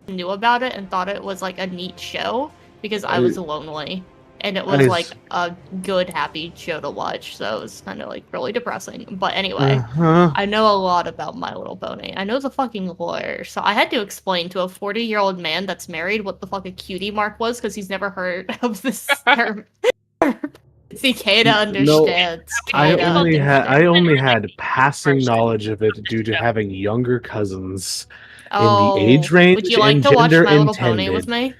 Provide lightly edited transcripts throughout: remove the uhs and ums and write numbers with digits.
knew about it and thought it was like a neat show because I was lonely. And it was like a good, happy show to watch, so it was kind of like really depressing. But anyway, I know a lot about My Little Pony. I know the fucking lore, so I had to explain to a 40-year-old man that's married what the fuck a cutie mark was because he's never heard of this term. See, Kata understands. I only had passing knowledge of it due to having younger cousins in the age range would you like and to watch gender My Little intended. Pony with me?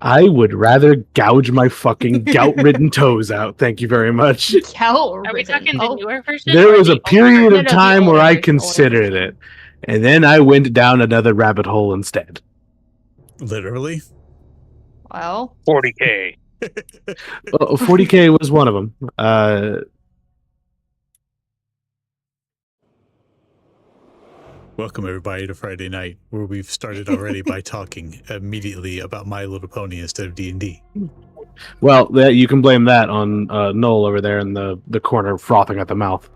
I would rather gouge my fucking gout-ridden toes out. Thank you very much. Gout-ridden. Are we talking the newer version? There was a period of time where I considered it, and then I went down another rabbit hole instead. Literally? Well, 40K. 40K was one of them. Welcome everybody to Friday night, where we've started already by talking immediately about My Little Pony instead of D&D. Well, you can blame that on Noel over there in the corner frothing at the mouth.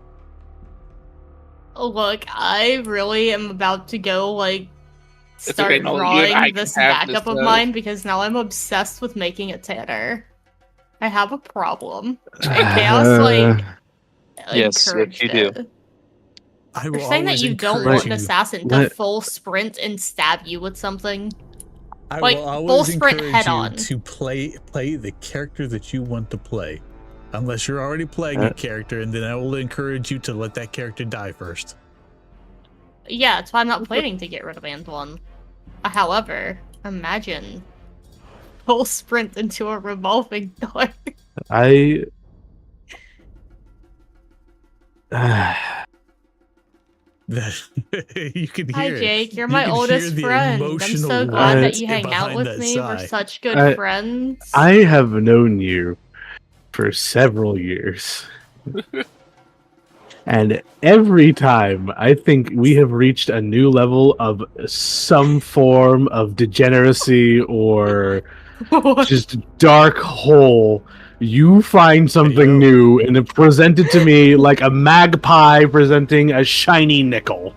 Look, I really am about to go, like, start okay, Noel, drawing this backup of mine because now I'm obsessed with making it tanner. I have a problem. And Chaos, like, yes, you do. They're saying that you don't want an assassin to full sprint and stab you with something. I like, will always full sprint encourage head you on. to play the character that you want to play. Unless you're already playing a character, and then I will encourage you to let that character die first. Yeah, that's why I'm not planning to get rid of Antoine. However, imagine full sprint into a revolving door. You can hear. Hi, Jake. You're my oldest friend. I'm so glad that you hang out with me. We're such good friends. I have known you for several years. And every time, I think we have reached a new level of some form of degeneracy or just dark hole. You find something new and it presented to me like a magpie presenting a shiny nickel.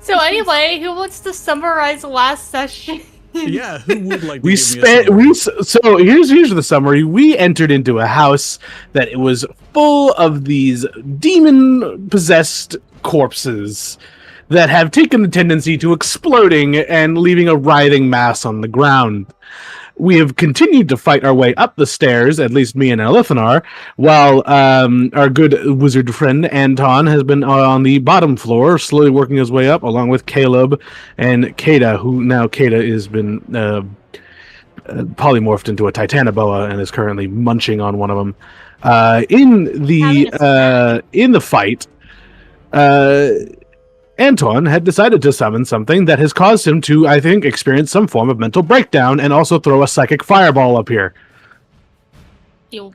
So anyway, who wants to summarize the last session? Yeah, who would like to So here's the summary. We entered into a house that it was full of these demon-possessed corpses that have taken the tendency to exploding and leaving a writhing mass on the ground. We have continued to fight our way up the stairs, at least me and Elithanar, while our good wizard friend Anton has been on the bottom floor, slowly working his way up, along with Caleb and Kata, who now Kata has been polymorphed into a Titanoboa and is currently munching on one of them. In the fight, Anton had decided to summon something that has caused him to, I think, experience some form of mental breakdown and also throw a psychic fireball up here. Ew.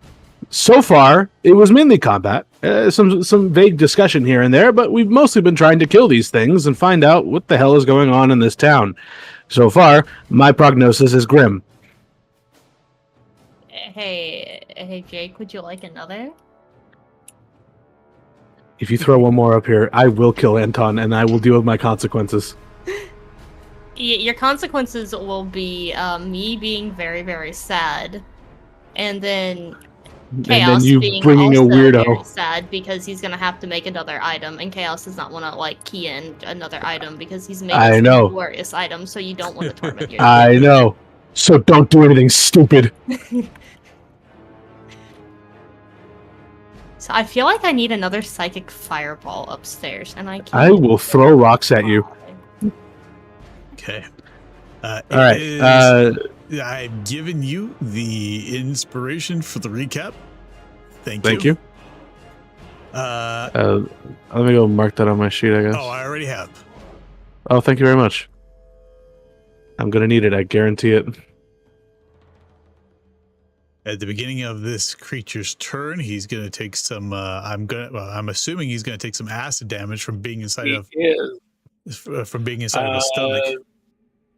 So far, it was mainly combat, some vague discussion here and there, but we've mostly been trying to kill these things and find out what the hell is going on in this town. So far, my prognosis is grim. Hey, Jake, would you like another? If you throw one more up here, I will kill Anton, and I will deal with my consequences. Your consequences will be me being very, very sad, and then Chaos you being bringing also a weirdo. very sad because he's gonna have to make another item, and Chaos does not want to like key in another item because he's making some glorious items, so you don't want to torment yourself. I know. So don't do anything stupid. So I feel like I need another psychic fireball upstairs, and I can't. I will throw rocks at you. Okay. All right. I've given you the inspiration for the recap. Thank you. Let me go mark that on my sheet, I guess. Oh, I already have. Oh, thank you very much. I'm gonna need it. I guarantee it. At the beginning of this creature's turn, he's going to take some. I'm assuming he's going to take some acid damage from being inside of his stomach.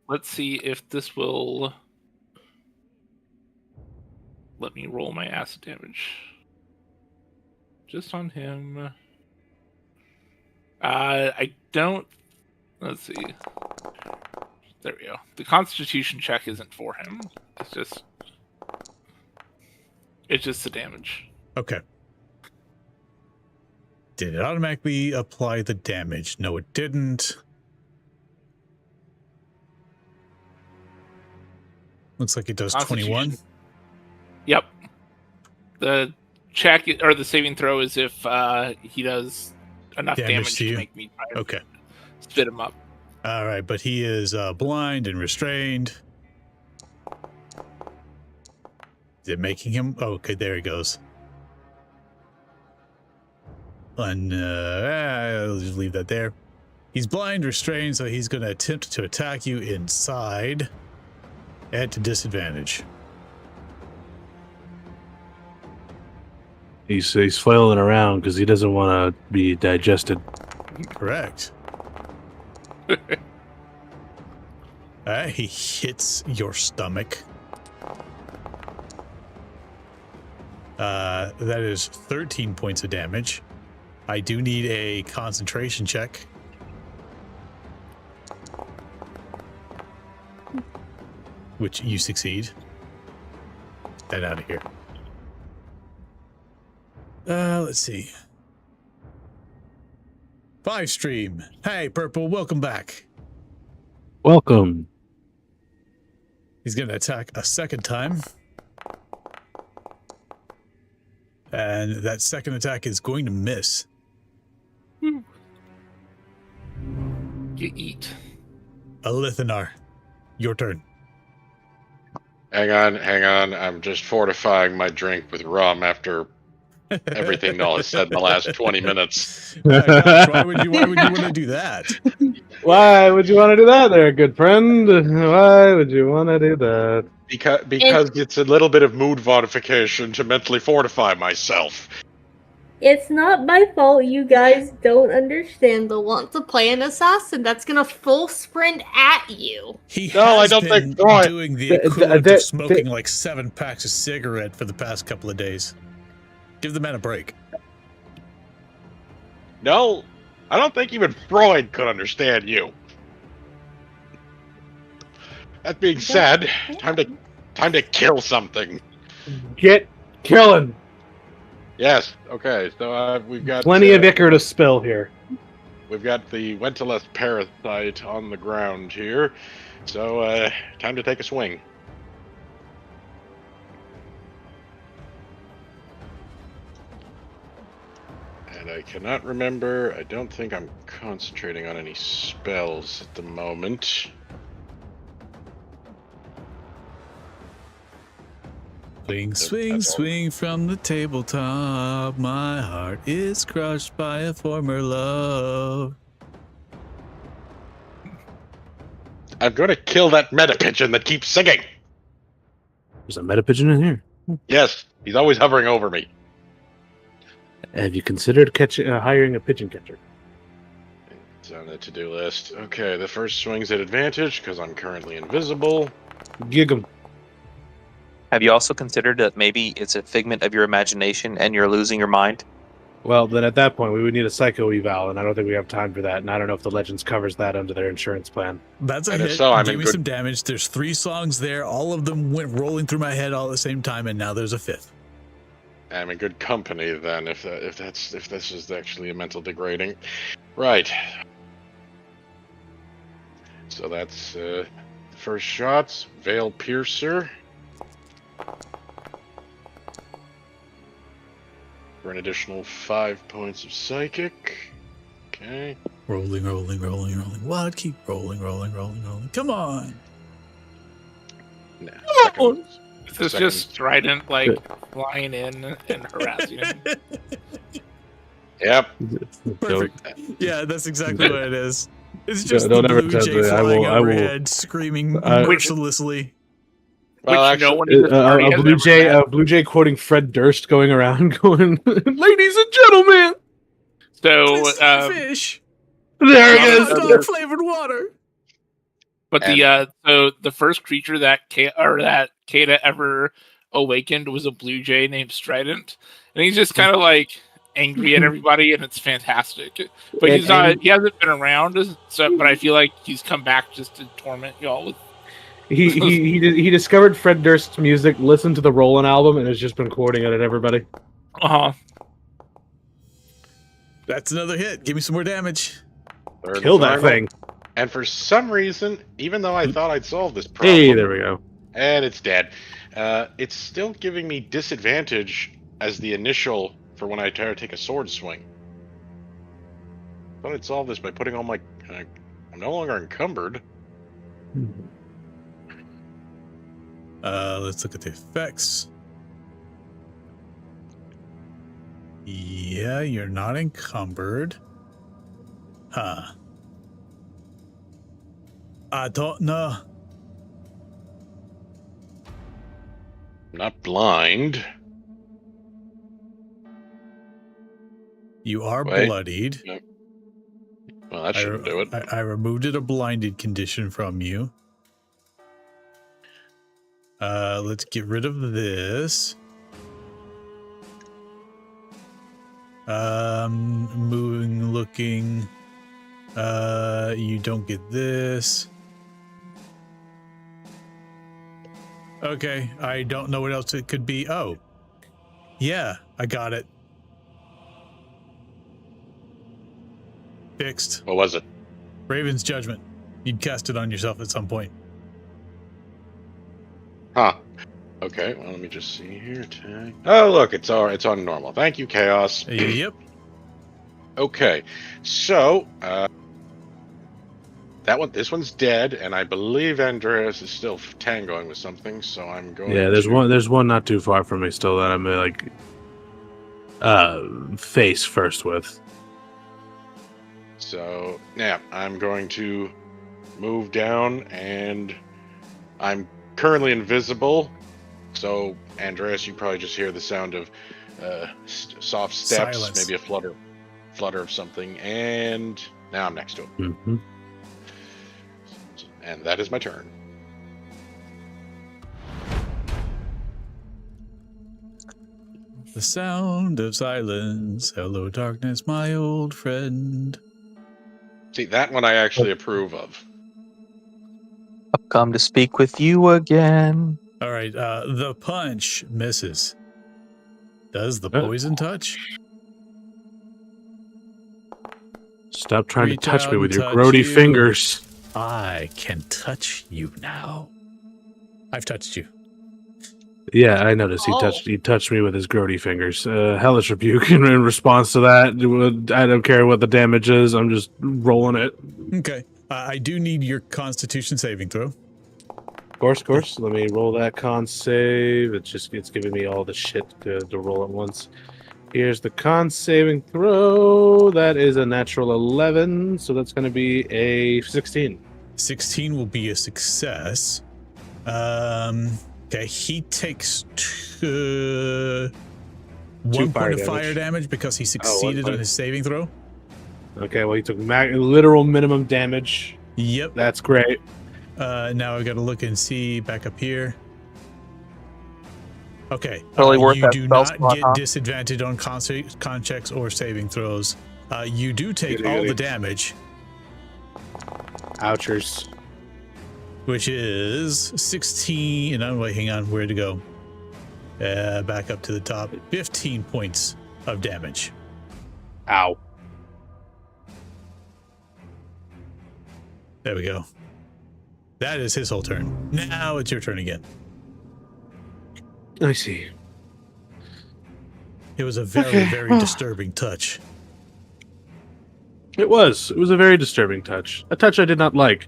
Let's see if this will let me roll my acid damage. Just on him. I don't. Let's see. There we go. The Constitution check isn't for him. It's just the damage. Okay. Did it automatically apply the damage? No, it didn't. Looks like it does 21. Yep. The check or the saving throw is if he does enough damage to make me try to spit him up. All right, but he is blind and restrained. Is it making him? Oh, okay, there he goes. And I'll just leave that there. He's blind, restrained, so he's going to attempt to attack you inside at disadvantage. He's flailing around because he doesn't want to be digested. Correct. He hits your stomach. That is 13 points of damage. I do need a concentration check. Which you succeed. Get out of here. Let's see. 5 stream. Hey, Purple, welcome back. Welcome. He's going to attack a second time. And that second attack is going to miss. You eat. Alithanar, your turn. Hang on. I'm just fortifying my drink with rum after everything Noel has said in the last 20 minutes. Gosh, why would you want to do that? Why would you want to do that there, good friend? Why would you want to do that? Because it's a little bit of mood modification to mentally fortify myself. It's not my fault you guys don't understand the want to play an assassin that's gonna full sprint at you. I don't think so. Doing the equivalent of smoking like 7 packs of cigarette for the past couple of days. Give the man a break. No, I don't think even Freud could understand you. That being said, time to kill something. Get killing. Yes. Okay. So we've got plenty of ichor to spill here. We've got the Ventilus parasite on the ground here, so time to take a swing. And I cannot remember. I don't think I'm concentrating on any spells at the moment. Swing from the tabletop. My heart is crushed by a former love. I'm going to kill that meta pigeon that keeps singing. There's a meta pigeon in here. Yes, he's always hovering over me. Have you considered hiring a pigeon catcher? It's on the to-do list. Okay, the first swing's at advantage because I'm currently invisible. Gig 'em. Have you also considered that maybe it's a figment of your imagination and you're losing your mind? Well, then at that point, we would need a psycho eval, and I don't think we have time for that, and I don't know if the Legends covers that under their insurance plan. That's a and hit. So, Give me some damage. There's 3 songs there. All of them went rolling through my head all at the same time, and now there's a 5th. I'm in good company then, if this is actually a mental degrading. Right. So that's the first shots. Veil Piercer. For an additional 5 points of psychic. Okay. Rolling. What? Keep rolling. Come on. Nah. This is just Trident, flying in and harassing him. Yep. Perfect. Yeah, that's exactly what it is. It's Yeah, just don't the ever blue touch jay it. flying I will- overhead, screaming mercilessly. Well, Which actually, no one in this party has ever met. Blue Jay quoting Fred Durst going around going, ladies and gentlemen. So, Fish. There it Yeah, is. Dog flavored water. but the first creature that Kata ever awakened was a blue jay named Strident, and he's just kind of angry at everybody, and it's fantastic. But he's not. He hasn't been around, so but I feel like he's come back just to torment y'all with. He discovered Fred Durst's music, listened to the Rollin' album, and has just been quoting it at everybody. That's another hit. Give me some more damage. Kill that thing. And for some reason, even though I thought I'd solved this problem, hey, there we go, and it's dead. It's still giving me disadvantage as the initial for when I try to take a sword swing. I thought I'd solve this by putting all my. I'm no longer encumbered. Let's look at the effects. Yeah, you're not encumbered. Huh. I don't know. I'm not blind. You are bloodied. Yep. Well, that shouldn't do it. I removed a blinded condition from you. Let's get rid of this. Moving, looking. You don't get this. Okay, I don't know what else it could be. Oh, yeah, I got it. Fixed. What was it? Raven's Judgment. You'd cast it on yourself at some point. Huh. Okay, well, let me just see here. Tag. Oh, look, it's on normal. Thank you, Chaos. Yep. Okay, so this one's dead, and I believe Andreas is still tangoing with something. So I'm going. Yeah, there's one not too far from me still that I'm like face first with. So yeah, I'm going to move down, and I'm currently invisible. So Andreas, you probably just hear the sound of soft steps, silence. Maybe a flutter of something, and now I'm next to him. Mm-hmm. And that is my turn. The sound of silence. Hello, darkness, my old friend. See, that one I actually approve of. I've come to speak with you again. All right, the punch misses. Does the poison touch? Stop trying Reach to touch out me with and your touch grody you. fingers. I can touch you now. I've touched you. Yeah, I noticed he touched me with his grody fingers. Hellish Rebuke in response to that. I don't care what the damage is. I'm just rolling it. Okay. I do need your Constitution saving throw. Of course. Let me roll that con save. It's giving me all the shit to roll at once. Here's the con saving throw. That is a natural 11, so that's going to be a 16. 16 will be a success. Okay, he takes 1 point of fire damage because he succeeded on his saving throw. Okay, well, he took literal minimum damage. Yep. That's great. Now I've got to look and see back up here. Okay. Totally you do not get disadvantage on con checks or saving throws. You do take all the damage. Ouchers. Which is 16. Oh, wait, hang on. Where'd it go? Back up to the top. 15 points of damage. Ow. There we go. That is his whole turn. Now it's your turn again. I see. It was a very disturbing touch. It was. It was a very disturbing touch. A touch I did not like.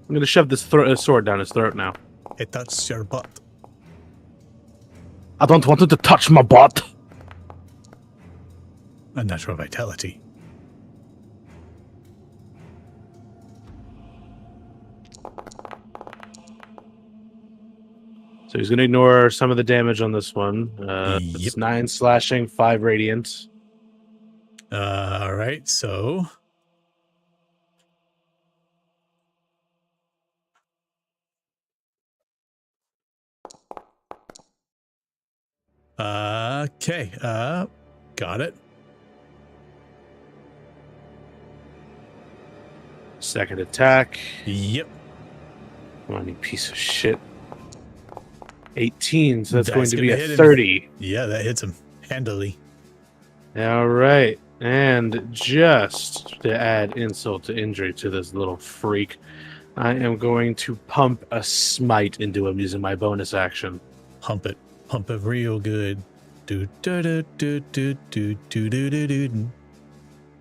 I'm going to shove this sword down his throat now. It touched your butt. I don't want it to touch my butt. Unnatural vitality. So he's going to ignore some of the damage on this one. It's 9 slashing, 5 radiant. All right, so... Okay, Got it. Second attack. Yep. Come on, you piece of shit. 18, so that's going to be a hit 30. Him. Yeah, that hits him handily. All right. And just to add insult to injury to this little freak, I am going to pump a smite into him using my bonus action. Pump it real good. Do do do do do do do do do.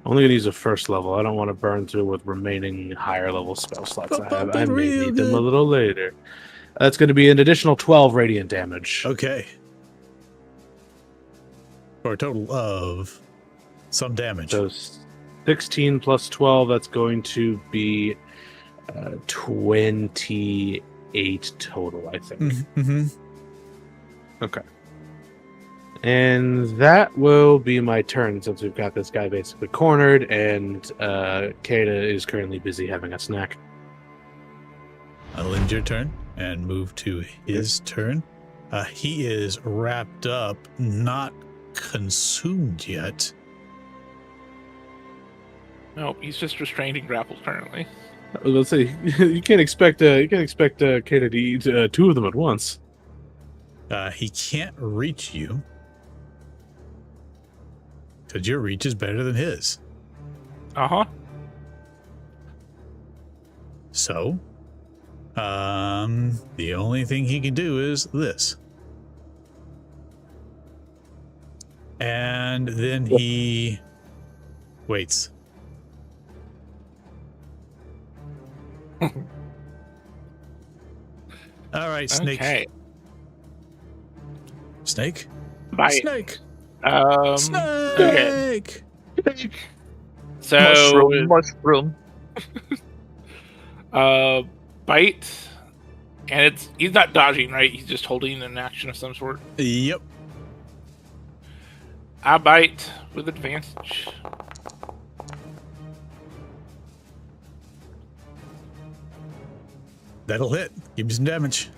Only gonna use a first level. I don't want to burn through with remaining higher level spell slots I have. I may need them a little later. That's going to be an additional 12 radiant damage. Okay. For a total of some damage. So 16 plus 12, that's going to be 28 total, I think. Mm-hmm. Okay. And that will be my turn since we've got this guy basically cornered and Kata is currently busy having a snack. I'll end your turn and move to his turn. He is wrapped up, not consumed yet. No, he's just restrained and grappled currently. Let's say you can't expect Kata to eat two of them at once. He can't reach you because your reach is better than his. So, the only thing he can do is this. And then he waits. All right, Snake. Okay. Snake? Bite. Snake! Snake! Okay. So, mushroom. bite. And he's not dodging, right? He's just holding an action of some sort. Yep. I bite with advantage. That'll hit. Give me some damage.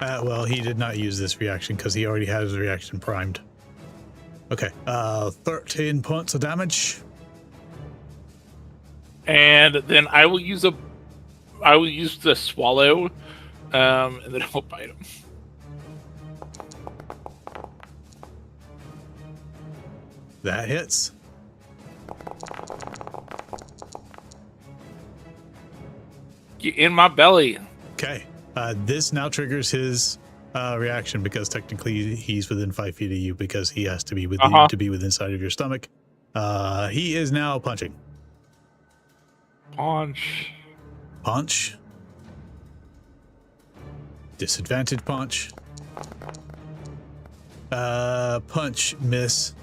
Well, he did not use this reaction because he already has his reaction primed. Okay. 13 points of damage. And then I will use the swallow, and then I'll bite him. That hits. Get in my belly. Okay. This now triggers his reaction because technically he's within 5 feet of you because he has to be with you to be within inside of your stomach. He is now punching. Punch. Punch. Disadvantage punch. Punch, miss.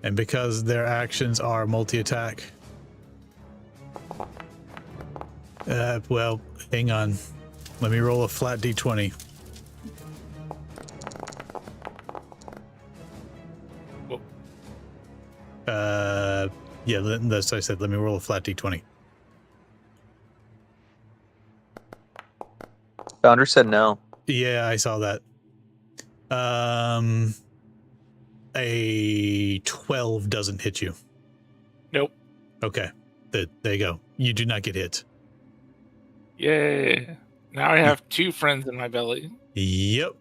And because their actions are multi-attack. Well, hang on. Let me roll a flat d20. Yeah, that's what I said. Let me roll a flat d20. Founder said no. Yeah, I saw that. A 12 doesn't hit you. Nope. Okay. There you go. You do not get hit. Yay. Now I have 2 friends in my belly. Yep.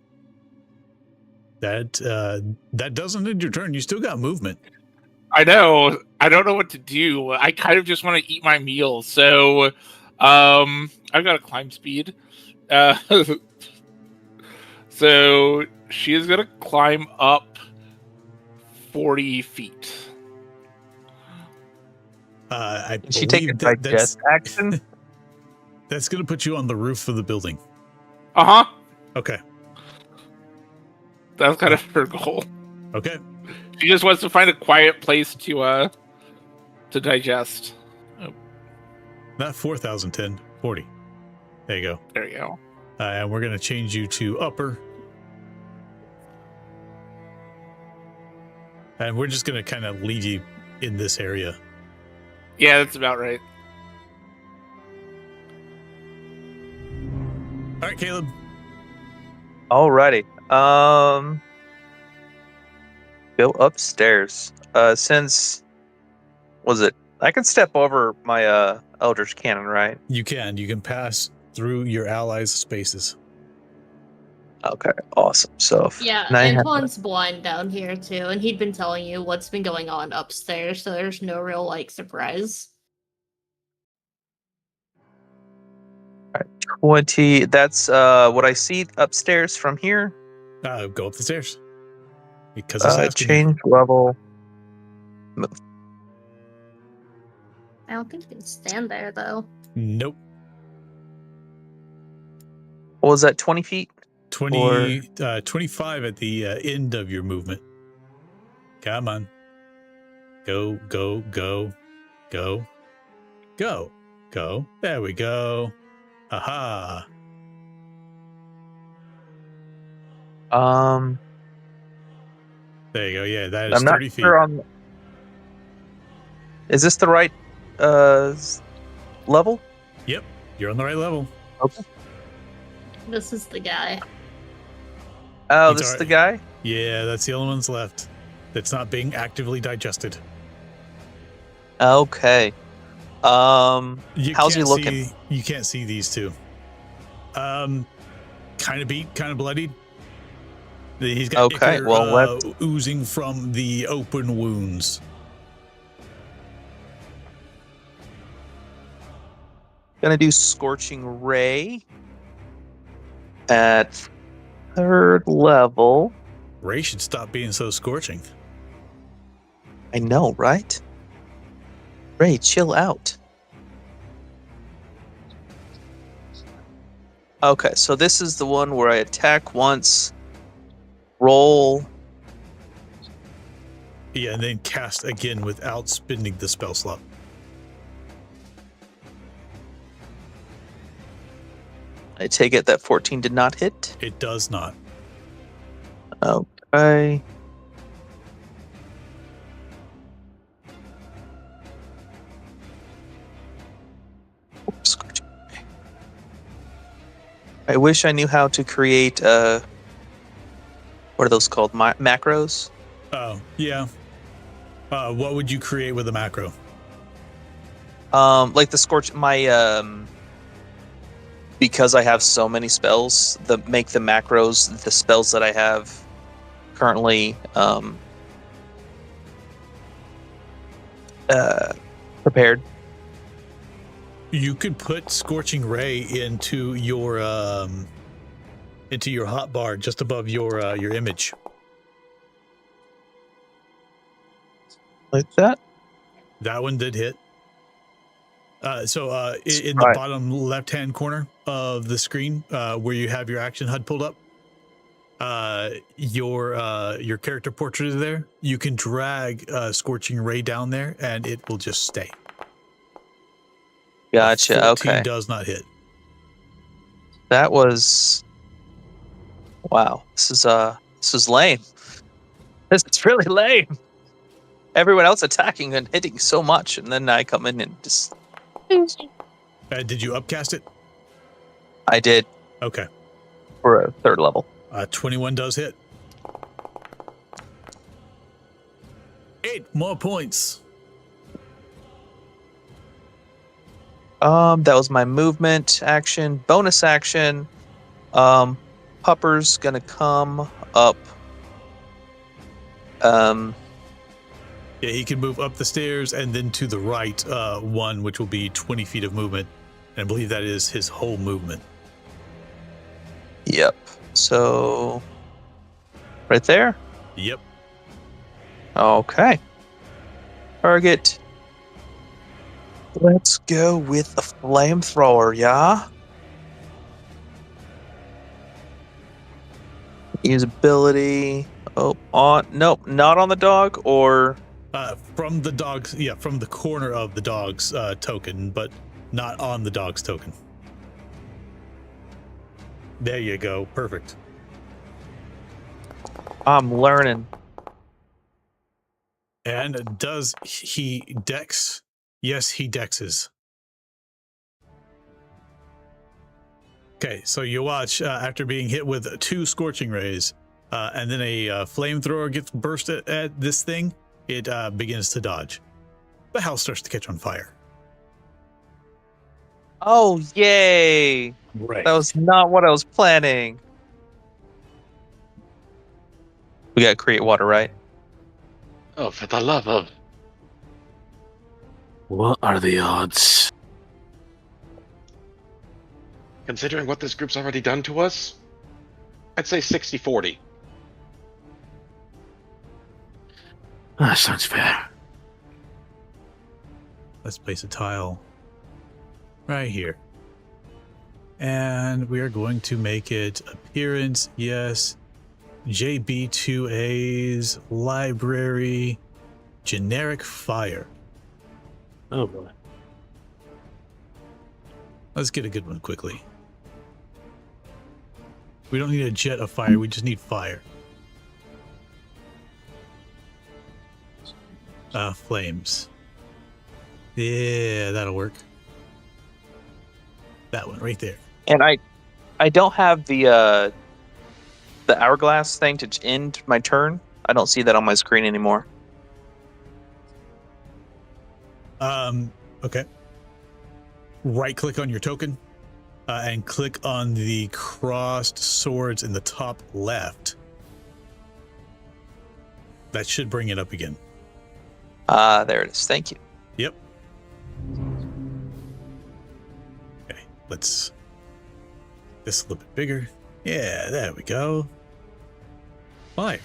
That doesn't end your turn. You still got movement. I know. I don't know what to do. I kind of just want to eat my meal. So, I've got a climb speed. So she is going to climb up 40 feet. Did she take a digest action? That's going to put you on the roof of the building. Okay. That's kind of her goal. Okay. She just wants to find a quiet place to digest. Oh. Not 4,010, 40. There you go. There you go. And we're going to change you to upper. And we're just going to kind of lead you in this area. Yeah, that's about right. All right, Caleb. Alrighty. Go upstairs. Since was it? I can step over my Eldritch Cannon, right? You can pass through your allies' spaces. Okay, awesome. So yeah, Antoine's blind down here too, and he'd been telling you what's been going on upstairs, so there's no real like surprise. 20. That's what I see upstairs from here. Go up the stairs. Because it's asking change level. Move. I don't think you can stand there though. Nope. What was that? 20 feet. 25 at the end of your movement. Come on. Go, go, go, go, go, go. There we go. Aha. There you go. Yeah, that is 30 feet. Sure is this the right level? Yep, you're on the right level. Okay. This is the guy. Oh, this is the guy? Yeah, that's the only one's left. That's not being actively digested. Okay. How's he looking? You can't see these two. Kind of beat, kind of bloodied. He's got ichor, oozing from the open wounds. Gonna do Scorching Ray at 3rd level. Ray should stop being so scorching. I know, right? Ray, chill out. Okay, so this is the one where I attack once, roll. Yeah, and then cast again without spending the spell slot. I take it that 14 did not hit? It does not. Okay. I wish I knew how to create, what are those called? Macros? Oh, yeah. What would you create with a macro? Like the Scorch, because I have so many spells, make the macros, the spells that I have currently, prepared. You could put Scorching Ray into your hotbar just above your image. Like that? That one did hit. So in the bottom left-hand corner of the screen, where you have your action HUD pulled up, your character portrait is there. You can drag Scorching Ray down there, and it will just stay. Gotcha. 14 okay. Does not hit. That was. Wow. This is lame. This is really lame. Everyone else attacking and hitting so much, and then I come in and just. Did you upcast it? I did. Okay. For a 3rd level. 21 does hit. 8 more points. That was my movement action. Bonus action. Pupper's gonna come up. Yeah, he can move up the stairs and then to the right, one, which will be 20 feet of movement. And I believe that is his whole movement. Yep. So, right there? Yep. Okay. Target. Let's go with the flamethrower, yeah? Use ability. Oh, nope, not on the dog, or... From the dog's, from the corner of the dog's token, but not on the dog's token. There you go. Perfect. I'm learning. And does he dex? Yes, he dexes. Okay, so you watch after being hit with 2 Scorching Rays, and then a flamethrower gets burst at this thing, it begins to dodge. The house starts to catch on fire. Oh, yay! Right. That was not what I was planning. We gotta create water, right? Oh, for the love of... What are the odds? Considering what this group's already done to us, I'd say 60-40. That sounds fair. Let's place a tile right here. And we are going to make it appearance, yes. JB2A's library, generic fire. Oh boy. Let's get a good one quickly. We don't need a jet of fire, we just need fire. Flames. Yeah, that'll work. That one right there. And I don't have the hourglass thing to end my turn. I don't see that on my screen anymore. Okay. Right click on your token and click on the crossed swords in the top left. That should bring it up again. There it is. Thank you. Yep. Okay, let's this a little bit bigger. Yeah, there we go. Fire.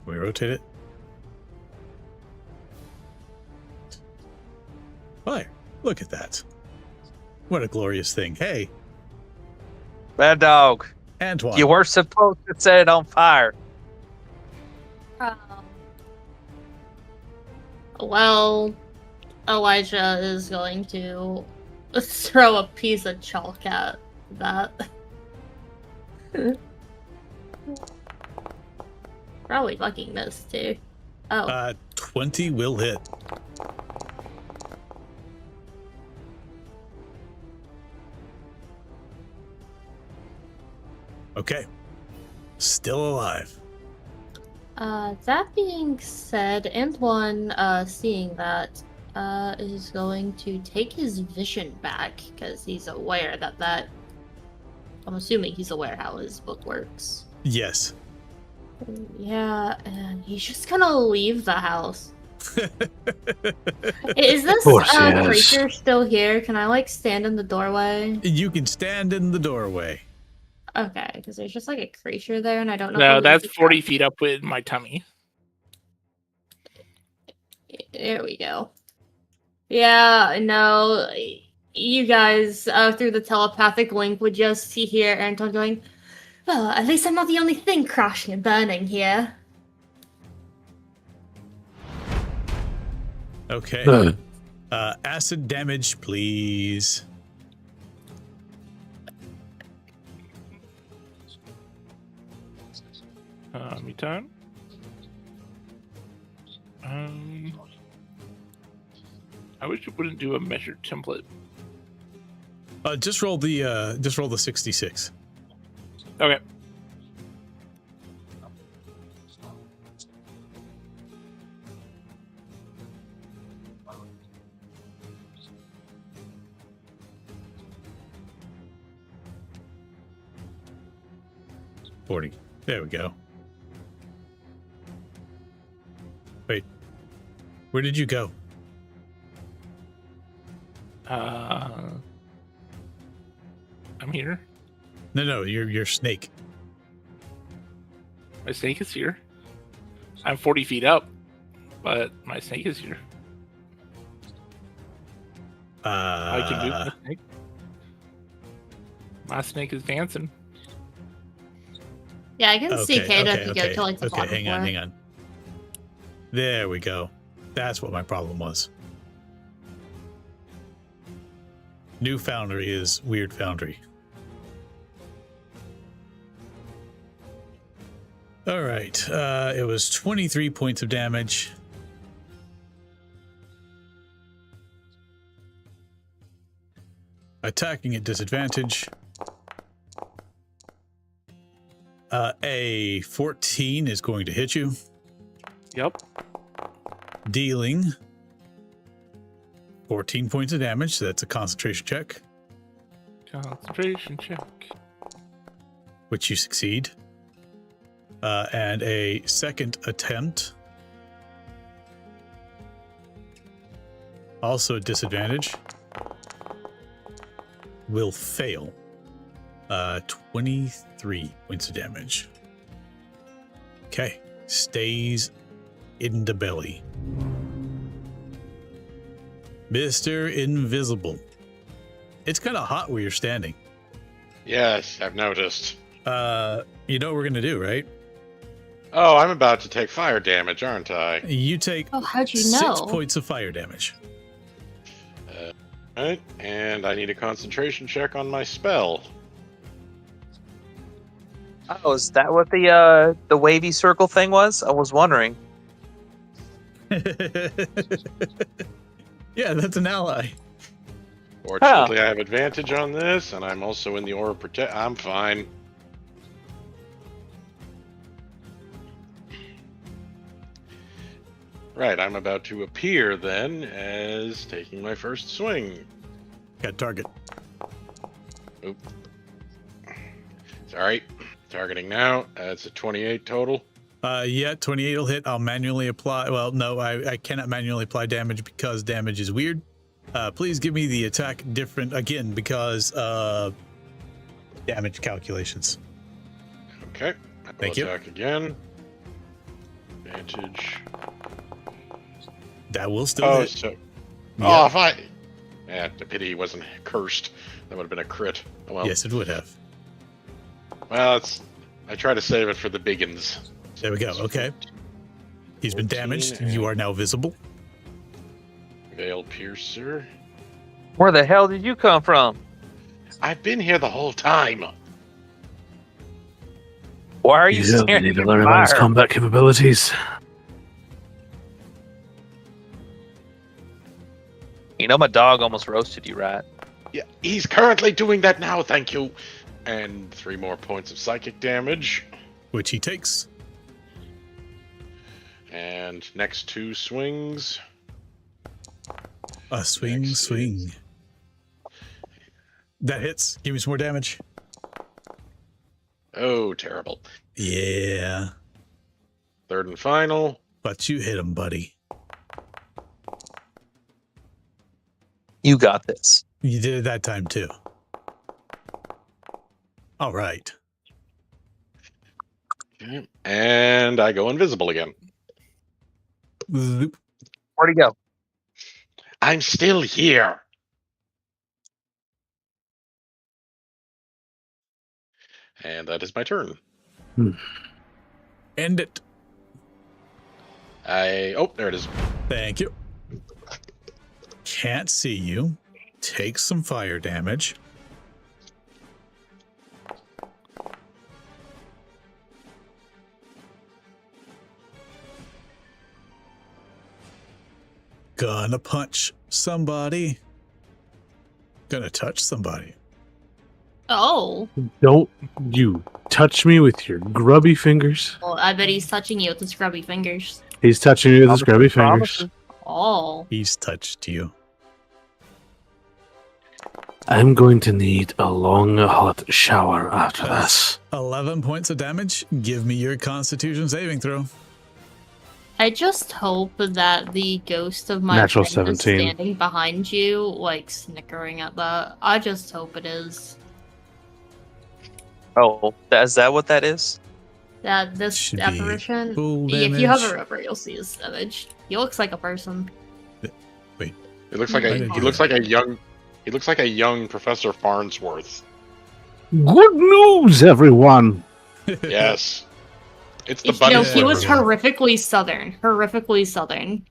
Can we rotate it? Fire. Look at that. What a glorious thing. Hey, Bad dog. Antoine. You were supposed to set it on fire. Well, Elijah is going to throw a piece of chalk at that. Probably fucking missed too. Oh. 20 will hit. Okay. Still alive. That being said, Antoine, seeing that, is going to take his vision back, because he's aware that I'm assuming he's aware how his book works. Yes. Yeah, and he's just gonna leave the house. Is this creature still here? Can I, like, stand in the doorway? You can stand in the doorway. Okay, because there's just, like, a creature there, and I don't know. No, that's 40 feet up with my tummy. There we go. Yeah, no, you guys, through the telepathic link, would just hear Anton going, well, at least I'm not the only thing crashing and burning here. Okay. Acid damage, please. Me time. I wish it wouldn't do a measured template. Just roll the 66. Okay. There we go. Wait. Where did you go? I'm here. No, your snake. My snake is here. I'm 40 feet up, but my snake is here. I can move my snake. My snake is dancing. Yeah, I can see Kata if you go to like the bottom hang on. There we go. That's what my problem was. New Foundry is Weird Foundry. All right. It was 23 points of damage. Attacking at disadvantage. A 14 is going to hit you. Yep. Dealing 14 points of damage, so that's a concentration check. Concentration check. Which you succeed. And a second attempt. Also at disadvantage. Will fail. 23 points of damage. Okay. Stays in the belly. Mr. Invisible. It's kind of hot where you're standing. Yes, I've noticed. You know what we're going to do, right? Oh, I'm about to take fire damage, aren't I? You take how'd you know? 6 points of fire damage. Right, and I need a concentration check on my spell. Oh, is that what the wavy circle thing was? I was wondering. Yeah, that's an ally. Fortunately, I have advantage on this, and I'm also in the aura protect. I'm fine. Right, I'm about to appear then as taking my first swing. Got target. Oop. Sorry. Targeting now. That's a 28 total. Yeah, 28 will hit. I'll manually apply. Well, no, I cannot manually apply damage because damage is weird. Please give me the attack different again because damage calculations. Okay. Thank you. Attack again. Advantage. That will still hit. So. Yep. Oh, if I. Yeah, the pity he wasn't cursed. That would have been a crit. Oh, well. Yes, it would have. Well, I try to save it for the biggins. There we go. Okay. He's been damaged. You are now visible. Veil Piercer. Where the hell did you come from? I've been here the whole time. Why are you You need to learn about his combat capabilities. You know my dog almost roasted you, right? Yeah, he's currently doing that now, thank you. And 3 more points of psychic damage. Which he takes. And next 2 swings. A swing. That hits. Give me some more damage. Oh, terrible. Yeah. 3rd and final. But you hit him, buddy. You got this. You did it that time, too. All right. Okay. And I go invisible again. Zoop. Where'd he go? I'm still here. And that is my turn. End it. Oh, there it is. Thank you. Can't see you. Take some fire damage. Gonna punch somebody. Gonna touch somebody. Oh. Don't you touch me with your grubby fingers. Well, I bet he's touching you with his grubby fingers. He's touching me with his grubby fingers. Oh. He's touched you. I'm going to need a long, hot shower after this. 11 points of damage. Give me your Constitution saving throw. I just hope that the ghost of my Natural friend is 17. standing behind you, like, snickering at that. I just hope it is. Oh, is that what that is? That this Should be apparition. full If you damage. hover over, you'll see his image. He looks like a person. It looks like he looks like a young Professor Farnsworth. Good news, everyone! Yes. It's the bunny. No, he was flavor. horrifically southern. Horrifically southern.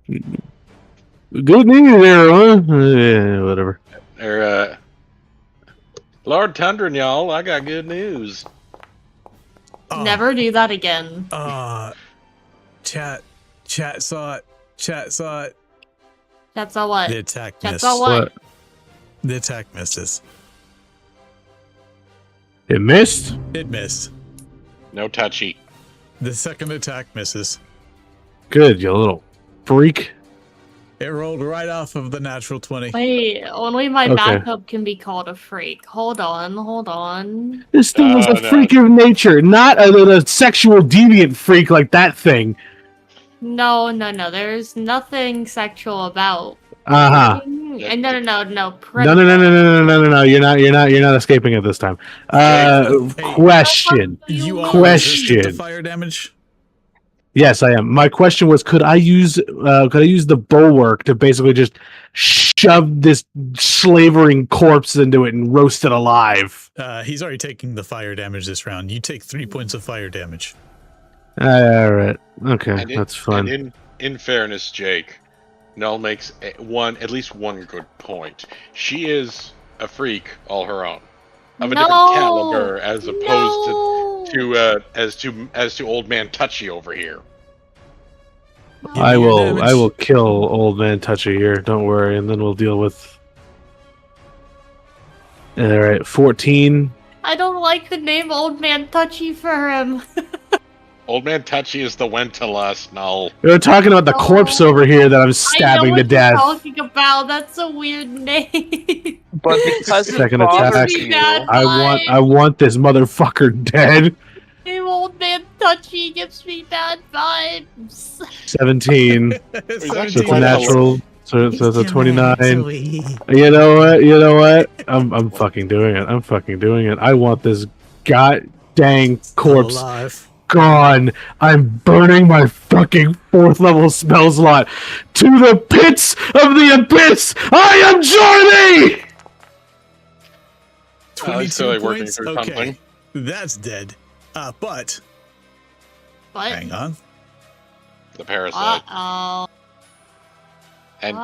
Good news, everyone. Yeah, whatever. Lord Tundra, y'all, I got good news. Oh, Never do that again. Chat saw it. Chat saw it. That's all what? The attack That's missed. all what? The attack misses. It missed? It missed. No touchy. The second attack misses. Good, you little freak. It rolled right off of the natural 20. Wait, only my backup can be called a freak. Hold on. This thing was a freak of nature, not a sexual deviant freak like that thing. No. There's nothing sexual about. Uh-huh. No. No. You're not escaping it this time. Question. You are Question. To fire damage? Yes, I am. My question was, could I use the bulwark to basically just shove this slavering corpse into it and roast it alive? He's already taking the fire damage this round. You take 3 points of fire damage. All right. Okay, that's fine. And in fairness, Jake, Null makes at least one good point. She is a freak all her own, of a different caliber, as opposed to old man Touchy over here. I will kill old man Touchy here. Don't worry, and then we'll deal with. All right, 14. I don't like the name Old Man Touchy for him. Old man Touchy is the Wentalus, Null. We're talking about the corpse over here that I'm stabbing to death. I know what you're talking about. That's a weird name. But because second attack, I want this motherfucker dead. Name Old Man Touchy gives me bad vibes. 17. So it's a natural. So it's a 29. You know what? I'm fucking doing it. I want this god dang corpse gone. I'm burning my fucking 4th level spell slot to the pits of the abyss. I am journey. 22 points. Okay, something. That's dead. But hang on. The parasite. Uh-oh. And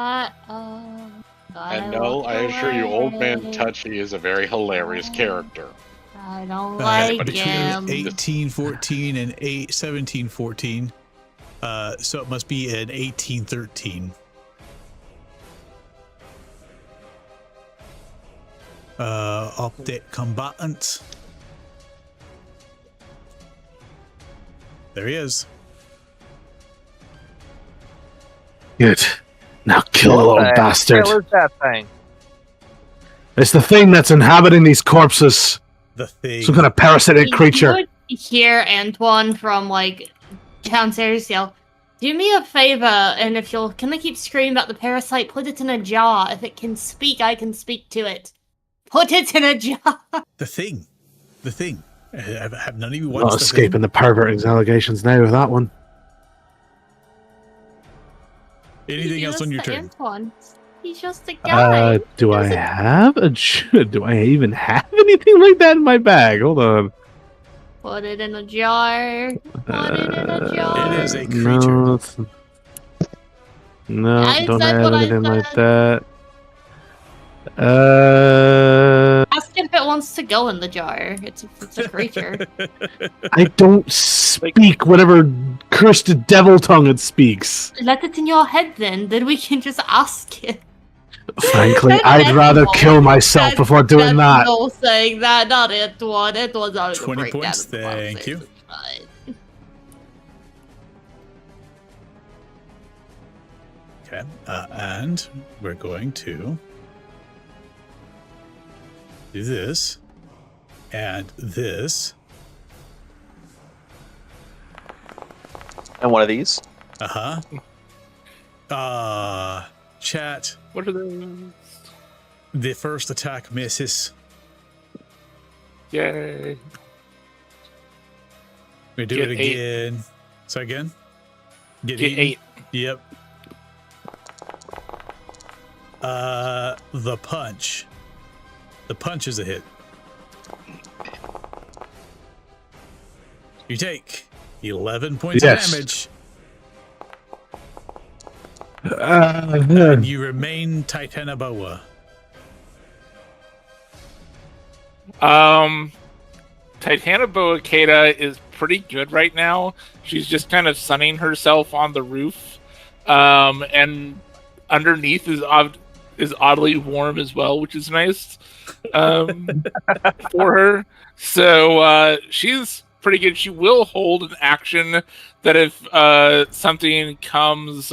no, I assure you, Old Man Touchy is a very hilarious character. I don't like him. 18, 14, and 17, 14. So it must be an 18, 13. Update combatant. There he is. Good. Now kill the little bastard. What is that thing? It's the thing that's inhabiting these corpses. The thing. Some kind of parasitic creature. You would hear Antoine from downstairs yell, "Do me a favor, and if you're gonna keep screaming about the parasite, put it in a jar. If it can speak, I can speak to it. Put it in a jar." The thing. Have none of you Not watched escaping the perverting's allegations now with that one. Anything else on your turn? Antoine. He's just a guy. Do I even have anything like that in my bag? Hold on. Put it in a jar. Put it in a jar. It is a creature. No, don't have anything like that. Ask if it wants to go in the jar. It's a creature. I don't speak whatever cursed devil tongue it speaks. Let it in your head then we can just ask it. Frankly, I'd rather kill myself before doing that. No saying that, not Antoine. Antoine's out of 20 points, thank you. Okay, and we're going to do this and this. And one of these. Chat. What are those? The first attack misses. Yay. We do it again. So again? Get 8. Yep. The punch. The punch is a hit. You take 11 points of damage. And you remain Titanoboa. Titanoboa Kata is pretty good right now. She's just kind of sunning herself on the roof. And underneath is is oddly warm as well, which is nice for her. So she's pretty good. She will hold an action that if something comes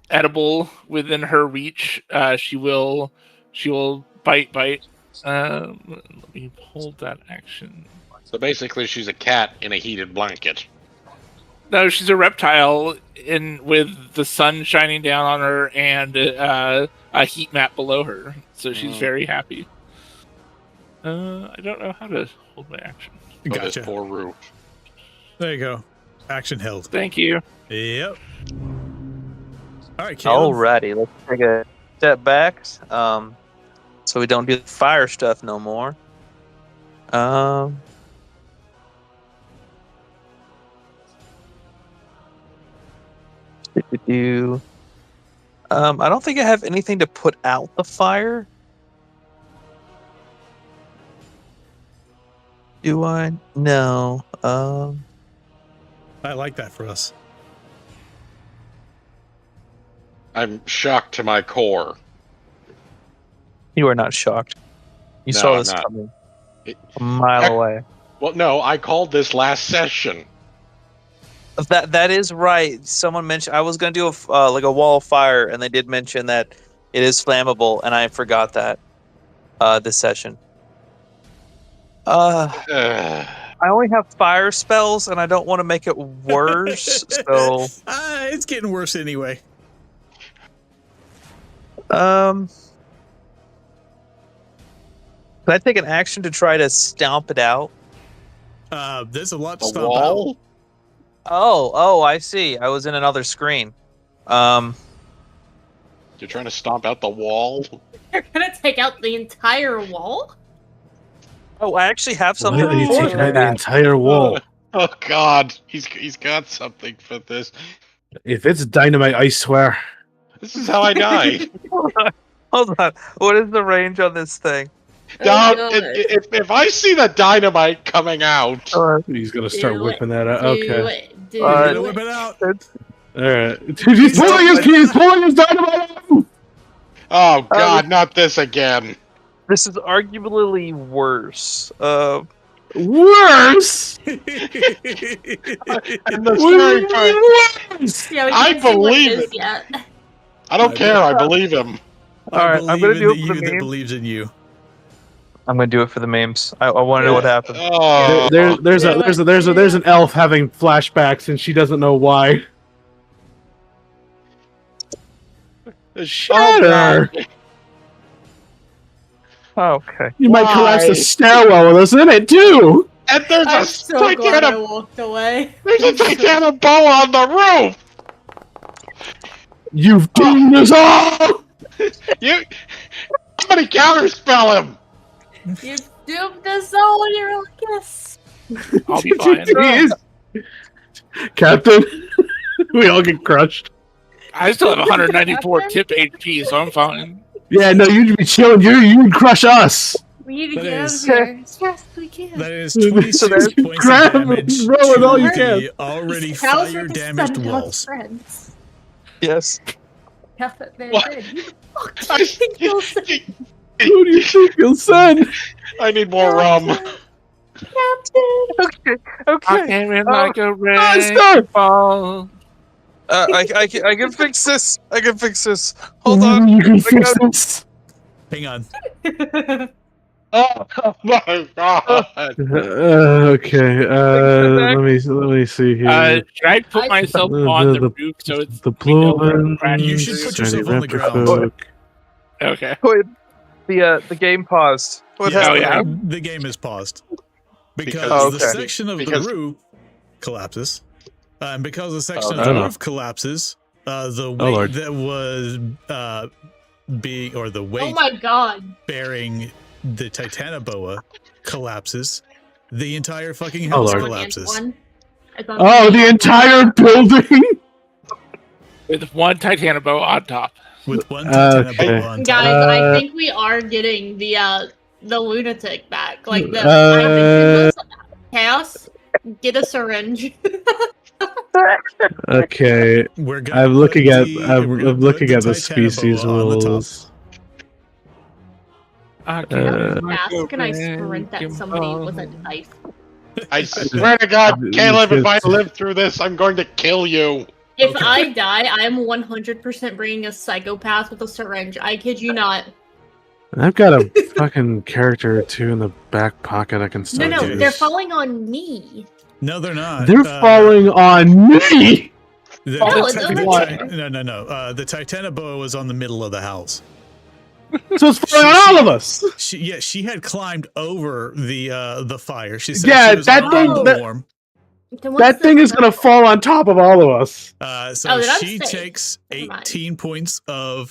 edible within her reach, she will bite. Let me hold that action. So basically, she's a cat in a heated blanket. No, she's a reptile with the sun shining down on her and a heat map below her. So she's very happy. I don't know how to hold my action. Gotcha. Poor Roo. There you go. Action held. Thank you. Yep. All right, Caleb. Alrighty, let's take a step back, so we don't do the fire stuff no more. I don't think I have anything to put out the fire. Do I? No. I like that for us. I'm shocked to my core. You are not shocked. You saw this coming a mile away. Well, no, I called this last session. That is right. Someone mentioned I was going to do like a wall of fire, and they did mention that it is flammable, and I forgot that this session. I only have fire spells, and I don't want to make it worse. So it's getting worse anyway. Can I take an action to try to stomp it out? There's a lot to A stomp wall? out. Oh, I see. I was in another screen. You're trying to stomp out the wall? You're gonna take out the entire wall? Oh, I actually have something. Why are you for taking out that. the entire wall? Oh God, he's got something for this. If it's dynamite, I swear. This is how I die. Hold on. What is the range on this thing? Now, if I see the dynamite coming out, He's gonna start whipping that out. Okay. Whip it out. All right. Dude, he's pulling his dynamite out. oh God, not this again. This is arguably worse. Worse. And the scary part, Worse. Yeah, we I can't see what believe is it. yet. I don't care. I believe him. Alright, I'm gonna do it for the you that meme. believes in you. I'm gonna do it for the memes. I want to know what happened. Oh, There's an elf having flashbacks and she doesn't know why. Shatter. Okay. You might collapse the stairwell with us in it too. And there's I'm a so glad I Titanic. walked away. There's a Titanic boa on the roof. You've doomed us all. You. Somebody counterspell him. You duped us all in your kiss. I'll be fine. Jeez. Captain, we all get crushed. I still have 194 tip HP, so I'm fine. Yeah, no, you'd be chilling. You would crush us. We need to That get out is- of here. Yes, we can. That is 26 points Grab of him, damage roll it all to you can. the already These cows are fire the damaged sun walls. friends. Yes. Yeah, but they're What? dead. You I, think you'll say, Who do you think you'll send? I need more rum. Captain? Okay. I Okay. came in like a Monster! ball. I can fix this. I can fix this. Hold on. You can I fix got- this. Hang on. Oh my God. Okay. Let me see here. Should I put myself on the roof so it's the we know blue where one. Brad You should put yourself on the ground. Folk. Okay. Wait, the game paused. What Yes, happened? yeah. the game is paused because Because- the Okay. section of Because- the roof collapses, and because the section Okay. of the roof collapses, the weight Lord. that was the weight Oh my god. bearing the Titanoboa collapses. The entire fucking Oh, house Lord. collapses. Oh, the entire building. With one Titanoboa on top. With one Okay. Titanoboa on top. Guys, Uh, I think we are getting the lunatic back. Like the I think it was Chaos. Get a syringe. Okay, We're gonna I'm put looking at the- I'm we're gonna looking put at the Titanoboa species on the top. rules. How fast can I sprint at somebody with a knife? I swear to God, Caleb, if I live through this, I'm going to kill you. If Okay. I die, I am 100% bringing a psychopath with a syringe. I kid you not. I've got a fucking character or two in the back pocket I can No, still no, use. they're falling on me. No, they're not. They're falling on me! No, it's over No. The Titanoboa was on the middle of the house. So it's falling on all of us! She had climbed over the fire. She said Yeah, she was that on thing- the that- warm. Then what's That the thing is gonna purple? fall on top of all of us. So Oh, then I'm she safe. takes Never mind. 18 points of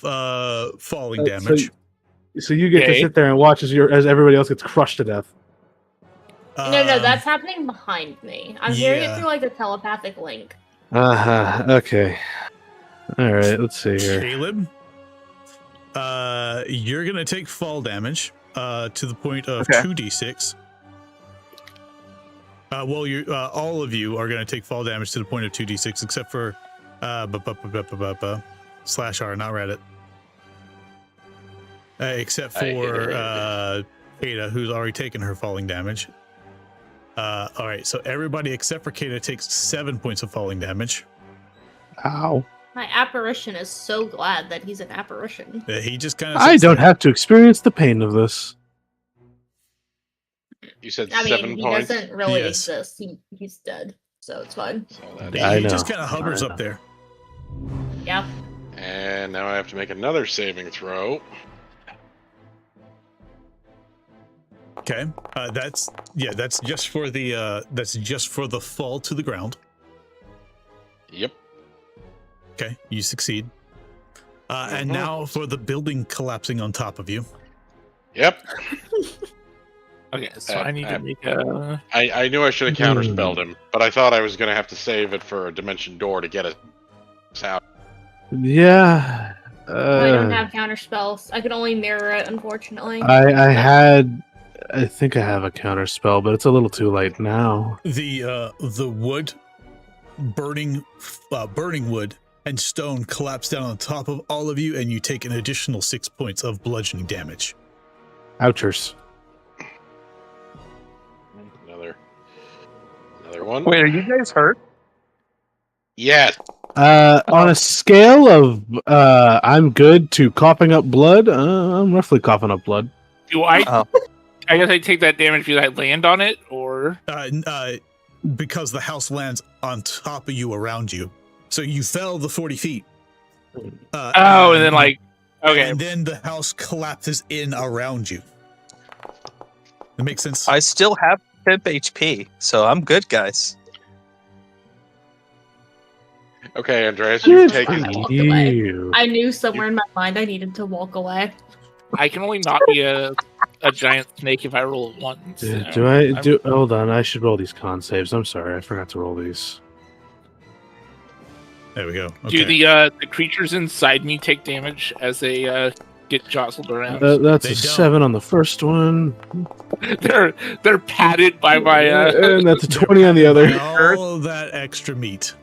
falling So- damage. So you get to Okay. sit there and watch as everybody else gets crushed to death. No, that's happening behind me. I'm hearing it through like a telepathic link. Uh-huh. Okay. Alright, let's see here. Caleb. You're gonna take fall damage to the point of Okay. 2d6. You all of you are gonna take fall damage to the point of 2d6, except for /R, not Reddit. Except for Ada, who's already taken her falling damage. All right, so everybody except for Kata takes 7 points of falling damage. Ow. My apparition is so glad that he's an apparition. He just kind of. I don't have to experience the pain of this. You said I mean, 7 he points? doesn't really Yes. exist. He's dead, so it's fine. So He that's- just know. kind of hovers I up there. Yeah. And now I have to make another saving throw. Okay, that's just for the fall to the ground. Yep. Okay, you succeed. And now for the building collapsing on top of you. Yep. Okay, so I need to make a. I knew I should have counterspelled him, but I thought I was going to have to save it for a dimension door to get us out. Yeah. I don't have counter spells. I can only mirror it, unfortunately. I think I have a counter spell, but it's a little too late now. The wood, burning wood and stone collapse down on top of all of you, and you take an additional 6 points of bludgeoning damage. Ouchers. Another one. Wait, are you guys hurt? Yes. On a scale of I'm good to coughing up blood, I'm roughly coughing up blood. Do I? Oh. I guess I take that damage because I land on it, or Because the house lands on top of you, around you. So you fell the 40 feet. and then like, okay, And then the house collapses in around you. That makes sense? I still have 10 HP, so I'm good, guys. Okay, Andreas, Good you've for taken. walk away. You. I knew somewhere in my mind I needed to walk away. I can only not be a giant snake if I roll it once. Hold on, I should roll these con saves. I'm sorry, I forgot to roll these. There we go. Do Okay. the creatures inside me take damage as they get jostled around? That's They a don't. 7 on the first one, They're padded by my. and that's a 20 on the other. All that extra meat.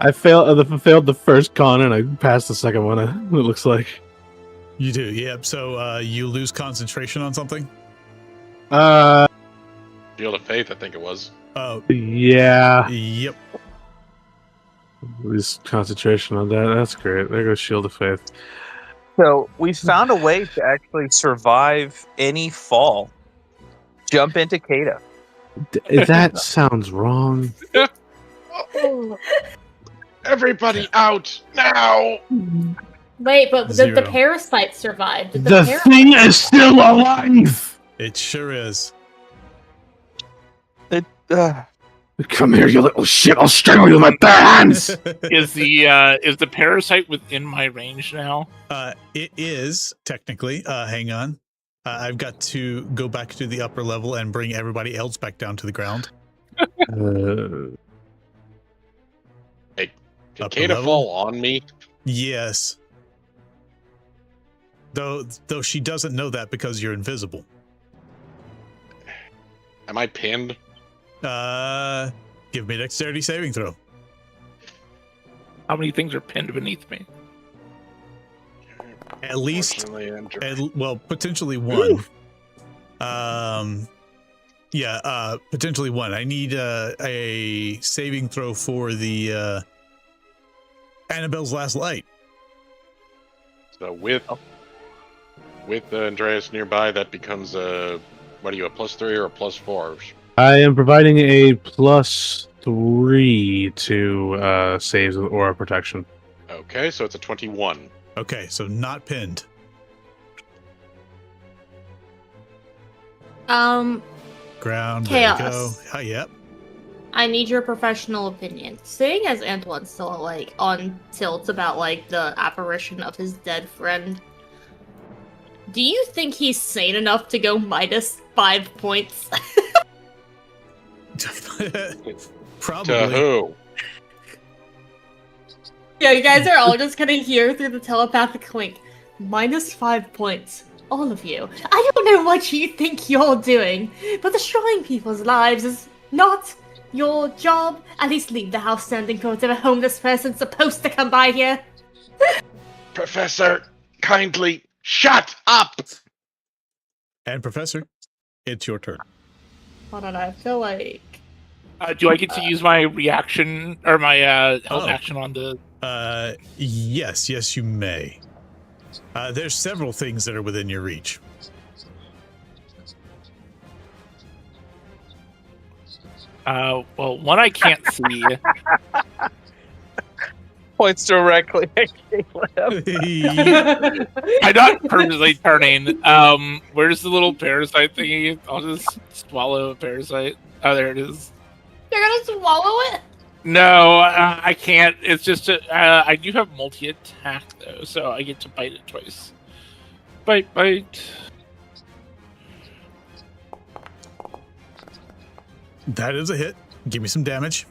I failed the first con, and I passed the second one. It looks like. You do, yep. So you lose concentration on something? Field of Faith, I think it was. Oh, Yeah. yep. Lose concentration on that. That's great. There goes Shield of Faith. So we found a way to actually survive any fall. Jump into Kata. That sounds wrong. Everybody out now! Wait, but the Zero. parasite survived. Did The thing is still alive! It sure is. Come here, you little shit! I'll strangle you with my bare hands! Is the parasite within my range now? It is, technically. Hang on. I've got to go back to the upper level and bring everybody else back down to the ground. Can Upper Kata level? fall on me? Yes. Though she doesn't know that because you're invisible. Am I pinned? Give Give me a dexterity saving throw. How many things are pinned beneath me? At least, Unfortunately, potentially one. Potentially one. I need a saving throw for the Annabelle's Last Light. So with Andreas nearby, that becomes a +3 or a +4? I am providing a +3 to saves with aura protection. Okay, so it's a 21. Okay, so not pinned. Ground. Chaos. There you go. Oh, yep. I need your professional opinion. Seeing as Antoine's still like on tilt about like the apparition of his dead friend, do you think he's sane enough to go -5 points? Probably. To who? Yeah, you guys are all just gonna hear through the telepathic link. -5 points. All of you. I don't know what you think you're doing, but destroying people's lives is not your job. At least leave the house standing towards a homeless person supposed to come by here. Professor, kindly shut up! And Professor, it's your turn. Hold on, I feel like... Do I get to use my reaction or my held action on the... Yes, you may. There's several things that are within your reach. Well, one I can't see. Points directly at Caleb. I'm not purposely turning. Where's the little parasite thingy? I'll just swallow a parasite. Oh, there it is. You're gonna swallow it? No, I can't. It's just I do have multi-attack though, so I get to bite it twice. Bite. That is a hit. Give me some damage.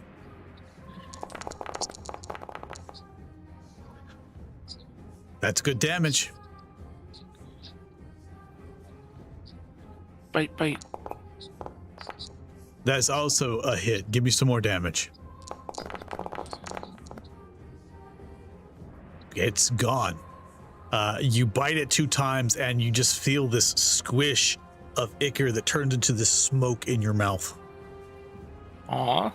That's good damage. Bite. That's also a hit. Give me some more damage. It's gone. You bite it 2 times and you just feel this squish of ichor that turns into this smoke in your mouth. Aw.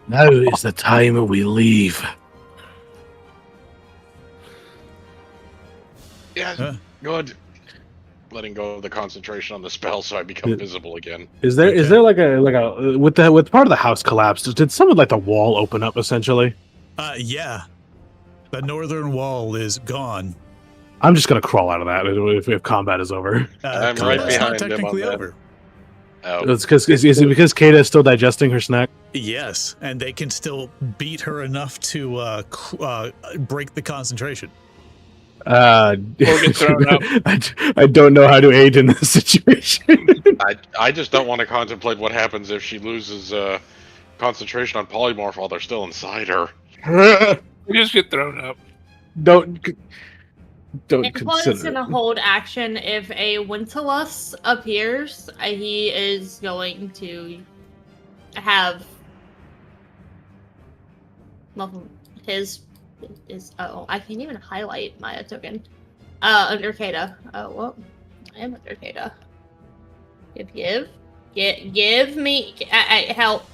Now is the time we leave. Yeah, good. Letting go of the concentration on the spell so I become visible again. Is there like a with part of the house collapsed? Did some of like the wall open up essentially? Yeah. The northern wall is gone. I'm just gonna crawl out of that if combat is over. I'm right Combat's behind not him on technically that. over. Oh, Is it because Kata is still digesting her snack? Yes, and they can still beat her enough to break the concentration. get thrown up. I don't know how to aid in this situation. I just don't want to contemplate what happens if she loses concentration on polymorph while they're still inside her. You just get thrown up. Don't Antoine consider is gonna hold action if a Winterlust appears. He is going to have his I can't even highlight my token. Under Kata. Oh well, I am under Kata. Give me help.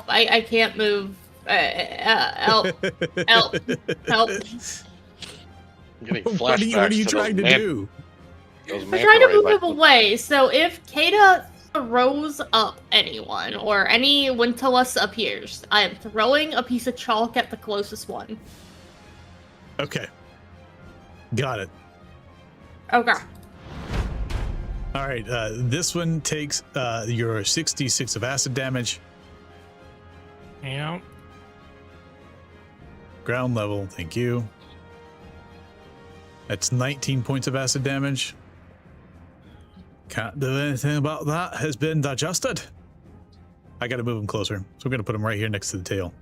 I can't move. Help. I'm getting flashbacks. What are you trying to do? I'm trying to move him away. So if Kata throws up anyone or any Winterlust appears, I am throwing a piece of chalk at the closest one. Okay. Got it. Okay. All right. This one takes your 66 of acid damage. Yeah. Ground level. Thank you. That's 19 points of acid damage. Can't do anything about that. Has been digested. I got to move him closer. So we're going to put him right here next to the tail.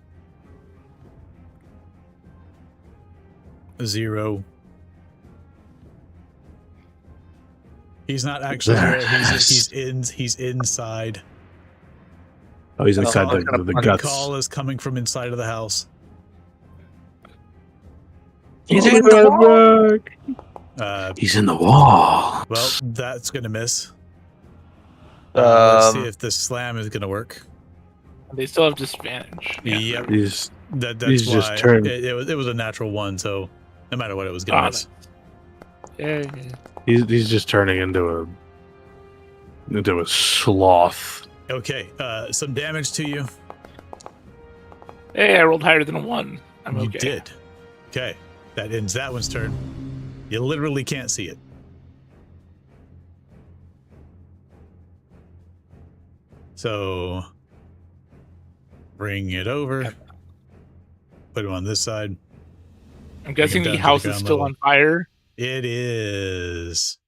0. He's not actually there. He's inside. Oh, he's inside Oh, the the guts. Call is coming from inside of the house. He's in the Uh, He's in the wall. well, that's gonna miss. Let's see wall. if the slam is gonna work. They still have disadvantage. Yeah. Yep. He's That's He's why just turned. it was a natural one, so no matter what, it was gonna miss. Yeah. he's just turning into a sloth. Okay, some damage to you. Hey, I rolled higher than a 1. I'm You okay. did. Okay, that ends that one's turn. You literally can't see it. So bring it over. Put him on this side. I'm guessing down the to house the is ground still level. on fire. It is.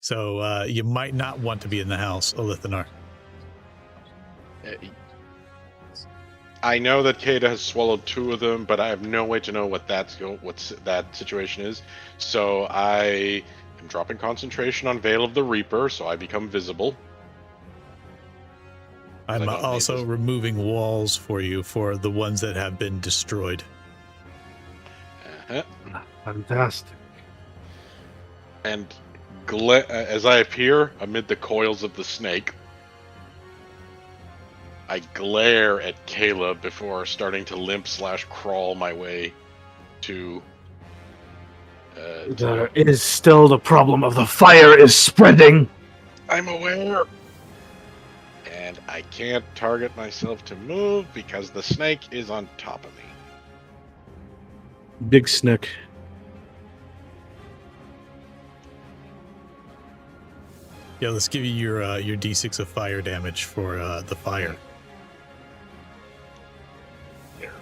So you might not want to be in the house, Olithanar. I know that Kata has swallowed 2 of them, but I have no way to know what that situation is. So I am dropping concentration on Veil of the Reaper, so I become visible. I'm I don't need also this. removing walls for you for the ones that have been destroyed. Uh-huh. Fantastic. And as I appear amid the coils of the snake, I glare at Caleb before starting to limp/crawl my way to. There is still the problem of the fire is spreading. I'm aware. And I can't target myself to move because the snake is on top of me. Big snick. Yeah, let's give you your d6 of fire damage for the fire.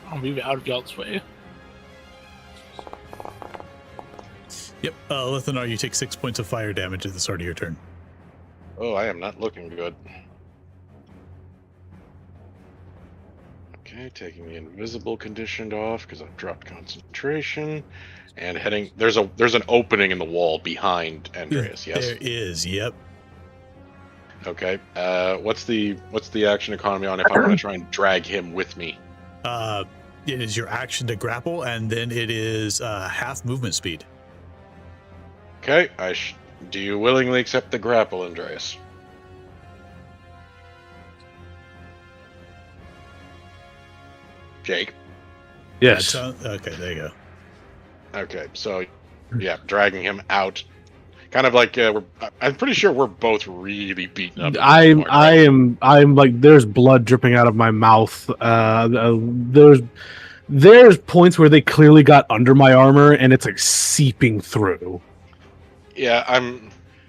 I'll move out of y'all's way. Yep, Lithanar, you take 6 points of fire damage at the start of your turn. Oh, I am not looking good. Okay, taking the invisible conditioned off because I've dropped concentration, and heading. There's an opening in the wall behind Andreas. Yes. There is. Yep. Okay. What's the action economy on if I want to try and drag him with me? It is your action to grapple, and then it is half movement speed. Okay. Do you willingly accept the grapple, Andreas? Jake. Yes. Okay, there you go. Okay, so yeah, dragging him out, kind of like I'm pretty sure we're both really beaten up. I'm like there's blood dripping out of my mouth. There's points where they clearly got under my armor and it's like seeping through. Yeah,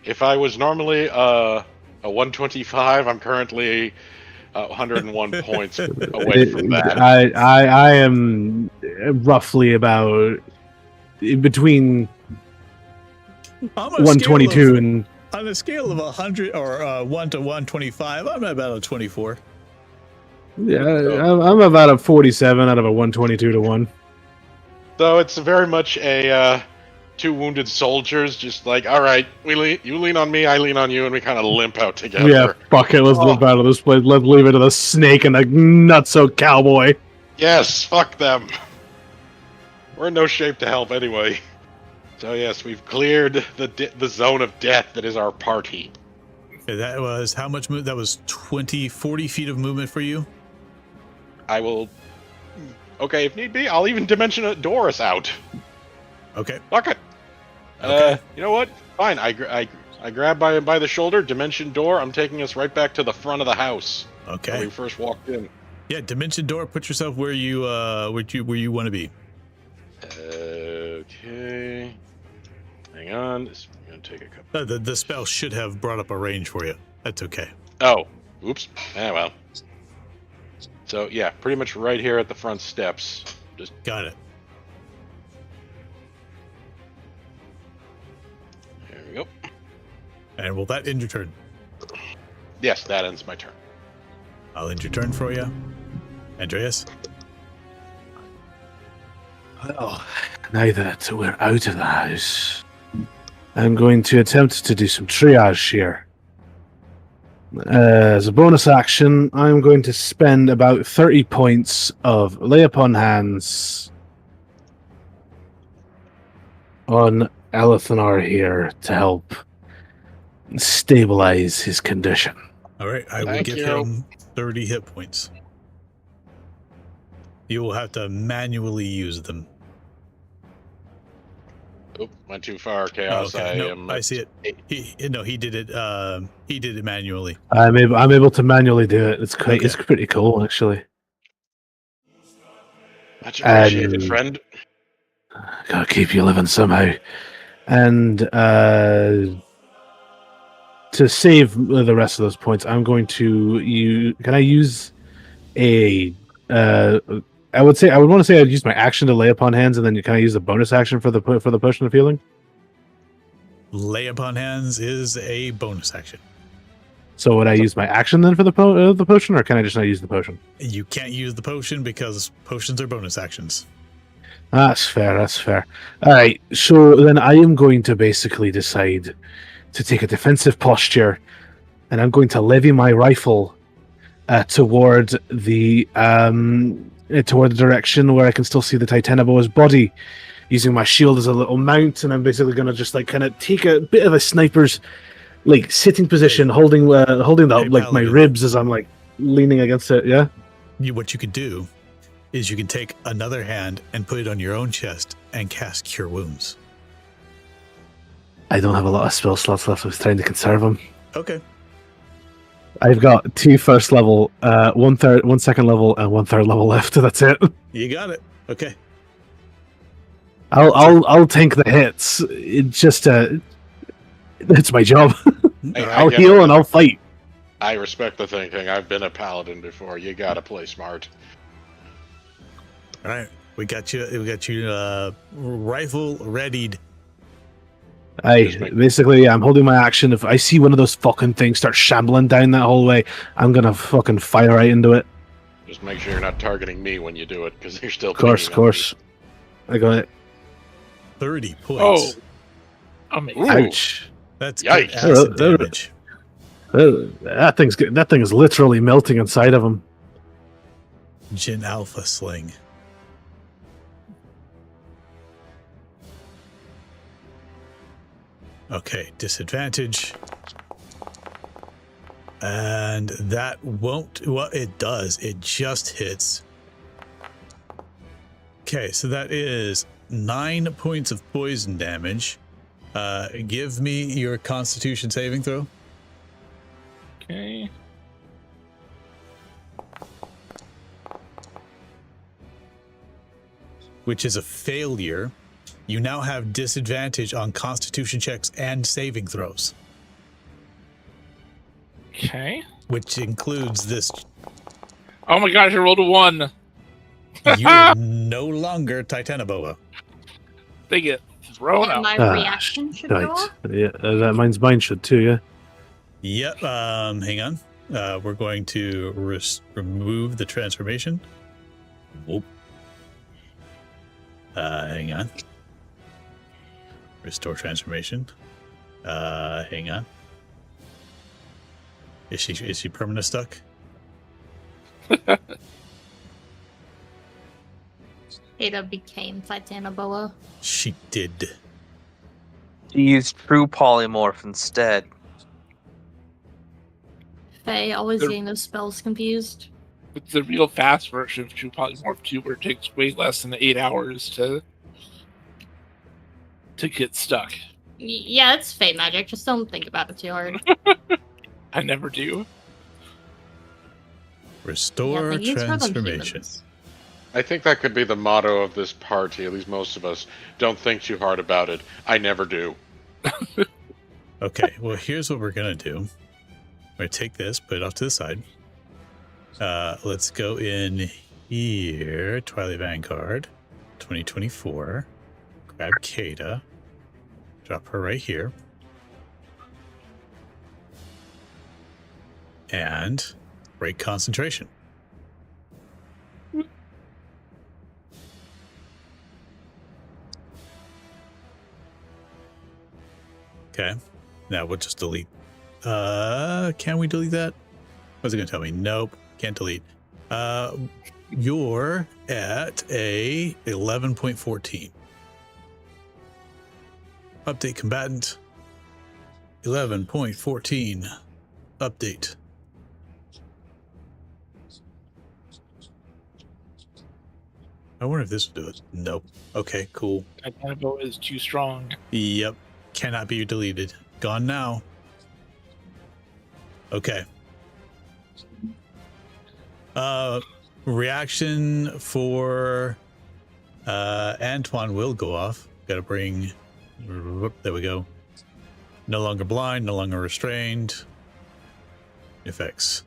if I was normally a 125, I'm currently 101 points away from that. I am roughly about between 122 and on a scale of 100 or 1 to 125, I'm about a 24. Yeah, I'm about a 47 out of a 122 to 1. So it's very much a 2 wounded soldiers, just like, all right, you lean on me, I lean on you, and we kind of limp out together. Yeah, fuck it, let's limp out of this place. Let's leave it to the snake and the nutso cowboy. Yes, fuck them. We're in no shape to help anyway. So yes, we've cleared the zone of death that is our party. Okay, that was how much? That was 40 feet of movement for you. I will. Okay, if need be, I'll even dimension Doris out. Okay. Fuck it. Okay. You know what? Fine. I grab by the shoulder, dimension door. I'm taking us right back to the front of the house. Okay. Where we first walked in. Yeah, dimension door. Put yourself where you want to be. Okay. Hang on. This, I'm gonna take a couple. The spell should have brought up a range for you. That's okay. Oh. Oops. Ah, well. So yeah, pretty much right here at the front steps. Just got it. There we go. And will that end your turn? Yes, that ends my turn. I'll end your turn for you, Andreas. Well, now that we're out of the house, I'm going to attempt to do some triage here. As a bonus action, I'm going to spend about 30 points of Lay Upon Hands on Alathanar here to help stabilize his condition. All right, I will Thank give you. him 30 hit points. You will have to manually use them. Oop, went too far, Chaos. Oh, okay. am I see it. He did it. He did it manually. I'm able to manually do it. It's quite, Okay. it's pretty cool, actually. Much appreciated, And- friend. Gotta keep you living somehow. And to save the rest of those points, I'm going to Can I use a? I would want to say I'd use my action to Lay Upon Hands, and then can I use the bonus action for the potion of healing? Lay Upon Hands is a bonus action. So would I use my action then for the potion, or can I just not use the potion? You can't use the potion because potions are bonus actions. That's fair. That's fair. All right. So then I am going to basically decide to take a defensive posture, and I'm going to levy my rifle toward the direction where I can still see the Titanoboa's body, using my shield as a little mount, and I'm basically going to just like kind of take a bit of a sniper's like sitting position, holding my Paladin. ribs as I'm like leaning against it. Yeah. What you could do is you can take another hand and put it on your own chest and cast Cure Wounds. I don't have a lot of spell slots left. I was trying to conserve them. Okay. I've got 2 first level, 1 second level, and 1 third level left. That's it. You got it. Okay. I'll tank the hits. It's my job. I'll get heal it. and I'll fight. I respect the thinking. I've been a paladin before. You gotta play smart. All right. We got you rifle readied. Basically, I'm holding my action. If I see one of those fucking things start shambling down that hallway, I'm gonna fucking fire right into it. Just make sure you're not targeting me when you do it, because you're still. Of course. I got it. 30 Oh, points. amazing. Ouch. That's Yikes. good acid damage. That thing is literally melting inside of him. Jin Alpha Sling. Okay, disadvantage. And that won't... Well, it does. It just hits. Okay, so that is 9 points of poison damage. Give me your Constitution saving throw. Okay. Which is a failure. You now have disadvantage on Constitution checks and saving throws, Okay. which includes this. Oh my gosh, I rolled a 1. You are no longer Titanoboa. They get thrown And out. my reaction should go Right. off. Yeah, mine should too. Yeah. Yep. Hang on. We're going to remove the transformation. Whoop. Hang on. Restore transformation. Hang on. Is she permanent stuck? Ada became Titanoboa. She did. You used true polymorph instead. Faye, always getting those spells confused. It's the real fast version of True Polymorph 2, where it takes way less than 8 hours to get stuck. Yeah, it's Fae magic. Just don't think about it too hard. I never do. Restore Yeah, thank you for them transformation. humans. I think that could be the motto of this party, at least most of us. Don't think too hard about it. I never do. Okay, well, here's what we're going to do. We're going to take this, put it off to the side. Let's go in here. Twilight Vanguard, 2024. Grab Kata. Drop her right here. And break concentration. Okay. Now we'll just delete. Can we delete that? What's it going to tell me? Nope. Can't delete. You're at a 11.14. Update combatant. 11.14. Update. I wonder if this will do it. Nope. Okay, cool. Identivo is too strong. Yep. Cannot be deleted. Gone now. Okay. Reaction for Antoine will go off. Gotta bring... There we go. No longer blind, no longer restrained. Effects.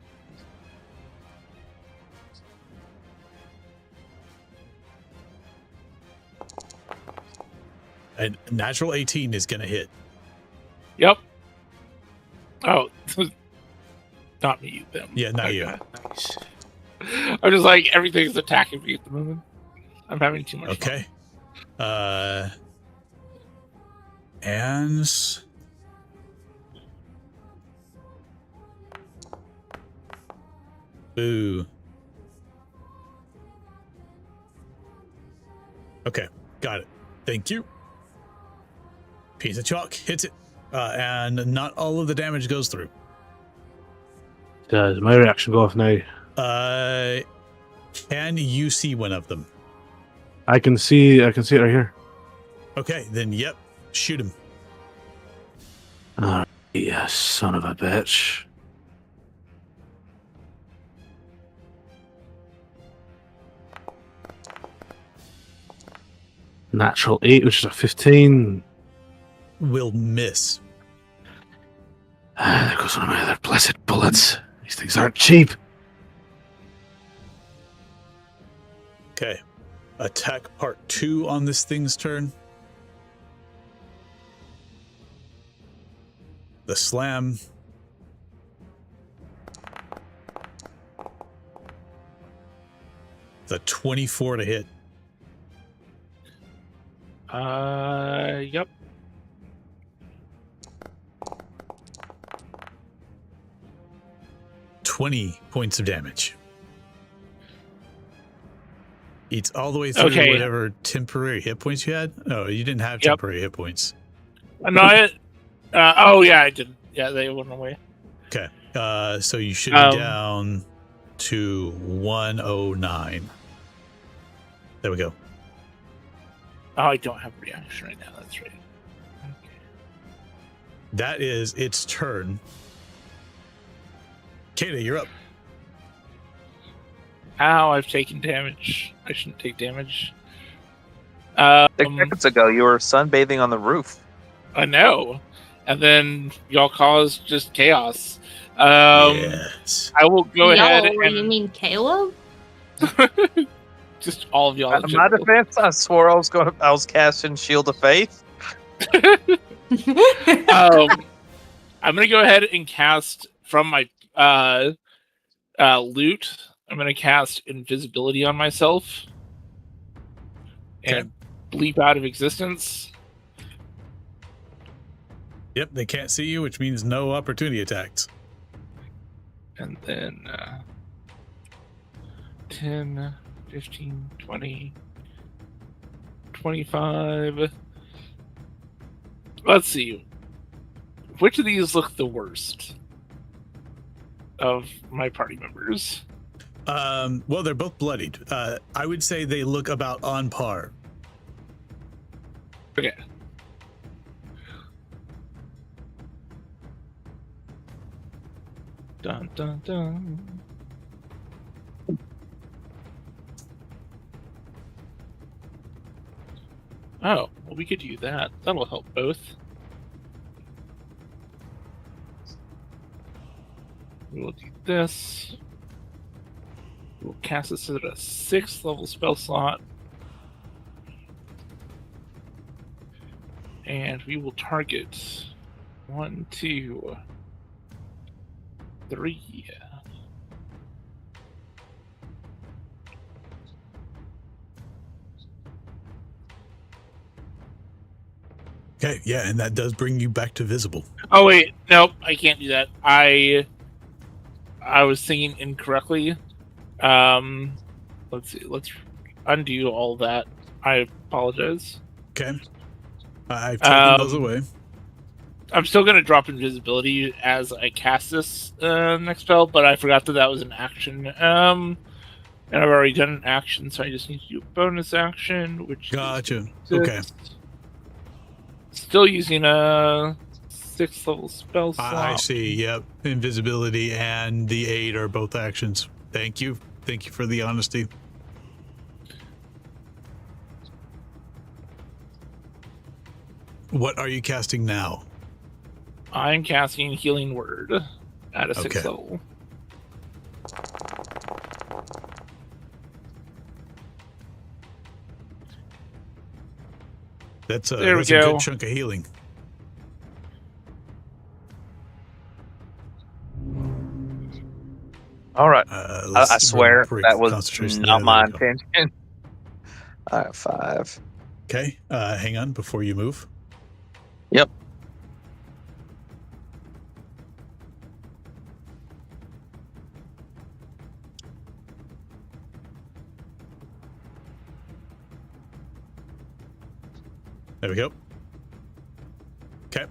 A natural 18 is gonna hit. Yep. Oh, not me then. Yeah, not you. Nice. I'm just like, everything's attacking me at the moment. I'm having too much Okay. And boo. Okay, got it. Thank you. Piece of chalk hits it, and not all of the damage goes through. Does my reaction go off now? Can you see one of them? I can see it right here. Okay, then yep, shoot him. Oh, yeah, son of a bitch. Natural 8, which is a 15. Will miss. There goes one of my other blessed bullets. These things aren't cheap. Okay. Attack part 2 on this thing's turn. The slam. The 24 to hit. Yep. Points of damage. Eats all the way through Okay. whatever temporary hit points you had. Oh, you didn't have temporary hit points. No, oh yeah, I did. Yeah, they went away. Okay. So you should be down to 109. There we go. Oh, I don't have a reaction right now. That's right. Okay. That is its turn. Kata, you're up. Ow, I've taken damage. I shouldn't take damage. 6 seconds ago, you were sunbathing on the roof. I know. And then y'all caused just chaos. Yes. I will go ahead and... You mean Caleb? just all of y'all. In my defense, I swore I was casting Shield of Faith. I'm gonna go ahead and cast from my loot. I'm gonna cast invisibility on myself and bleep out of existence. Yep, they can't see you, which means no opportunity attacks. And then 10, 15, 20, 25. Let's see. Which of these look the worst of my party members? Well, they're both bloodied. I would say they look about on par. Okay. Dun dun dun. Oh, well, we could do that. That'll help both. We will do this. We'll cast this at a 6th level spell slot. And we will target 1, 2, 3. Okay, yeah, and that does bring you back to visible. Oh wait, nope, I can't do that. I was thinking incorrectly. Let's see. Let's undo all that. I apologize. Okay. I've taken those away. I'm still going to drop invisibility as I cast this next spell, but I forgot that was an action. And I've already done an action, so I just need to do a bonus action, which Gotcha. Okay. Still using a 6th level spell slot. I see. Yep. Invisibility and the aid are both actions. Thank you. Thank you for the honesty. What are you casting now? I'm casting Healing Word at a 6th level. That's a good chunk of healing. All right. I swear that was not my intention. All right, 5. Okay. Hang on before you move. Yep. There we go. Okay.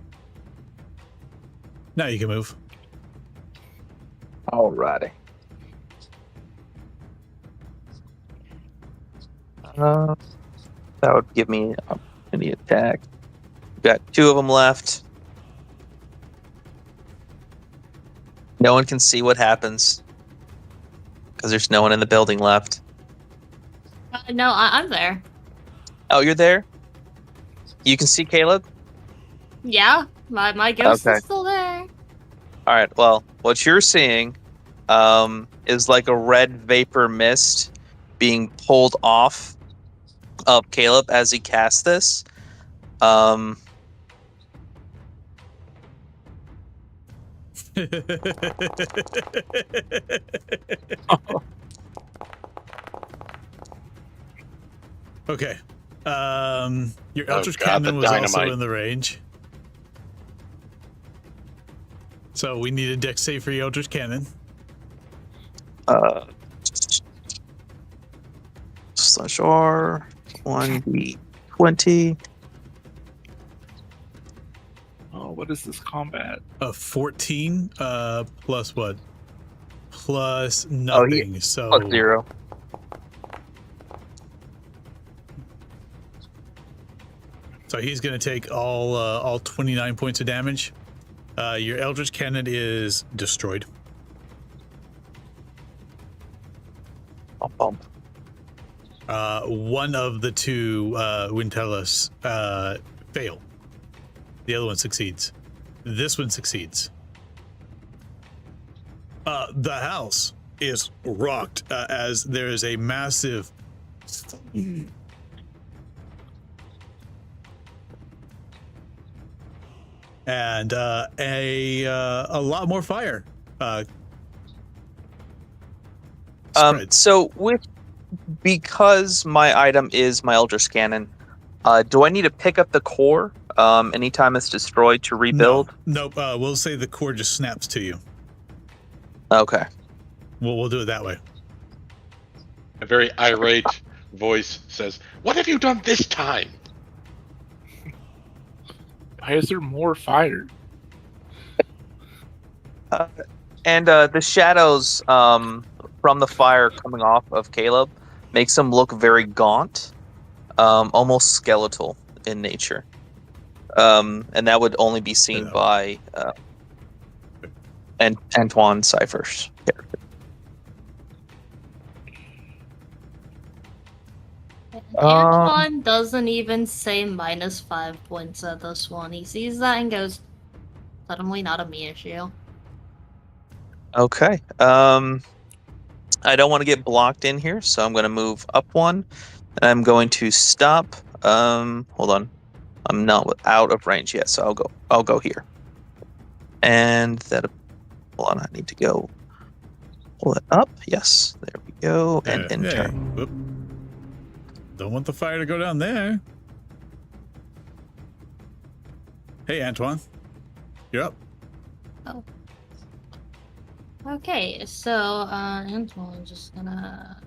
Now you can move. Alrighty. That would give me an opportunity attack. We've got 2 of them left. No one can see what happens because there's no one in the building left. No, I'm there. Oh, you're there? You can see Caleb? Yeah, my ghost is still there. All right. Well, what you're seeing is like a red vapor mist being pulled off of Caleb as he casts this. Okay. Your Eldritch Cannon was also in the range. So we need a dex save for your Eldritch Cannon. /R 1d20. Oh, what is this combat? 14 plus what? Plus nothing. So plus 0. So he's going to take all 29 points of damage. Your Eldritch Cannon is destroyed. Bump. One of the 2 Wintellas fail. The other one succeeds. This one succeeds. The house is rocked as there is a massive and a lot more fire. So because my item is my Eldritch Cannon, do I need to pick up the core anytime it's destroyed to rebuild? Nope. We'll say the core just snaps to you. Okay. We'll do it that way. A very irate voice says, "What have you done this time?" Why is there more fire? And the shadows from the fire coming off of Caleb makes him look very gaunt, almost skeletal in nature. And that would only be seen by Antoine Cypher's character. Antoine doesn't even say -5 points at this one. He sees that and goes, suddenly not a me issue. Okay. I don't want to get blocked in here, so I'm going to move up 1. And I'm going to stop. Hold on. I'm not out of range yet, so I'll go here. And that. Hold on. I need to go pull it up. Yes. There we go. And enter. Whoop. Don't want the fire to go down there. Hey, Antoine. You're up. Oh. Okay, so, Antoine, just gonna...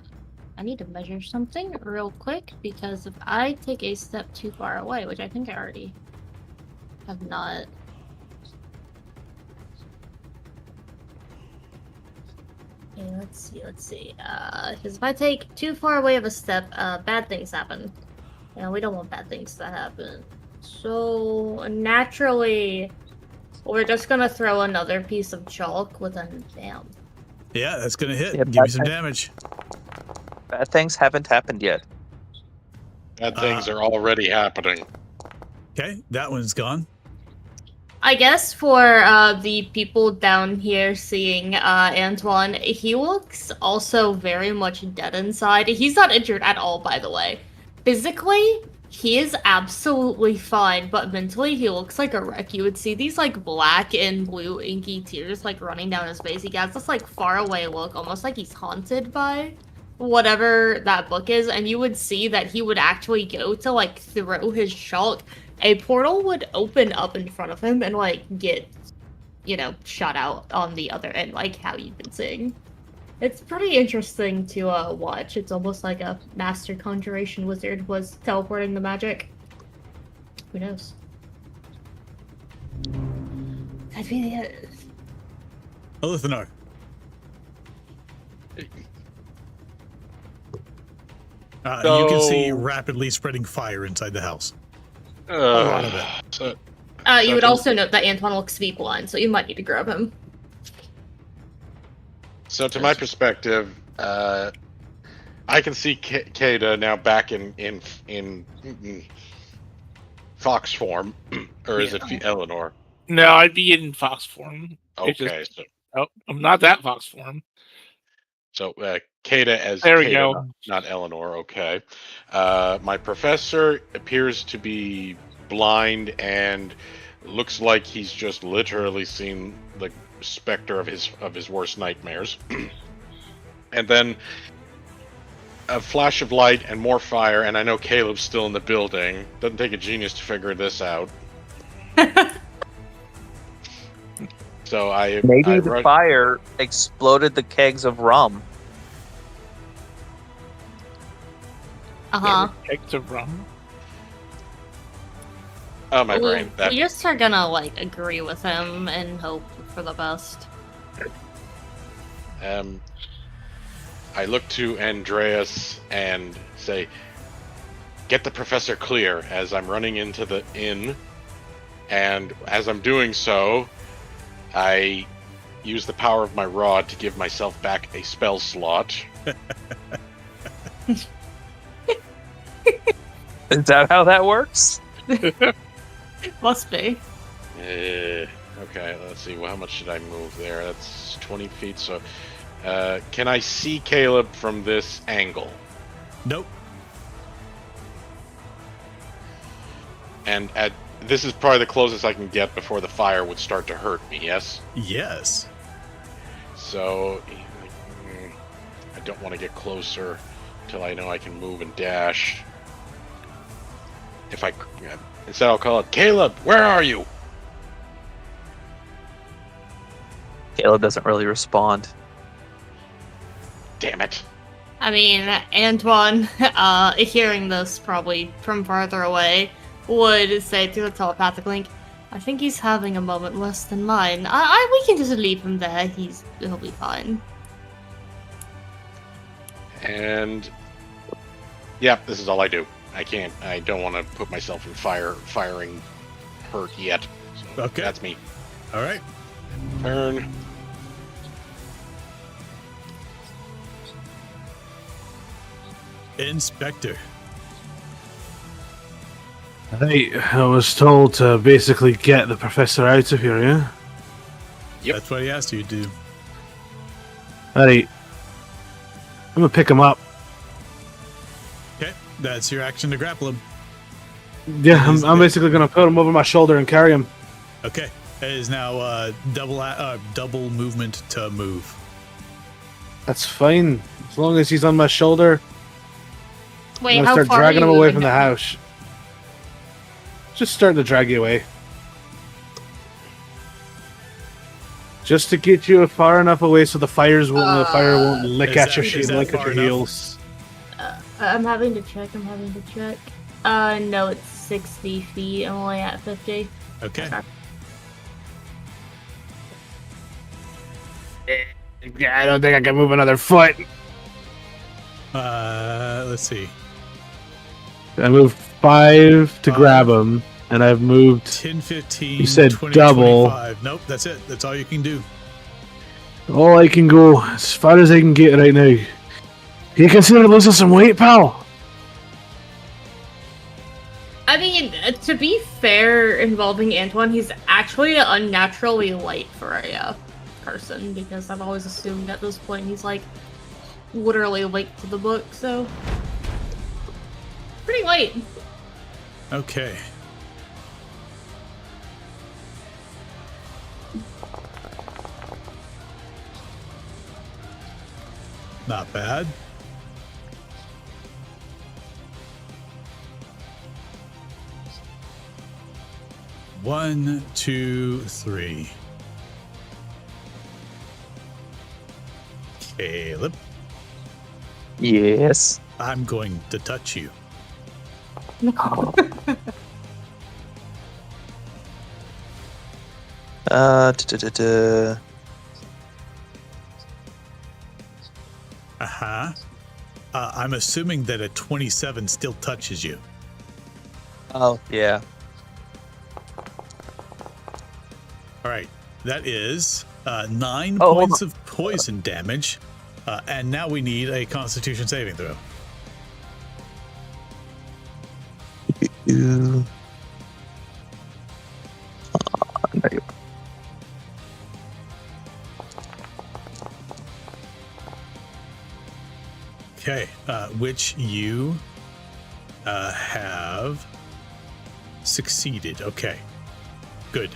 I need to measure something real quick, because if I take a step too far away, which I think I already have not... Okay, let's see. Because if I take too far away of a step, bad things happen. We don't want bad things to happen. So, naturally, we're just gonna throw another piece of chalk with a bam. Yeah, that's gonna hit. Yeah, Give you some damage. Bad things haven't happened yet. Bad things are already happening. Okay, that one's gone. I guess for the people down here seeing Antoine, he looks also very much dead inside. He's not injured at all, by the way. Physically, he is absolutely fine, but mentally, he looks like a wreck. You would see these, like, black and blue inky tears, like, running down his face. He has this, like, faraway look, almost like he's haunted by whatever that book is, and you would see that he would actually go to, like, throw his chalk. A portal would open up in front of him and, like, get, you know, shot out on the other end, like how you've been seeing. It's pretty interesting to watch. It's almost like a master conjuration wizard was teleporting the magic. Who knows? That'd be the... Elithanar. You can see rapidly spreading fire inside the house. A lot of it. You would also note that Antoine looks to be blind, so you might need to grab him. So, to my perspective, I can see Kada now back in fox form, or is it Eleanor? No, I'd be in fox form. Okay, I'm not that fox form. So Kada as there we Kada, go. not Eleanor. Okay. My professor appears to be blind and looks like he's just literally seen the specter of his worst nightmares. And then a flash of light and more fire, and I know Caleb's still in the building. Doesn't take a genius to figure this out. So maybe the fire exploded the kegs of rum. Kegs of rum. Oh, my brain. We just are gonna like agree with him and hope for the best. I look to Andreas and say, "Get the professor clear," as I'm running into the inn. And as I'm doing so, I use the power of my rod to give myself back a spell slot. Is that how that works? Must be. Okay, let's see. Well, how much should I move there? That's 20 feet. So, can I see Caleb from this angle? Nope. And this is probably the closest I can get before the fire would start to hurt me, yes? Yes. So, I don't want to get closer until I know I can move and dash. Instead I'll call it, "Caleb, where are you?" Caleb doesn't really respond. Damn it. I mean, Antoine, hearing this probably from farther away, would say through the telepathic link, "I think he's having a moment less than mine. We can just leave him there. He'll be fine." And yeah, this is all I do. I don't want to put myself in firing hurt yet. So okay. That's me. All right. Turn. Inspector. I was told to basically get the professor out of here, yeah? Yep. That's what he asked you to do. Alright. I'm gonna pick him up. Okay, that's your action to grapple him. Yeah, I'm basically gonna put him over my shoulder and carry him. Okay, it is now double movement to move. That's fine. As long as he's on my shoulder, Wait, I'm how gonna start far dragging are him you away moving from the him? house. Just starting to drag you away. Just to get you far enough away so the fire won't lick at your is that lick at far your enough? heels. I'm having to check. No, it's 60 feet. I'm only at 50. Okay. Yeah, I don't think I can move another foot. Let's see. I moved 5 to grab him, and I've moved 10, 15, You said 20, double. 25. Nope, that's it. That's all you can do. all I can go as far as I can get right now. You consider losing some weight, pal? I mean, to be fair, involving Antoine, he's actually unnaturally light for a person, because I've always assumed at this point he's like literally linked to the book, so pretty light. Okay. Not bad. One, 2, 3. Caleb, Yes. I'm going to touch you. Da-da-da-da. Uh-huh. I'm assuming that a 27 still touches you. Oh, yeah. All right. That is 9 Oh, points of poison damage. And now we need a Constitution saving throw. Ooh. There you go. Okay. Which you have succeeded. Okay. Good.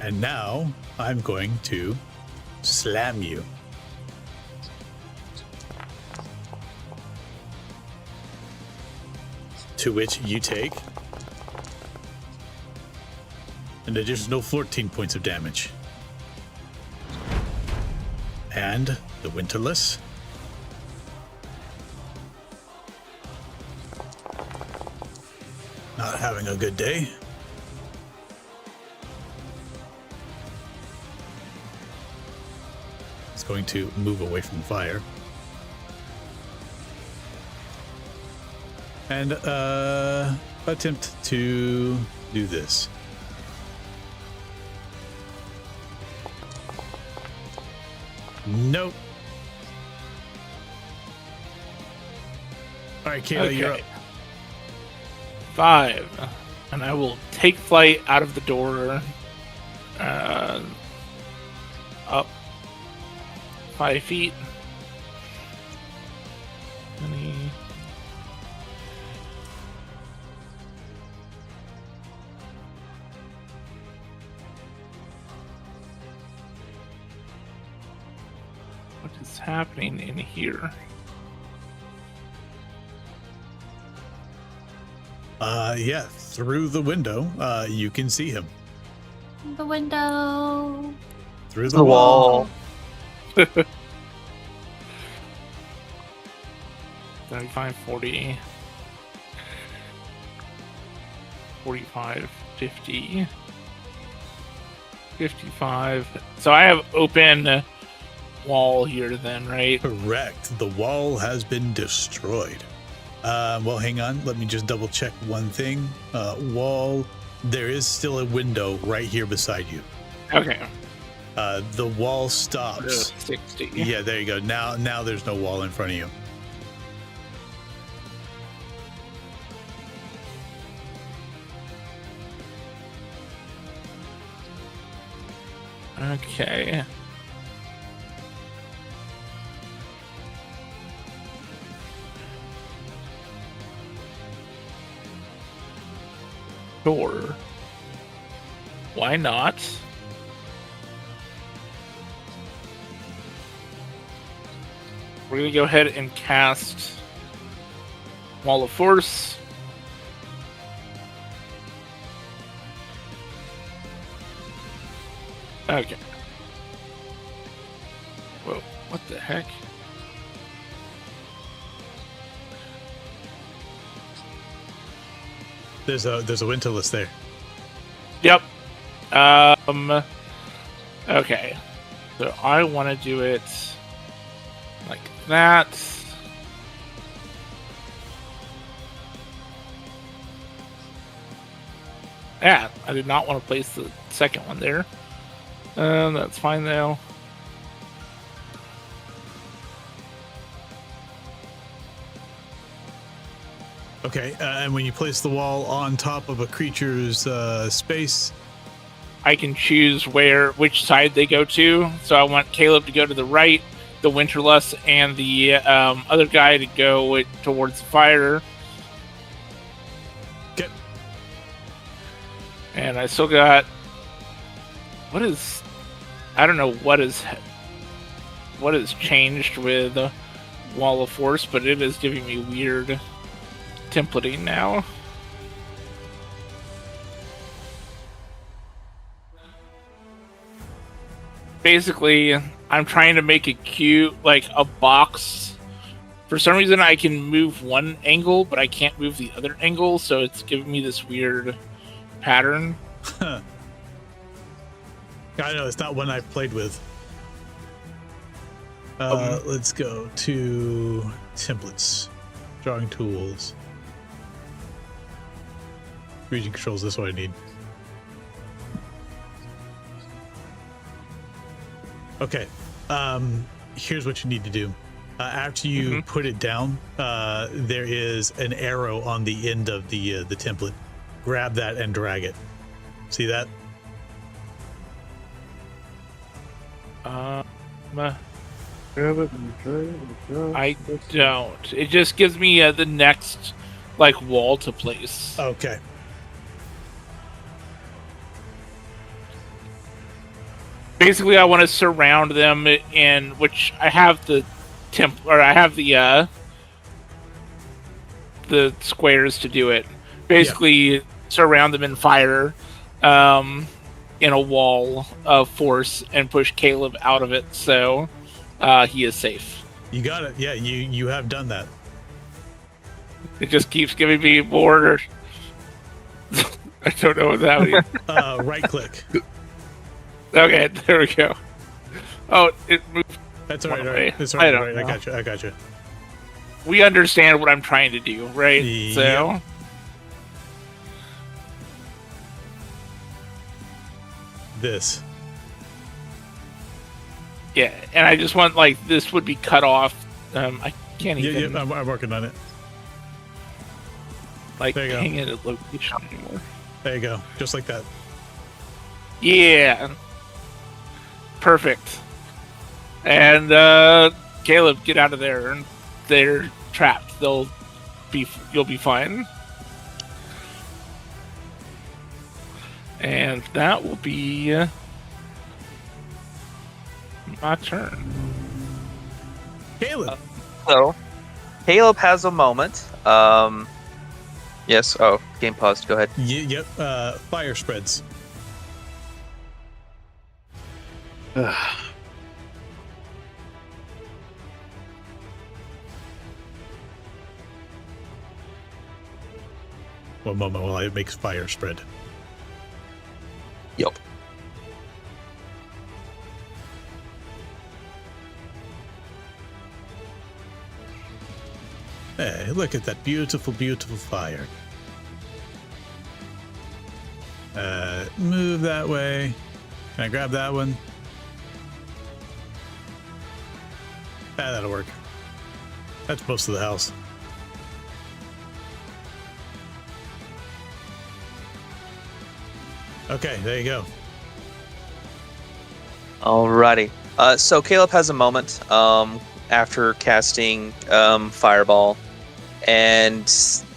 And now I'm going to slam you. To which you take an additional 14 points of damage. And the Winterless. Not having a good day. It's going to move away from the fire. And attempt to do this. Nope. All right, Kayla, you're up. 5. And I will take flight out of the door. Up 5 feet. 20. What is happening in here? Yeah, through the window, you can see him. The window. Through The wall. 35, 40, 45, 50, 55. So I have open wall here then, right? Correct. The wall has been destroyed. Well, hang on. Let me just double check one thing. Wall. There is still a window right here beside you. Okay. The wall stops. 60. Yeah, there you go. Now there's no wall in front of you. Okay. Sure. Why not? We're gonna go ahead and cast Wall of Force. Okay. Whoa, what the heck? There's a Winterless there. Yep. Okay. So I want to do it like that. Yeah, I did not want to place the second one there. That's fine though. Okay, and when you place the wall on top of a creature's space, I can choose which side they go to. So I want Caleb to go to the right, the Winterlust, and the other guy to go towards the fire. Okay. And I still got... I don't know what is changed with Wall of Force, but it is giving me weird templating now. Basically, I'm trying to make it cute, like a box. For some reason, I can move one angle, but I can't move the other angle, so it's giving me this weird pattern. I know, it's not one I've played with. Let's go to templates, drawing tools. Region controls, this is what I need. Okay, here's what you need to do. After you put it down, there is an arrow on the end of the template. Grab that and drag it. See that? I don't. It just gives me the next wall to place. Okay. Basically, I want to surround them in which I have the the squares to do it. Basically, surround them in fire, in a wall of force, and push Caleb out of it so he is safe. You got it. Yeah, you have done that. It just keeps giving me more. I don't know what that means. Right click. Okay, there we go. Oh, it moved. That's all right. All right. That's all right. I got you. We understand what I'm trying to do, right? Yep. So. This. Yeah, and I just want this would be cut off. I can't even. Yeah, I'm working on it. Hang it at location anymore. There you go, just like that. Yeah. Perfect. And Caleb, get out of there. They're trapped. You'll be fine. And that will be my turn. Caleb. So, Caleb has a moment. Yes. Oh, game paused. Go ahead. Yep. Fire spreads. One moment while it makes fire spread. Yep. Hey, look at that beautiful, beautiful fire. Move that way. Can I grab that one? That'll work. That's most of the house. Okay, there you go. Alrighty. So Caleb has a moment after casting Fireball and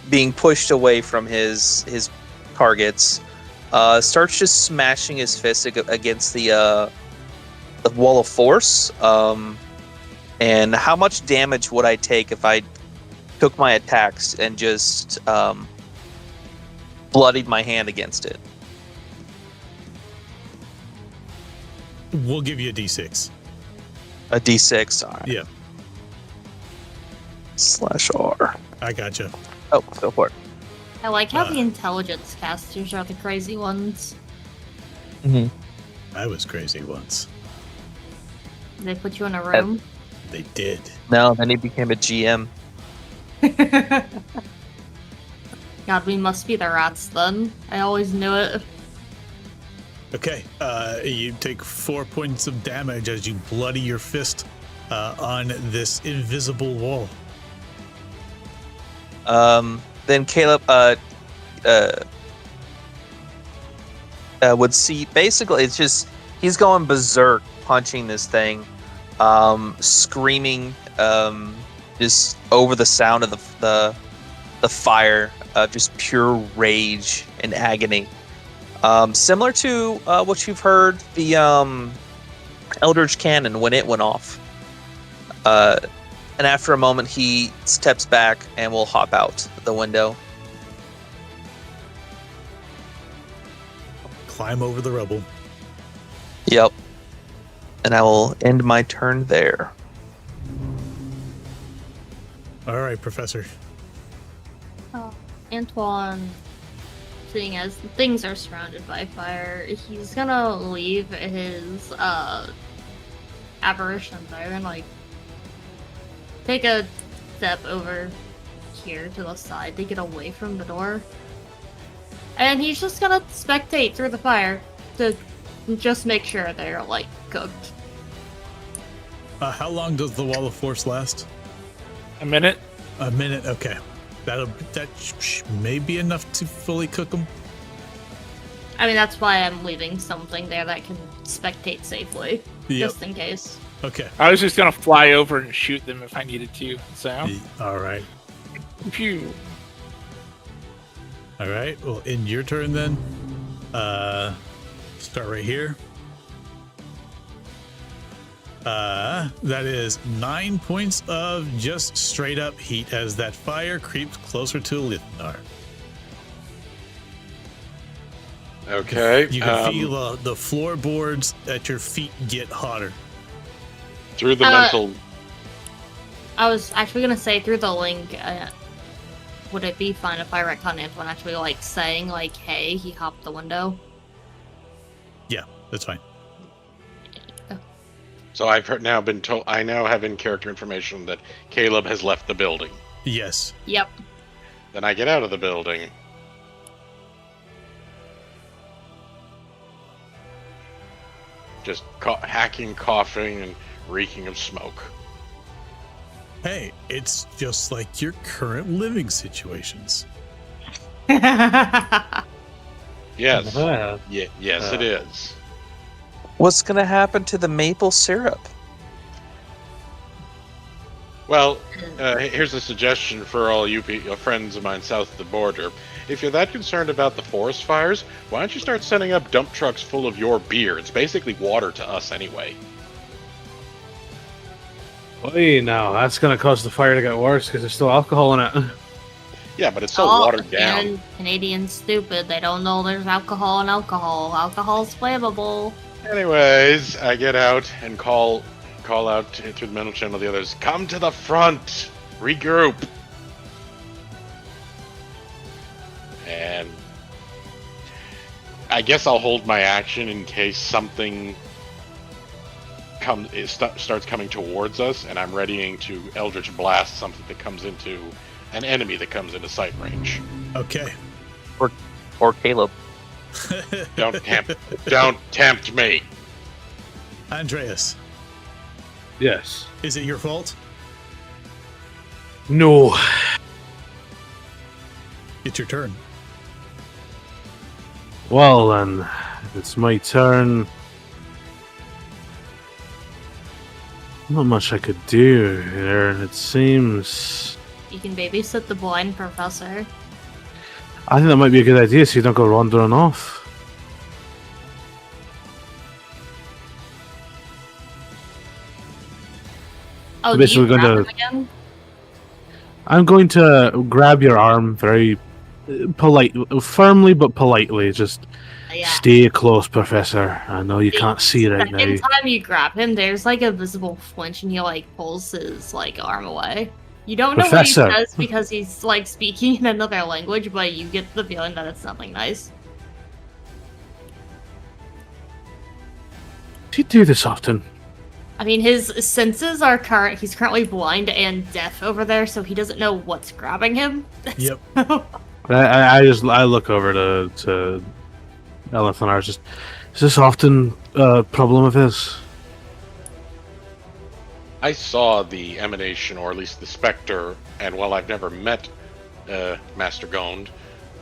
being pushed away from his targets. Starts just smashing his fist against the wall of force. And how much damage would I take if I took my attacks and just bloodied my hand against it? We'll give you a D6. A D6. All right. Yeah. /R. I gotcha. Oh, go for it. I like how the intelligence casters are the crazy ones. Mm-hmm. I was crazy once. They put you in a room. They did. No, then he became a GM. God, we must be the rats then. I always knew it. Okay, you take 4 points of damage as you bloody your fist on this invisible wall. Then Caleb would see. Basically, it's just he's going berserk, punching this thing, screaming, just over the sound of the fire, just pure rage and agony. Similar to what you've heard the Eldritch Cannon when it went off. And after a moment, he steps back and will hop out the window. Climb over the rubble. Yep. And I will end my turn there. All right, Professor. Antoine, seeing as things are surrounded by fire, he's gonna leave his apparition there and like take a step over here to the side to get away from the door. And he's just gonna spectate through the fire to just make sure they're like cooked. How long does the wall of force last? A minute. A minute. Okay, that may be enough to fully cook them. I mean, that's why I'm leaving something there that can spectate safely, just in case. Okay. I was just gonna fly over and shoot them if I needed to. So. All right. Phew. All right. Well, in your turn then. Start right here. That is 9 points of just straight up heat as that fire creeps closer to Lithnar. Okay. You can feel the floorboards at your feet get hotter. Through the mental. I was actually gonna say through the link. Would it be fine if I retcon Antoine actually like saying like, "Hey, he hopped the window"? Yeah, that's fine. So I've now been told. I now have in character information that Caleb has left the building. Yes. Yep. Then I get out of the building. Just hacking, coughing, and reeking of smoke. Hey, it's just like your current living situations. Yes. Yes, it is. What's going to happen to the maple syrup? Well, here's a suggestion for all you friends of mine south of the border. If you're that concerned about the forest fires, why don't you start sending up dump trucks full of your beer? It's basically water to us anyway. Hey, now that's gonna cause the fire to get worse because there's still alcohol in it. Yeah, but it's so watered down. And Canadians stupid. They don't know there's alcohol in alcohol. Alcohol's flammable. Anyways, I get out and call out to the mental channel the others. Come to the front! Regroup! And I guess I'll hold my action in case something starts coming towards us, and I'm readying to Eldritch Blast something that comes into an enemy that comes into sight range. Okay. Or Caleb. Don't tempt me. Andreas, Yes. is it your fault? No. It's your turn. Well then, it's my turn. Not much I could do here, it seems. You can babysit the blind professor. I think that might be a good idea so you don't go wandering off. Oh, So do basically you we're grab gonna- him again? I'm going to grab your arm very firmly but politely, just Yeah. Stay close, Professor. I know you can't see right now. Second time you grab him, there's like a visible flinch, and he like pulls his like arm away. You don't know Professor. what he says because he's like speaking in another language, but you get the feeling that it's nothing nice. Do you do this often? I mean, his senses are he's currently blind and deaf over there, so he doesn't know what's grabbing him. Yep. I look over to Elethanar. Just, is this often a problem of his? I saw the emanation, or at least the specter, and while I've never met Master Gond,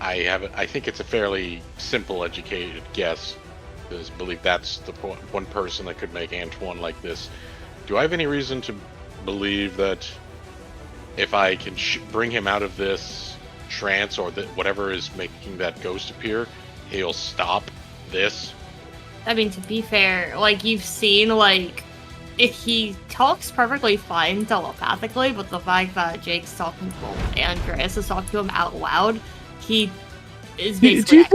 I think it's a fairly simple, educated guess. I believe that's the one person that could make Antoine like this. Do I have any reason to believe that if I can bring him out of this trance, or that whatever is making that ghost appear, he'll stop this? I mean, to be fair, like, you've seen, like, if he talks perfectly fine telepathically, but the fact that Jake's talking to him, Andreas is talking to him out loud, he is basically... Do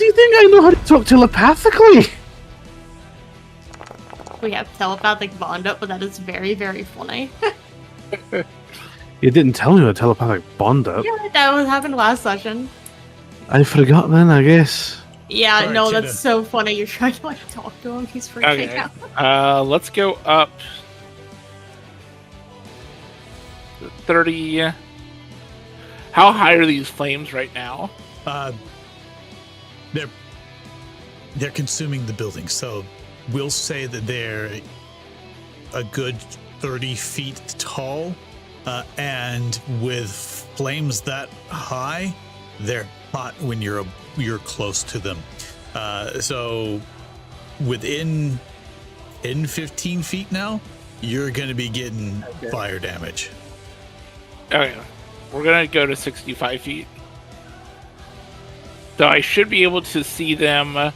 you think I know how to talk telepathically? We have telepathic bond up, but that is very, very funny. You didn't tell me what telepathic bond up. Yeah, that was happened last session. I forgot then, I guess. Yeah, Sorry, no, Cheetah. that's so funny. You're trying to, like, talk to him. He's freaking out. Let's go up 30. How high are these flames right now? They're consuming the building, so we'll say that they're a good 30 feet tall, and with flames that high, they're hot when you're close to them. So within 15 feet now, you're going to be getting fire damage. Okay, we're gonna go to 65 feet. So I should be able to see them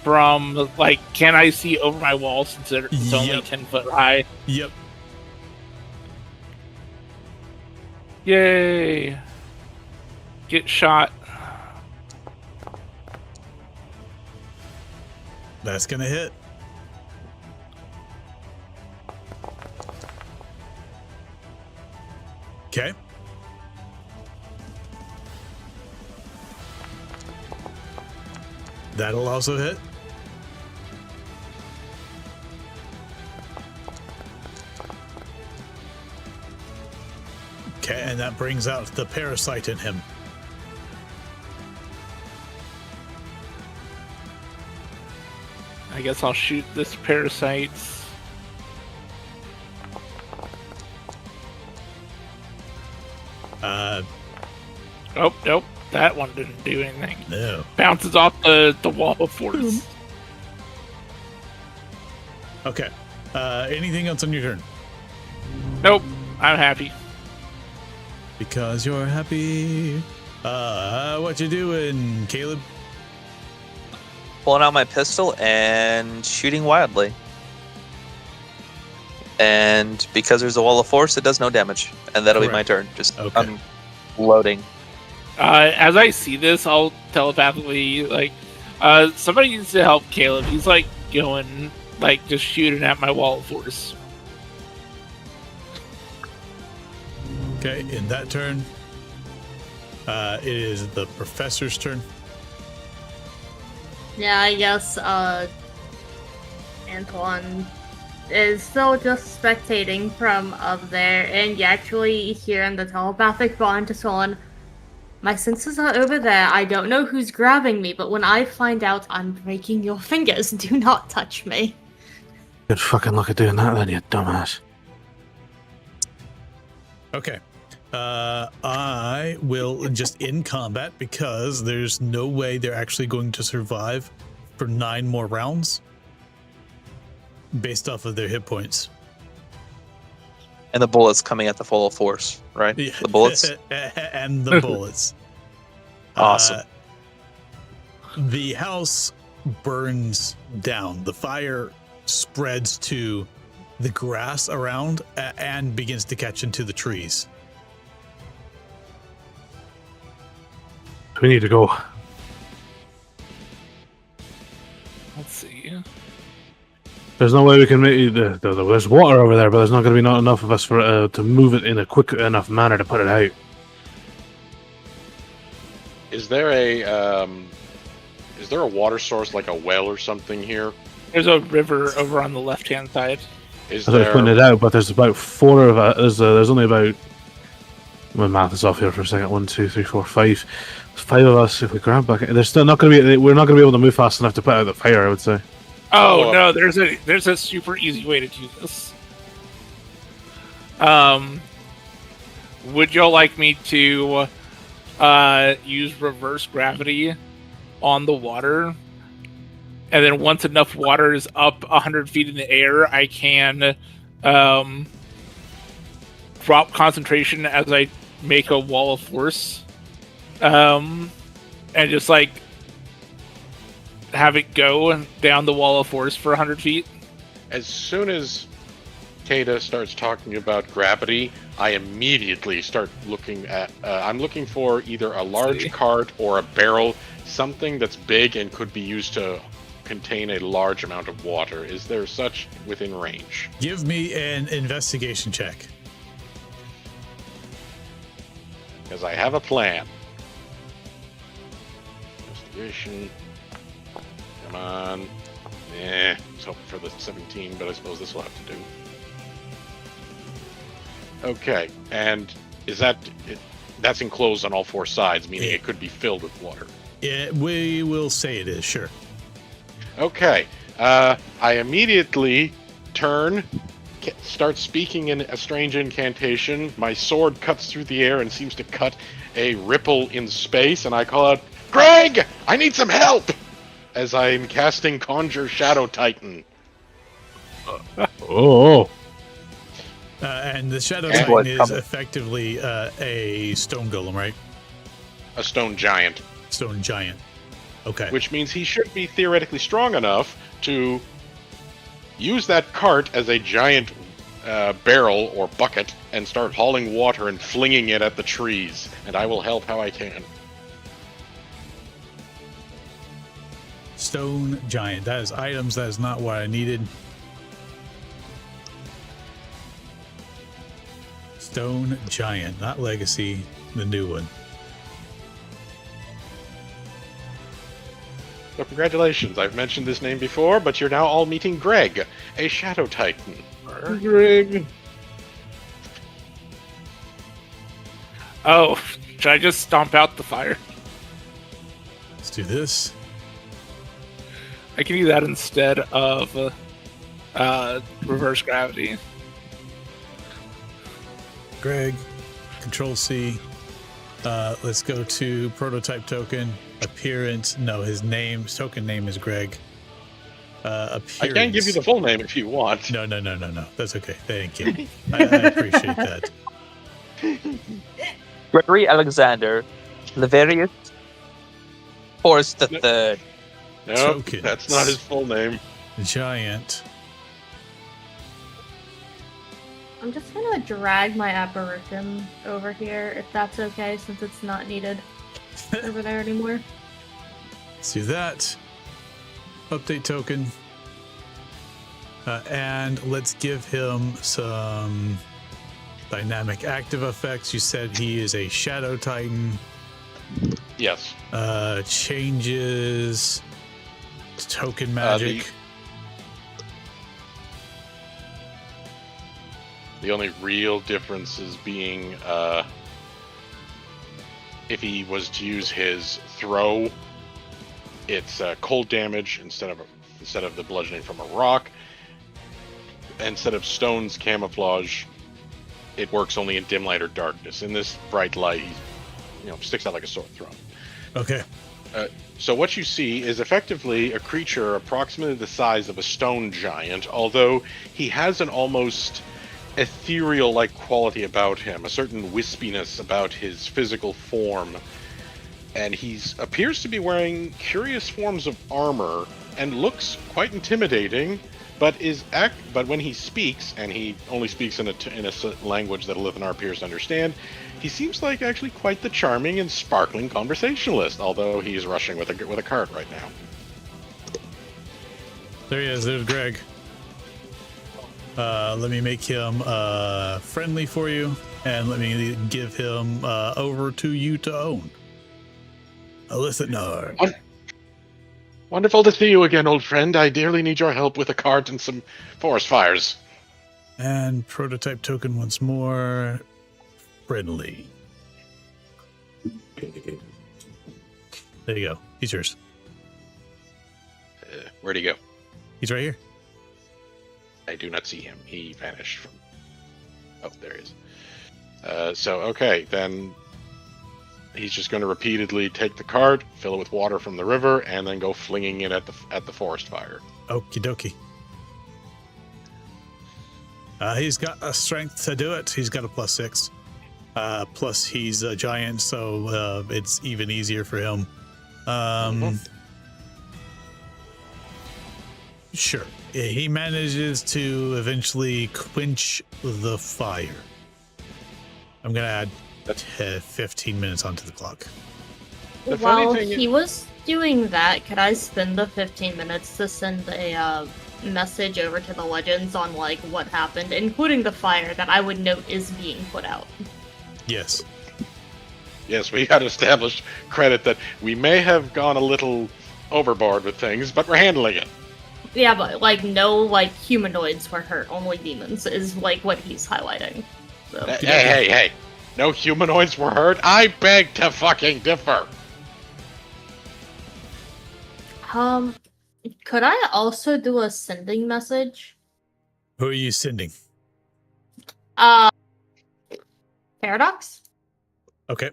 from, like, can I see over my wall since it's only Yep. 10 foot high? Yep. Yay! Get shot. That's going to hit. Okay. That'll also hit. Okay, and that brings out the parasite in him. I guess I'll shoot this parasite. Oh, nope. That one didn't do anything. No. Bounces off the wall of force. Okay. Anything else on your turn? Nope. I'm happy. Because you're happy. What you doing, Caleb? Pulling out my pistol and shooting wildly. And because there's a wall of force, it does no damage. And that'll be my turn. Just Okay. unloading. As I see this, I'll telepathically, like, somebody needs to help Caleb. He's, like, going, like, just shooting at my wall of force. Okay, in that turn, it is the professor's turn. Yeah, I guess, Antoine is still just spectating from up there, and you actually hear in the telepathic bond to someone, my senses are over there. I don't know who's grabbing me, but when I find out, I'm breaking your fingers. Do not touch me. Good fucking luck at doing that then, you dumbass. Okay. I will just in combat because there's no way they're actually going to survive for 9 more rounds based off of their hit points. And the bullets coming at the full force, right? Yeah. The bullets? And the bullets. Awesome. The house burns down. The fire spreads to the grass around and begins to catch into the trees. We need to go. Let's see. There's no way we can make there's water over there, but there's not going to be not enough of us for to move it in a quick enough manner to put it out. Is there a water source like a well or something here? There's a river over on the left-hand side. Is I was there? putting it out, but there's about 4 of us. There's only about. My math is off here for a second. 1, 2, 3, 4, 5. 5 of us. If we grab back, there's still not going to be. We're not going to be able to move fast enough to put out the fire. I would say. Oh no, there's a super easy way to do this. Would y'all like me to use reverse gravity on the water? And then once enough water is up 100 feet in the air, I can drop concentration as I make a wall of force. And just like have it go down the wall of force for 100 feet. As soon as Kata starts talking about gravity, I immediately start looking at... I'm looking for either a large cart or a barrel, something that's big and could be used to contain a large amount of water. Is there such within range? Give me an investigation check. Because I have a plan. Investigation. Come on. I was hoping for the 17, but I suppose this will have to do. Okay, and is that... That's enclosed on all 4 sides, meaning it could be filled with water. Yeah, we will say it is, sure. Okay, I immediately turn, start speaking in a strange incantation. My sword cuts through the air and seems to cut a ripple in space, and I call out, "Greg, I need some help!" as I'm casting Conjure Shadow Titan. Oh. And the Shadow Titan is effectively a stone golem, right? A stone giant. Stone giant. Okay. Which means he should be theoretically strong enough to use that cart as a giant barrel or bucket and start hauling water and flinging it at the trees. And I will help how I can. Stone giant. That is items. That is not what I needed. Stone giant, not legacy, the new one. So congratulations, I've mentioned this name before, but you're now all meeting Greg, a Shadow Titan. Greg. Oh, should I just stomp out the fire? Let's do this. I can do that instead of reverse gravity. Greg, Control C. Let's go to prototype token. Appearance. No, his token name is Greg. Appearance. I can give you the full name if you want. No. That's okay. Thank you. I appreciate that. Gregory Alexander Leverius Force the Third. No, Tokens. that's not his full name. Giant. I'm just gonna drag my apparition over here, if that's okay, since it's not needed over there anymore. Let's do that. Update token. And let's give him some dynamic active effects. You said he is a Shadow Titan. Yes. Changes token magic. The only real difference is being if he was to use his throw, it's cold damage instead of the bludgeoning from a rock. Instead of stone's camouflage, it works only in dim light or darkness. In this bright light, he sticks out like a sore thumb. Okay. So what you see is effectively a creature approximately the size of a stone giant, although he has an almost ethereal-like quality about him, a certain wispiness about his physical form, and he appears to be wearing curious forms of armor and looks quite intimidating, but when he speaks, and he only speaks in a language that Lithanar appears to understand, he seems like actually quite the charming and sparkling conversationalist, although he's rushing with a cart right now. There he is. There's Greg. Let me make him friendly for you, and let me give him over to you to own. A listener. Wonderful to see you again, old friend. I dearly need your help with a cart and some forest fires. And prototype token once more. Friendly. There you go. He's yours. Where'd he go? He's right here. I do not see him. He vanished from... Oh, there he is. Okay, then he's just going to repeatedly take the cart, fill it with water from the river, and then go flinging it at the forest fire. Okie dokie. He's got a strength to do it. He's got a +6. Plus, he's a giant, so it's even easier for him. Sure. He manages to eventually quench the fire. I'm going to add 15 minutes onto the clock. While he was doing that, could I spend the 15 minutes to send a message over to the legends on like what happened, including the fire that I would note is being put out? Yes. Yes, we got established credit that we may have gone a little overboard with things, but we're handling it. Yeah, but like no like humanoids were hurt, only demons is like what he's highlighting. So. Hey! No humanoids were hurt? I beg to fucking differ. Could I also do a sending message? Who are you sending? Paradox? Okay.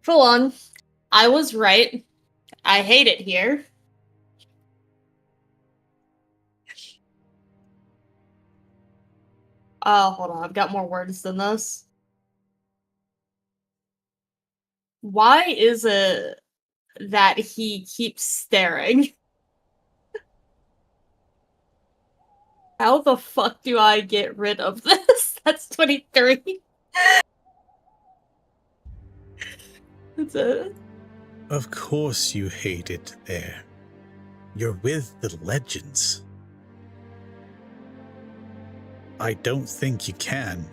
Full on. I was right. I hate it here. Hold on. I've got more words than this. Why is it that he keeps staring? How the fuck do I get rid of this? That's 23. That's it. Of course you hate it there. You're with the legends. I don't think you can.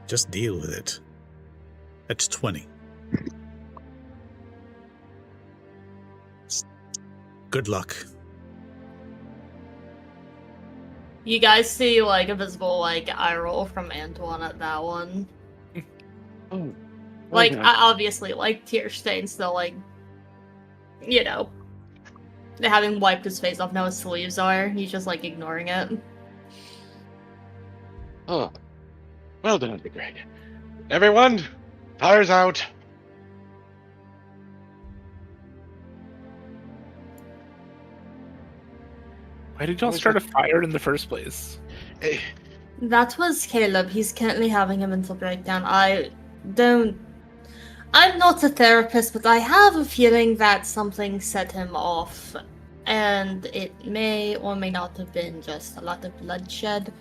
Just deal with it. That's 20. Good luck. You guys see like a visible like eye roll from Antoine at that one. Oh. Like obviously like tear stains still like, you know, having wiped his face off now his sleeves are. He's just like ignoring it. Oh. Well done, Greg. Everyone, fire's out. Why did y'all start a fire in the first place? Hey. That was Caleb. He's currently having a mental breakdown. I'm not a therapist, but I have a feeling that something set him off. And it may or may not have been just a lot of bloodshed.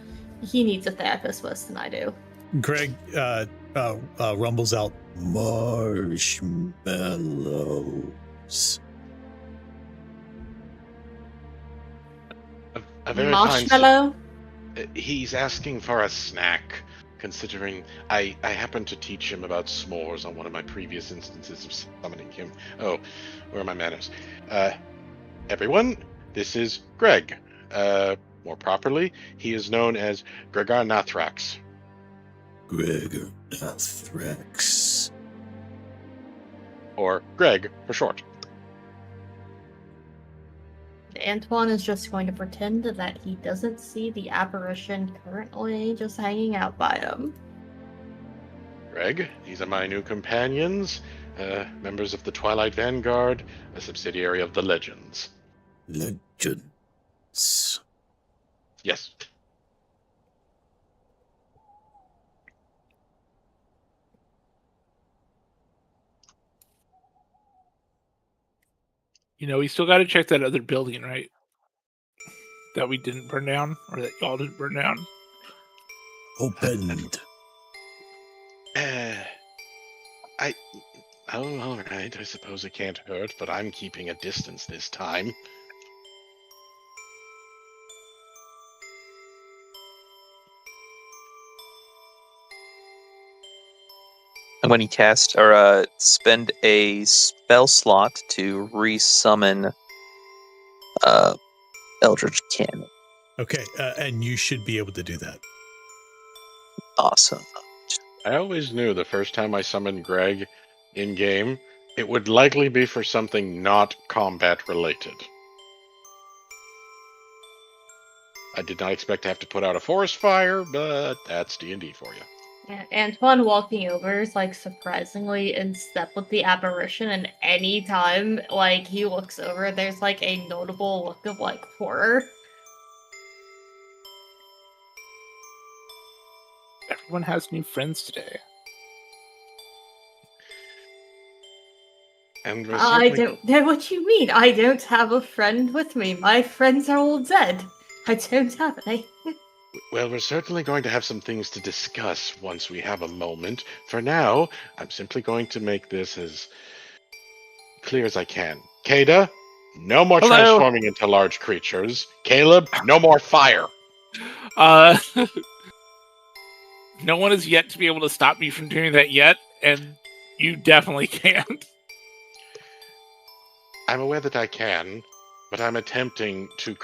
He needs a therapist worse than I do. Greg rumbles out marshmallows. A very Marshmallow? He's asking for a snack, considering I happened to teach him about s'mores on one of my previous instances of summoning him. Oh, where are my manners? Everyone, this is Greg. More properly, he is known as Gregor Nathrax. Gregor Nathrax. Or Greg, for short. Antoine is just going to pretend that he doesn't see the apparition currently just hanging out by him. Greg, these are my new companions, members of the Twilight Vanguard, a subsidiary of the Legends. Legends. Yes. You know, we still got to check that other building, right? That we didn't burn down, or that y'all didn't burn down. Opened. All right. I suppose it can't hurt, but I'm keeping a distance this time. I'm going to cast or spend a spell slot to resummon Eldritch Cannon. Okay, and you should be able to do that. Awesome. I always knew the first time I summoned Greg in game, it would likely be for something not combat related. I did not expect to have to put out a forest fire, but that's D&D for you. Yeah, Antoine walking over is like surprisingly in step with the apparition, and any time like he looks over, there's like a notable look of like horror. Everyone has new friends today. And I don't know what you mean. I don't have a friend with me. My friends are all dead. I don't have any. Well, we're certainly going to have some things to discuss once we have a moment. For now, I'm simply going to make this as clear as I can. Kada, no more transforming into large creatures. Caleb, no more fire. No one is yet to be able to stop me from doing that yet, and you definitely can't. I'm aware that I can, but I'm attempting to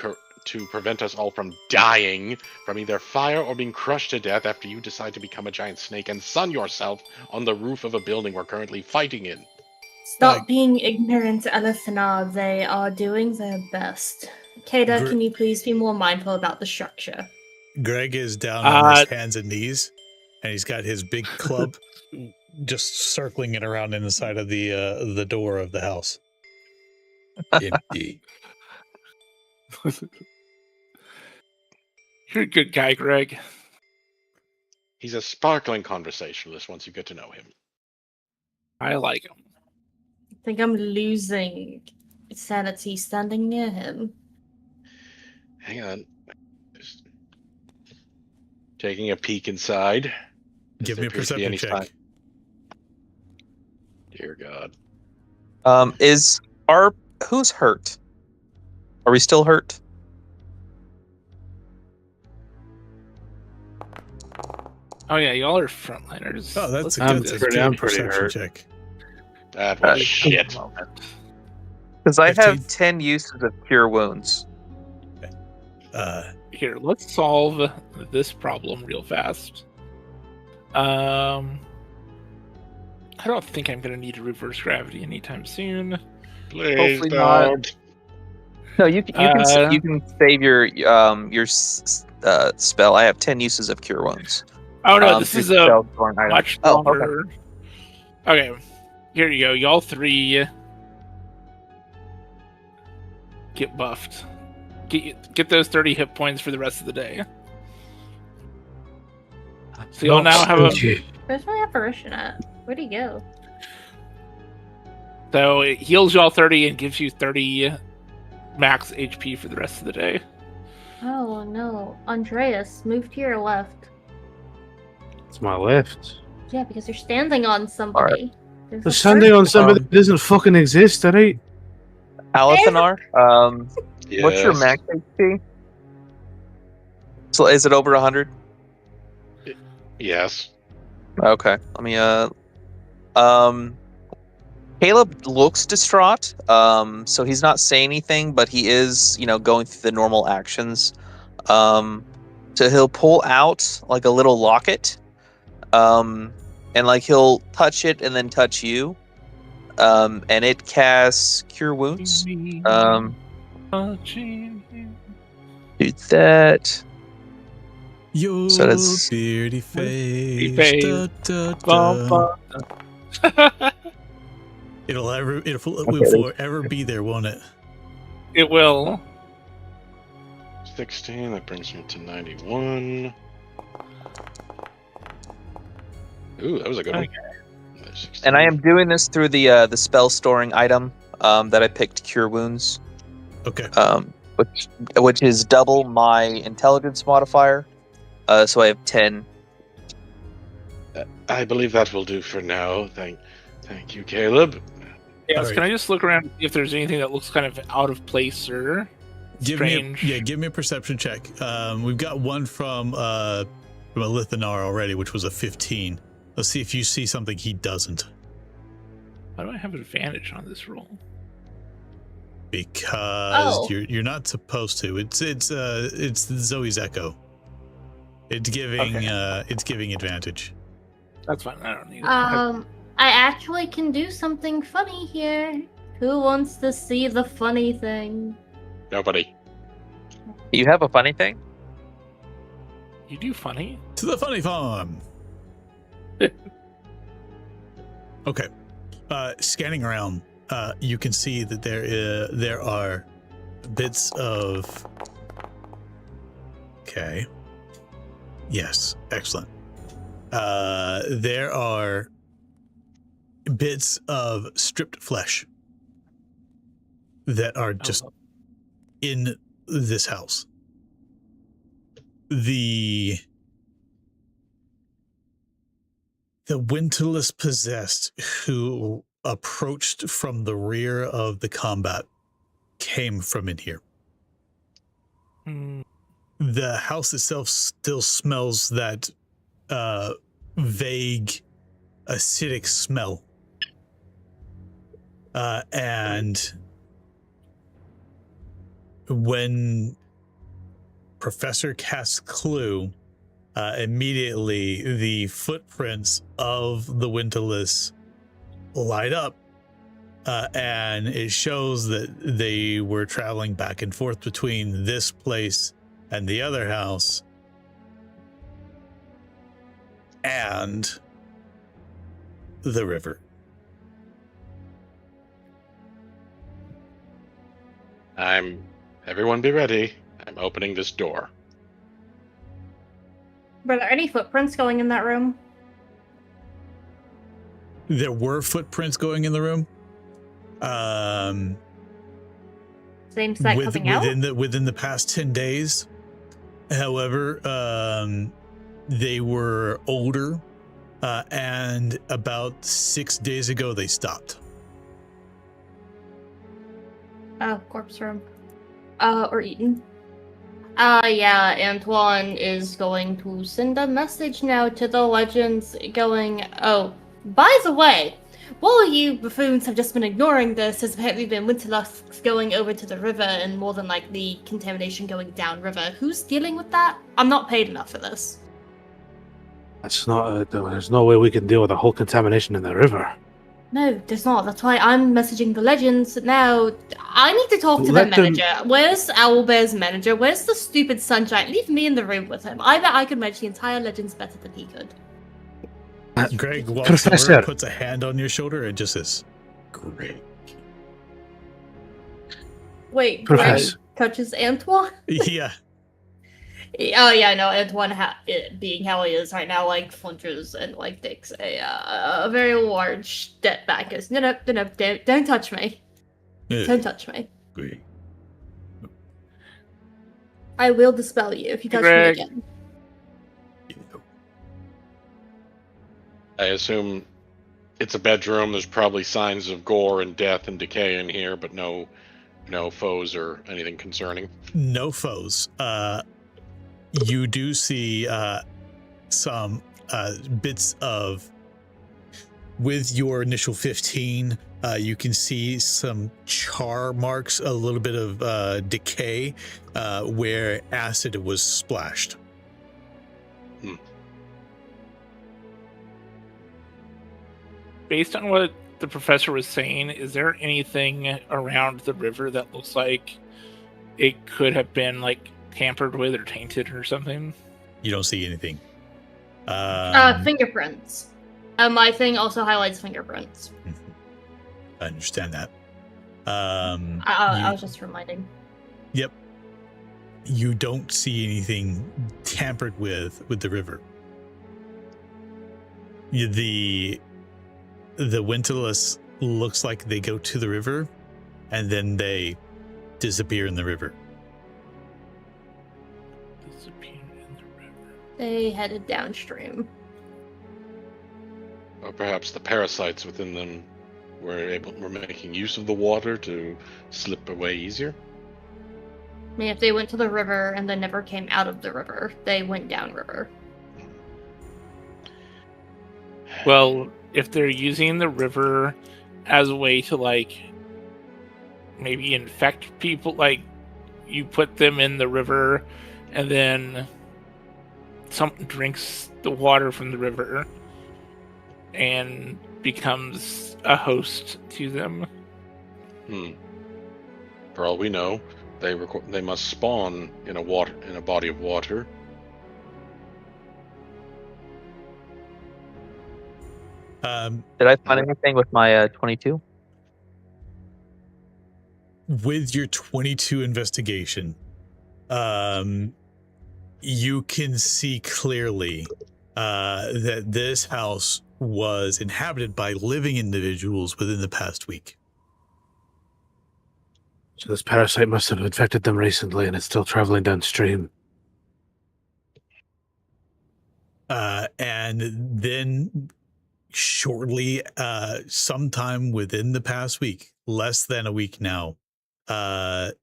prevent us all from dying from either fire or being crushed to death after you decide to become a giant snake and sun yourself on the roof of a building we're currently fighting in. Stop being ignorant, Alethana. They are doing their best. Kada, can you please be more mindful about the structure? Greg is down on his hands and knees, and he's got his big club just circling it around in the side of the door of the house. Empty. You're a good guy, Greg. He's a sparkling conversationalist once you get to know him. I like him. I think I'm losing sanity standing near him. Hang on. Just taking a peek inside. Give me a perception check. Dear God. Who's hurt? Are we still hurt? Oh yeah, y'all are frontliners. Oh, that's a I'm good pretty hurt. check. That was shit. Because I 15. have 10 uses of Cure Wounds. Here, let's solve this problem real fast. I don't think I'm going to need a reverse gravity anytime soon. Please Hopefully don't. No, you can save your spell. I have 10 uses of Cure Wounds. Oh no, this is a much longer. Oh, okay, here you go. Y'all three get buffed. Get those 30 hit points for the rest of the day. So y'all now have a. Where's my apparition at? Where'd he go? So it heals y'all 30 and gives you 30 max HP for the rest of the day. Oh no, Andreas, move to your left. It's my left. Yeah, because you're standing on somebody. There's They're a standing on somebody that doesn't fucking exist, alright? Alathanar, Yes. what's your max HP? So is it over 100? Yes. Okay. Let me Caleb looks distraught. So he's not saying anything, but he is, going through the normal actions. So he'll pull out like a little locket. And like he'll touch it and then touch you. And it casts Cure Wounds. Do that. Your So that's- beardy face. face. Da, da, da. It will forever be there, won't it? It will. 16, that brings me to 91. Ooh, that was a good one. 16. And I am doing this through the spell storing item that I picked, Cure Wounds. Okay. Which is double my intelligence modifier. So I have 10. I believe that will do for now. Thank you, Caleb. Yes, Right. can I just look around and see if there's anything that looks kind of out of place or strange? Give me a perception check. We've got one from Lithanar already, which was a 15. Let's see if you see something he doesn't. Why do I have advantage on this roll? Because you're not supposed to. It's Zoe's echo. It's giving advantage. That's fine. I don't need it. I actually can do something funny here. Who wants to see the funny thing? Nobody. You have a funny thing? You do funny? To the funny farm. Okay. Scanning around, you can see that there are bits of. Okay. Yes, excellent. There are bits of stripped flesh that are just in this house. The windowless possessed who approached from the rear of the combat came from in here. The house itself still smells that vague acidic smell. And when Professor casts Clue, immediately the footprints of the windowless light up, and it shows that they were traveling back and forth between this place and the other house, and the river. Everyone be ready. I'm opening this door. Were there any footprints going in that room? There were footprints going in the room. Same set coming out? Within the past 10 days. However, they were older, and about 6 days ago they stopped. Oh, corpse room. Or eaten. Yeah, Antoine is going to send a message now to the legends going, oh, by the way, while you buffoons have just been ignoring this, there's apparently been winterlusks going over to the river and more than likely contamination going downriver. Who's dealing with that? I'm not paid enough for this. That's not. There's no way we can deal with the whole contamination in the river. No, there's not. That's why I'm messaging the legends now. I need to talk to the manager. Where's Owlbear's manager? Where's the stupid Sunshine? Leave me in the room with him. I bet I could manage the entire legends better than he could. Greg walks over and puts a hand on your shoulder and just says, Greg. Wait, Greg touches Antoine? Yeah. Oh yeah, no, Antoine, being how he is right now, like flinches and like takes a very large step back. Goes, no, don't touch me. Don't touch me. Greg. I will dispel you if you touch me again. I assume it's a bedroom. There's probably signs of gore and death and decay in here, but no foes or anything concerning. No foes. You do see some bits of, with your initial 15, you can see some char marks, a little bit of decay where acid was splashed. Based on what the professor was saying, is there anything around the river that looks like it could have been like tampered with or tainted or something? You don't see anything. Fingerprints. My thing also highlights fingerprints. I understand that. I was just reminding. Yep. You don't see anything tampered with the river. The windowless looks like they go to the river and then they disappear in the river. They headed downstream. Or perhaps the parasites within them were making use of the water to slip away easier. I mean, if they went to the river and then never came out of the river, they went downriver. Well, if they're using the river as a way to, like, maybe infect people, like, you put them in the river and then something drinks the water from the river and becomes a host to them. For all we know, they must spawn in a body of water. Did I find anything with my 22? With your 22 investigation, you can see clearly that this house was inhabited by living individuals within the past week. So this parasite must have infected them recently, and it's still traveling downstream. And then shortly, sometime within the past week, less than a week now, the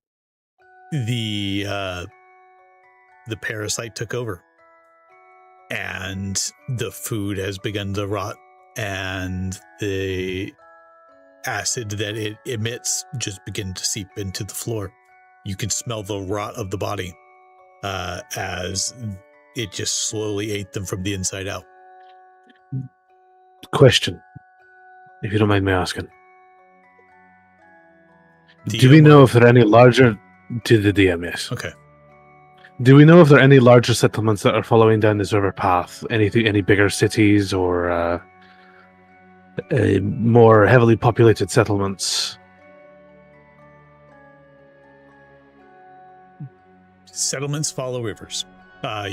parasite took over, and the food has begun to rot, and the acid that it emits just begin to seep into the floor. You can smell the rot of the body as it just slowly ate them from the inside out. Question, if you don't mind me asking. Do we know if there are any larger... To the DM, yes. Okay. Do we know if there are any larger settlements that are following down this river path? Any bigger cities or more heavily populated settlements? Settlements follow rivers.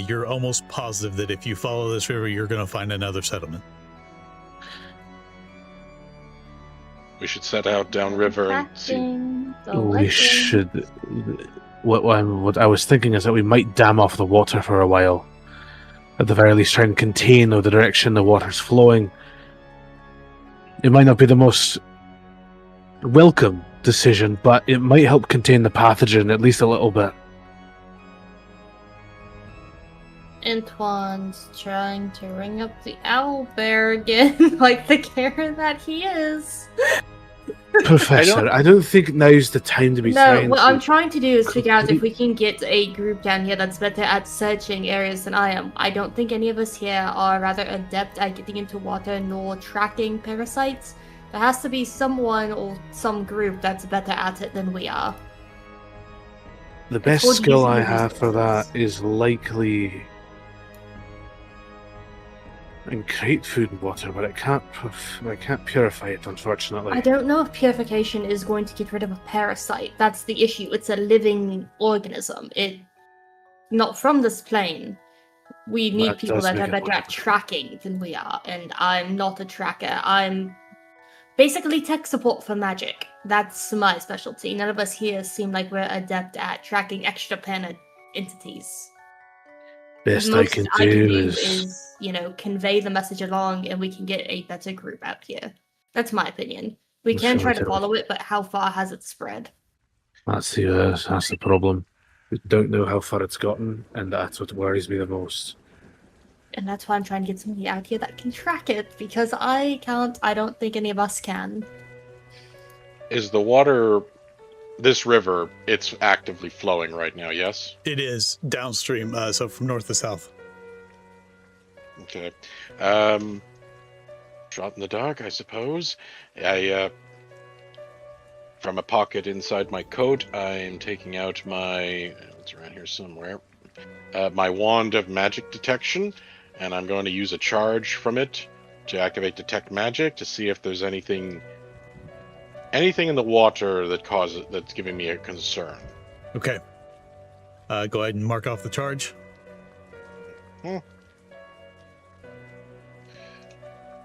You're almost positive that if you follow this river, you're going to find another settlement. We should set out downriver and see. We should. What I was thinking is that we might dam off the water for a while. At the very least, try and contain the direction the water's flowing. It might not be the most welcome decision, but it might help contain the pathogen at least a little bit. Antoine's trying to ring up the owlbear again, like the Karen that he is. Professor, I don't think now's the time to be trying. No, what I'm trying to do is figure out if we can get a group down here that's better at searching areas than I am. I don't think any of us here are rather adept at getting into water nor tracking parasites. There has to be someone or some group that's better at it than we are. The best skill I have for that is likely... I can create food and water, but I can't purify it, unfortunately. I don't know if purification is going to get rid of a parasite. That's the issue. It's a living organism. Not from this plane. We need people that are better at tracking than we are, and I'm not a tracker. I'm basically tech support for magic. That's my specialty. None of us here seem like we're adept at tracking extra-planet entities. Best I can do is, convey the message along, and we can get a better group out here. That's my opinion. We can try to follow it, but how far has it spread? That's the problem. We don't know how far it's gotten, and that's what worries me the most. And that's why I'm trying to get somebody out here that can track it, because I can't. I don't think any of us can. Is the water... This river, it's actively flowing right now, yes? It is downstream, so from north to south. Okay. Shot in the dark, I suppose. From a pocket inside my coat, I'm taking out my... It's around here somewhere. My wand of magic detection, and I'm going to use a charge from it to activate detect magic to see if there's anything in the water that's giving me a concern. Okay. Go ahead and mark off the charge.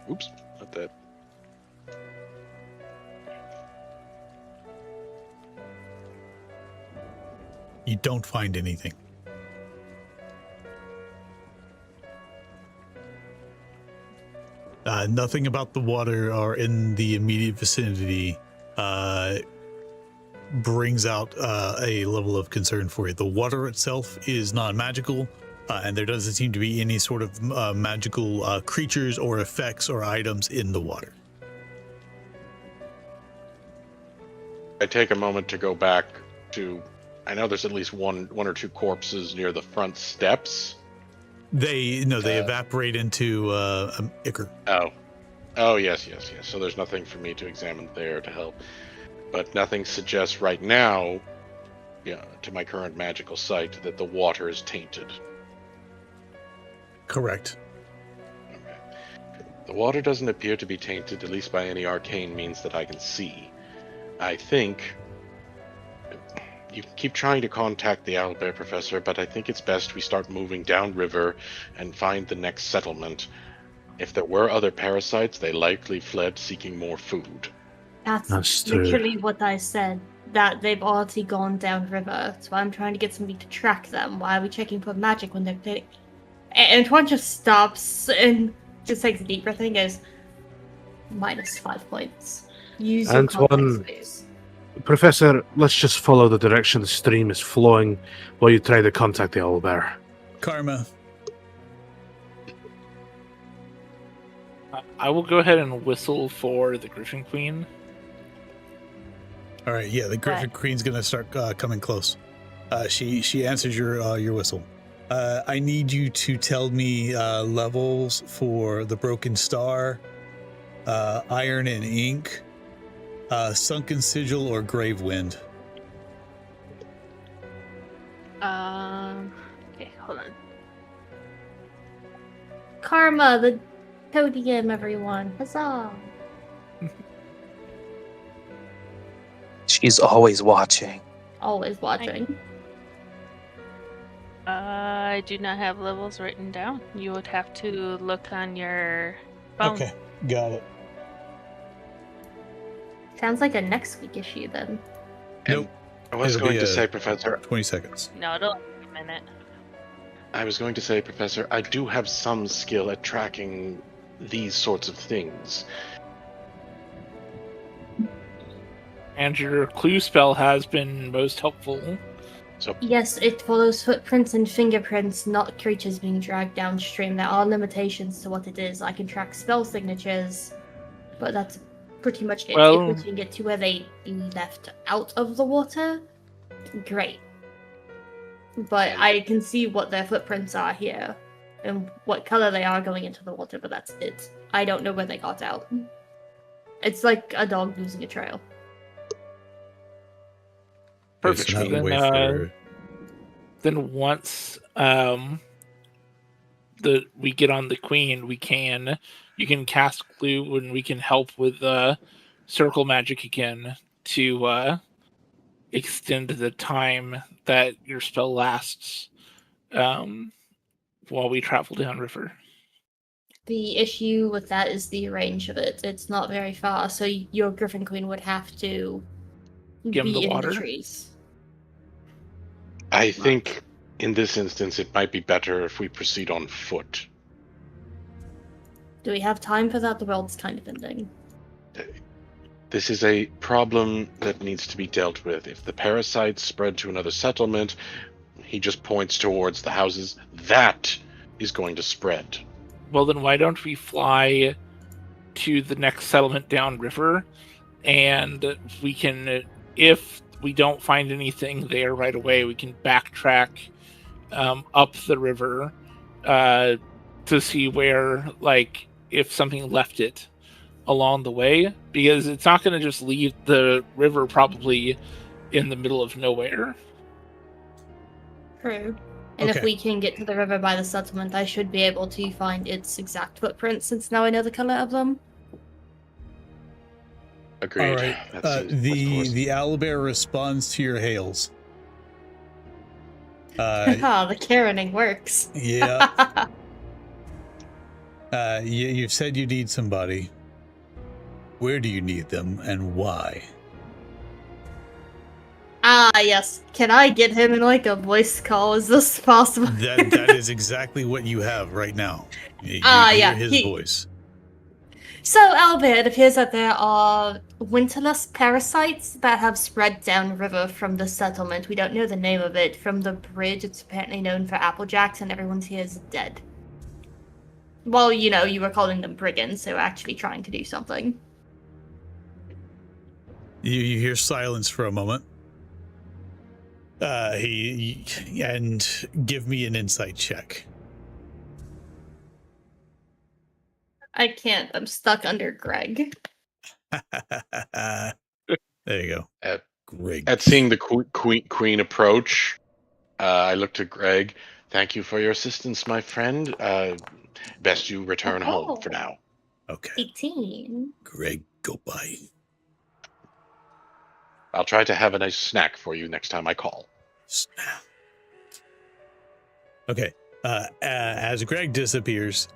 Oops, not that. You don't find anything. Nothing about the water or in the immediate vicinity brings out a level of concern for you. The water itself is non-magical. and there doesn't seem to be any sort of magical creatures or effects or items in the water. I take a moment to go back to. I know there's at least one or two corpses near the front steps. They evaporate into ichor. Oh yes. So there's nothing for me to examine there to help, but nothing suggests right now, to my current magical sight, that the water is tainted. Correct. Okay. The water doesn't appear to be tainted, at least by any arcane means that I can see. I think you can keep trying to contact the owlbear, Professor, but I think it's best we start moving downriver and find the next settlement. If there were other parasites, they likely fled seeking more food. That's literally what I said, that they've already gone downriver. So I'm trying to get somebody to track them. Why are we checking for magic when they're... And Antoine just stops and just takes a deep breath and goes, -5 points. Use your context space. Professor, let's just follow the direction the stream is flowing while you try to contact the owlbear. Karma. I will go ahead and whistle for the Griffin Queen. All right, yeah, the Griffin Queen's gonna start coming close. She answers your whistle. I need you to tell me levels for the Broken Star, Iron and Ink, Sunken Sigil, or Grave Wind. Okay, hold on. Karma, the podium, everyone. Huzzah! She's always watching. Always watching. I do not have levels written down. You would have to look on your phone. Okay, got it. Sounds like a next week issue then. Nope. I was It'll going be to say, Professor. 20 seconds. No, it'll take a minute. I was going to say, Professor, I do have some skill at tracking these sorts of things. And your clue spell has been most helpful. So Yes, it follows footprints and fingerprints, not creatures being dragged downstream. There are limitations to what it is. I can track spell signatures, but that's pretty much it. Well, if we can get to where they left out of the water, great. But I can see what their footprints are here, and what color they are going into the water, but that's it. I don't know where they got out. It's like a dog losing a trail. Perfect. So now Then once we get on the Queen, you can cast Clue, and we can help with circle magic again to extend the time that your spell lasts while we travel downriver. The issue with that is the range of it. It's not very far, so your Griffin Queen would have to Get in be the in water? the trees. I think in this instance it might be better if we proceed on foot. Do we have time for that? The world's kind of ending. This is a problem that needs to be dealt with. If the parasites spread to another settlement, he just points towards the houses, that is going to spread. Well, then why don't we fly to the next settlement downriver, and we can, if we don't find anything there right away, we can backtrack up the river to see where, like, if something left it along the way, because it's not going to just leave the river probably in the middle of nowhere. True. And Okay. if we can get to the river by the settlement, I should be able to find its exact footprints, since now I know the color of them. Agreed. All right. That seems- The owlbear responds to your hails. The Karening works. Yeah. You've said you need somebody. Where do you need them, and why? Yes. Can I get him in like a voice call? Is this possible? That is exactly what you have right now. You yeah, hear his he- voice. So, Albert, it appears that there are winterless parasites that have spread downriver from the settlement. We don't know the name of it. From the bridge, it's apparently known for Applejacks, and everyone's here is dead. Well, you were calling them brigands, so actually trying to do something. You hear silence for a moment. And give me an insight check. I can't. I'm stuck under Greg. There you go. Greg. At seeing the queen approach, I looked at Greg. Thank you for your assistance, my friend. Best you return home for now. Okay. 18. Greg, go by. I'll try to have a nice snack for you next time I call. Snap. Okay. As Greg disappears,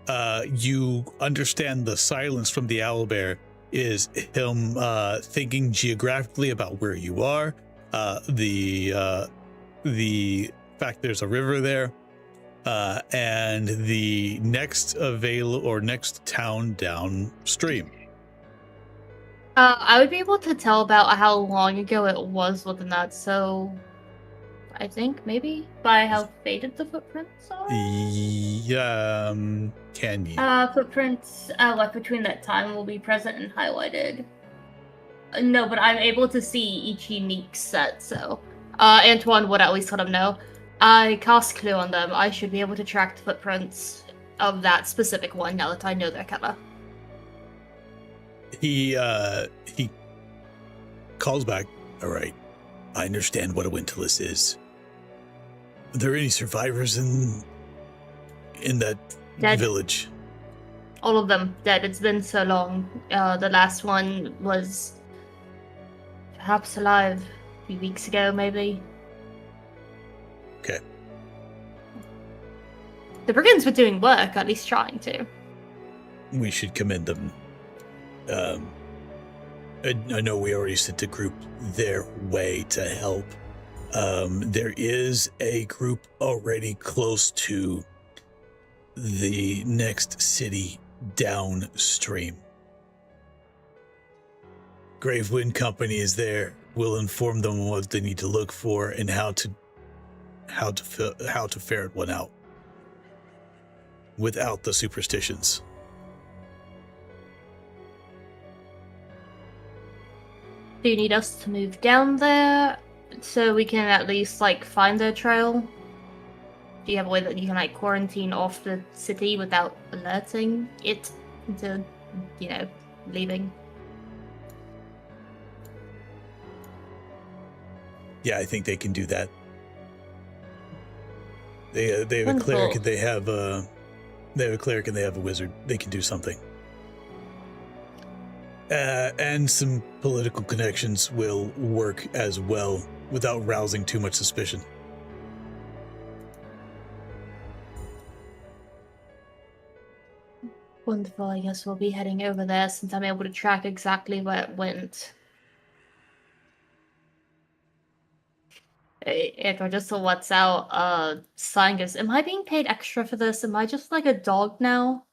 you understand the silence from the owlbear is him thinking geographically about where you are, the fact there's a river there, and the next next town downstream. I would be able to tell about how long ago it was within that, so I think maybe by how faded the footprints are. Can you? Footprints left between that time will be present and highlighted. No, but I'm able to see each unique set, so Antoine would at least let him know. I cast Clue on them. I should be able to track the footprints of that specific one now that I know their color. He calls back. All right, I understand what a windless is. Are there any survivors in that Dead. village? All of them dead. It's been so long. The last one was perhaps alive a few weeks ago, maybe. Okay. The brigands were doing work, at least trying to. We should commend them. I know we already sent a group their way to help. There is a group already close to the next city downstream. Gravewind Company is there. We'll inform them what they need to look for and how to ferret one out without the superstitions. Do you need us to move down there so we can at least find their trail? Do you have a way that you can quarantine off the city without alerting it into, leaving? Yeah, I think they can do that. They have Wonderful. a cleric and they have a cleric and they have a wizard. They can do something. And some political connections will work as well without rousing too much suspicion. Wonderful. I guess we'll be heading over there since I'm able to track exactly where it went. Hey, Andrew, just so what's out, Sangus, am I being paid extra for this? Am I just like a dog now?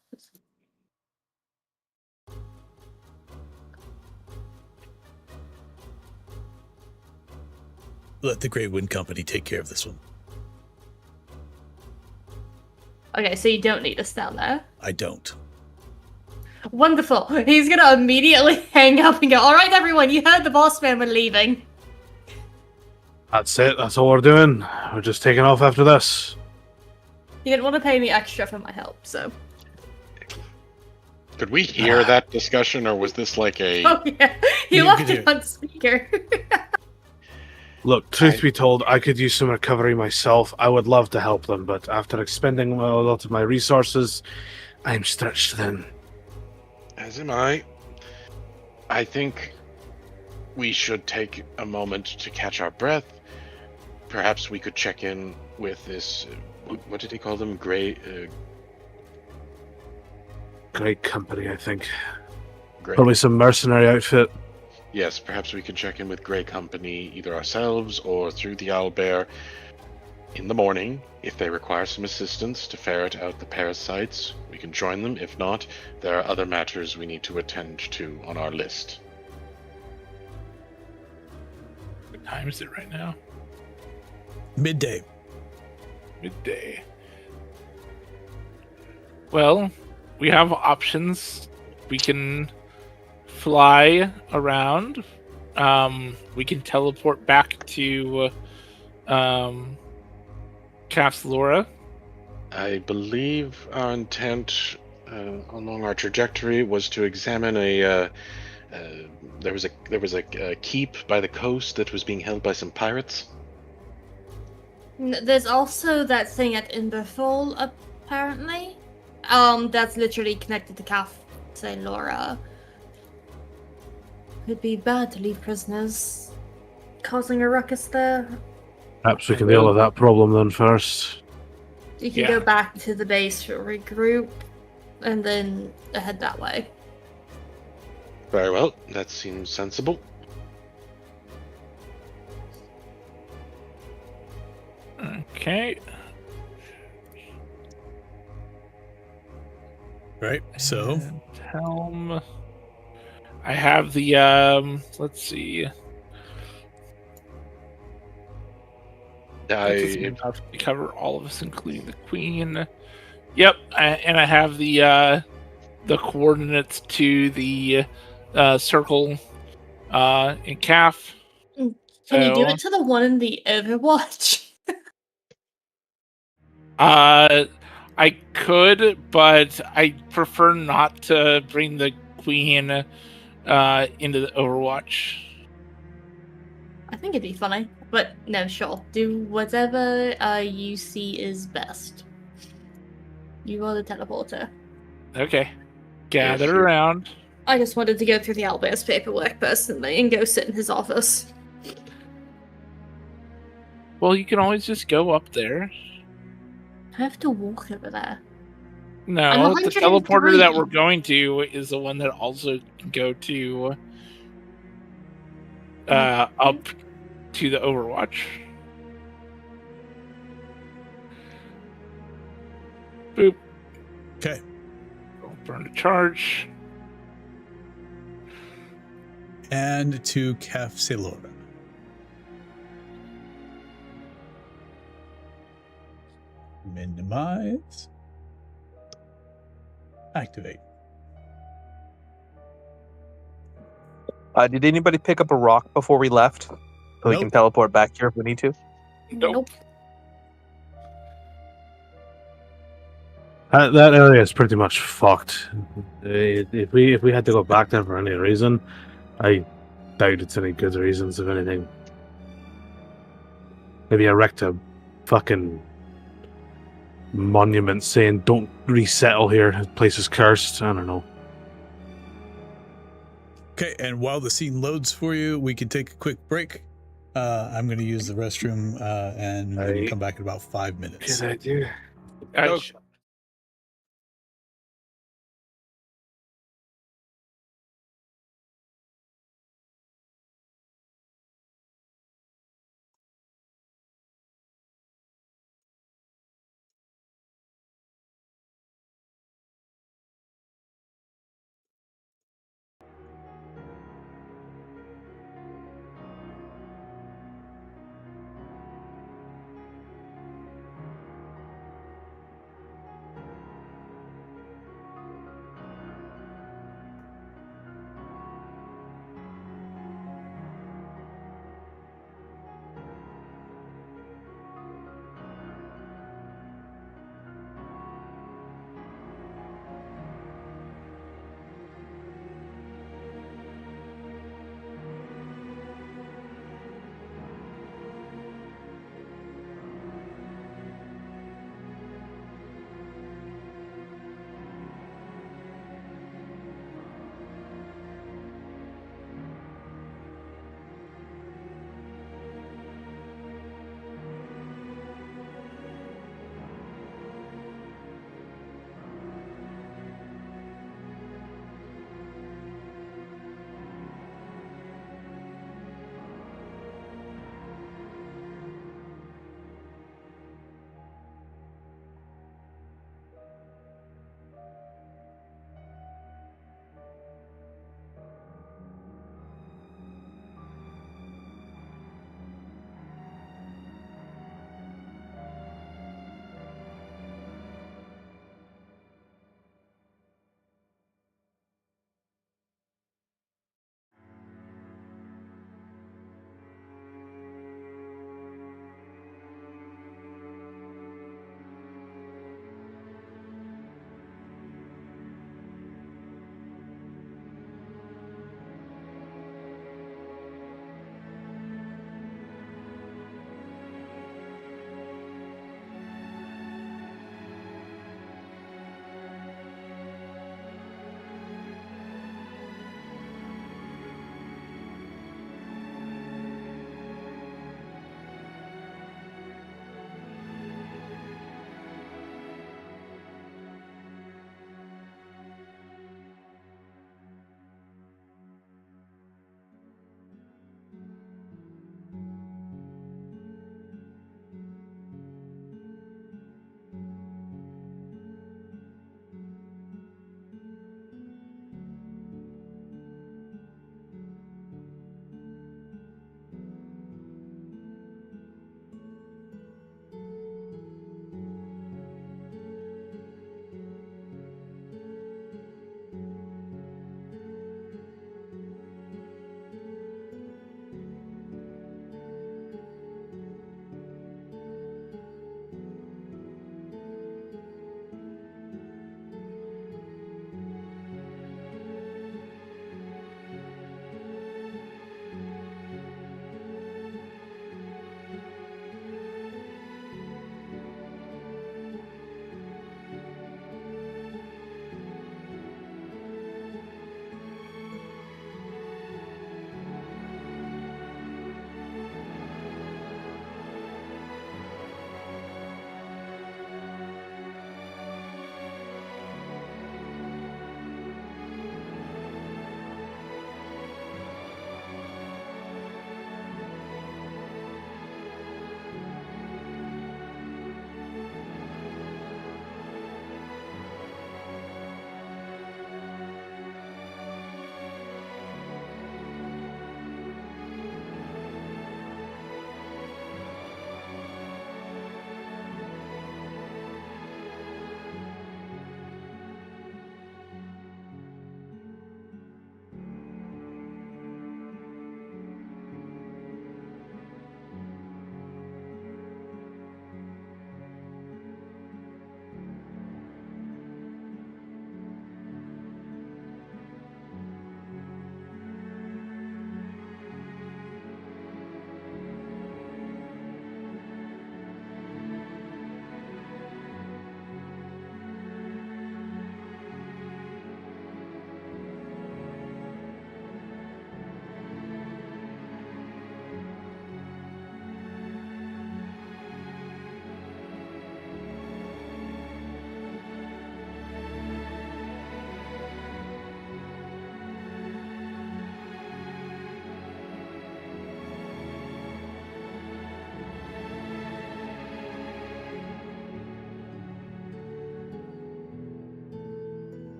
Let the Gravewind Company take care of this one. Okay, so you don't need us down there. I don't. Wonderful. He's gonna immediately hang up and go, all right, everyone, you heard the boss man, we're leaving. That's it. That's all we're doing. We're just taking off after this. You didn't want to pay me extra for my help, so. Could we hear that discussion, or was this like a... Oh, yeah. He left it on speaker. Look, truth be told, I could use some recovery myself. I would love to help them, but after expending a lot of my resources, I am stretched thin. As am I. I think we should take a moment to catch our breath. Perhaps we could check in with this... what did he call them? Great company, I think. Great. Probably some mercenary outfit. Yes, perhaps we can check in with Grey Company, either ourselves or through the Owlbear. In the morning, if they require some assistance to ferret out the parasites, we can join them. If not, there are other matters we need to attend to on our list. What time is it right now? Midday. Midday. Well, we have options. We can fly around. We can teleport back to Calf's Laura. I believe our intent along our trajectory was to examine there was a keep by the coast that was being held by some pirates. There's also that thing at Inverfall, apparently. That's literally connected to Cafe Laura. It'd be bad to leave prisoners causing a ruckus there. Perhaps we can deal with that problem then first. You can go back to the base for regroup, and then head that way. Very well, that seems sensible. Okay. Right. So Helm. I have the let's see. Enough to cover all of us, including the queen. Yep, and I have the coordinates to the circle in Calf. Can you do it to the one in the Overwatch? I could, but I prefer not to bring the queen into the Overwatch. I think it'd be funny, but no, sure. Do whatever you see is best. You are the teleporter. Okay. Gather around. I just wanted to go through the Albert's paperwork personally and go sit in his office. Well, you can always just go up there. I have to walk over there. No, the teleporter that we're going to is the one that also can go to up to the Overwatch. Boop. Okay. Burn to charge. And to Caf Celora. Minimize. Activate. Did anybody pick up a rock before we left? So we can teleport back here if we need to? Nope. That area is pretty much fucked. If we had to go back there for any reason, I doubt it's any good reasons, if anything. Maybe erect a fucking monument saying don't resettle here, the place is cursed. I don't know. Okay, and while the scene loads for you, we can take a quick break. I'm going to use the restroom and we're going to come back in about 5 minutes. Good idea.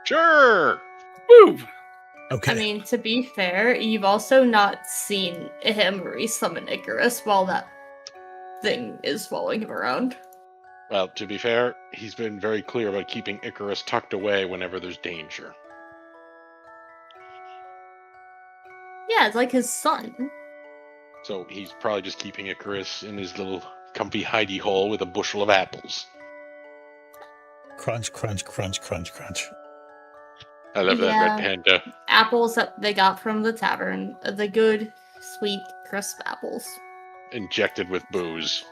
Sure. Woo! Okay. I mean, to be fair, you've also not seen him re-summon Icarus while that thing is following him around. Well, to be fair, he's been very clear about keeping Icarus tucked away whenever there's danger. Yeah, it's like his son. So he's probably just keeping Icarus in his little comfy hidey hole with a bushel of apples. Crunch, crunch, crunch, crunch, crunch. I love that Yeah. red panda. Apples that they got from the tavern. The good, sweet, crisp apples. Injected with booze.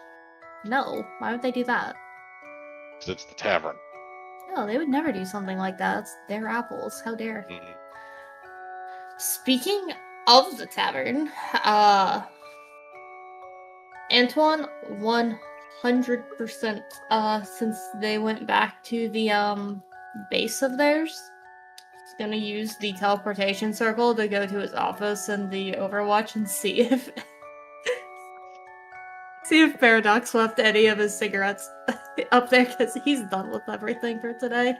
No, why would they do that? Because it's the tavern. No, they would never do something like that. It's their apples. How dare. Mhm. Speaking of the tavern, Antoine 100%, since they went back to the, base of theirs, is gonna use the teleportation circle to go to his office in the Overwatch and see if Paradox left any of his cigarettes up there, because he's done with everything for today.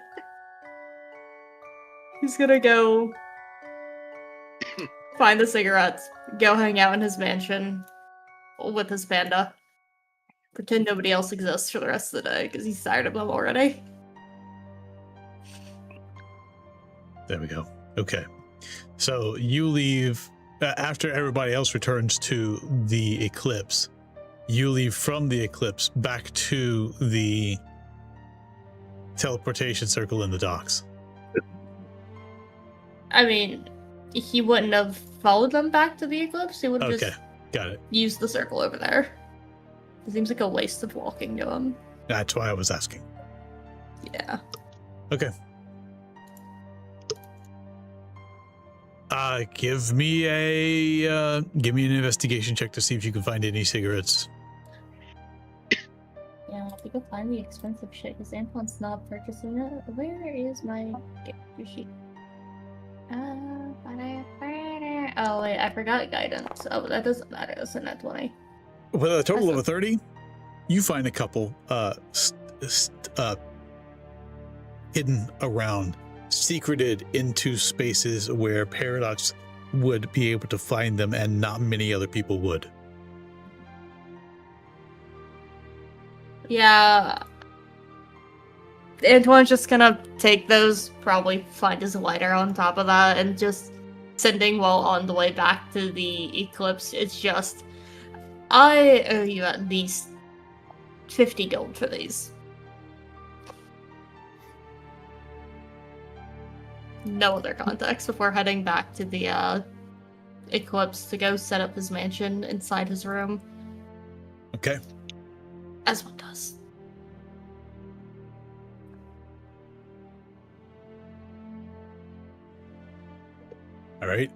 He's gonna go find the cigarettes, go hang out in his mansion with his panda, pretend nobody else exists for the rest of the day, because he's tired of them already. There we go. Okay. So you leave after everybody else returns to the eclipse. You leave from the eclipse back to the teleportation circle in the docks. I mean, he wouldn't have followed them back to the eclipse, he would have Okay. just Got it. used the circle over there. It seems like a waste of walking to him. That's why I was asking. Yeah. Okay. Give me an investigation check to see if you can find any cigarettes. Yeah, if we could find the expensive shit, because Antoine's not purchasing it. Where is my character sheet? Oh wait, I forgot guidance. Oh, that doesn't matter. It's a net 20. With a total of That's a 30, you find a couple hidden around, secreted into spaces where Paradox would be able to find them and not many other people would. Yeah. Antoine's just gonna take those, probably find his lighter on top of that, and just sending while on the way back to the eclipse. It's just, I owe you at least 50 gold for these. No other context before heading back to the eclipse to go set up his mansion inside his room, Okay. as one does. All right.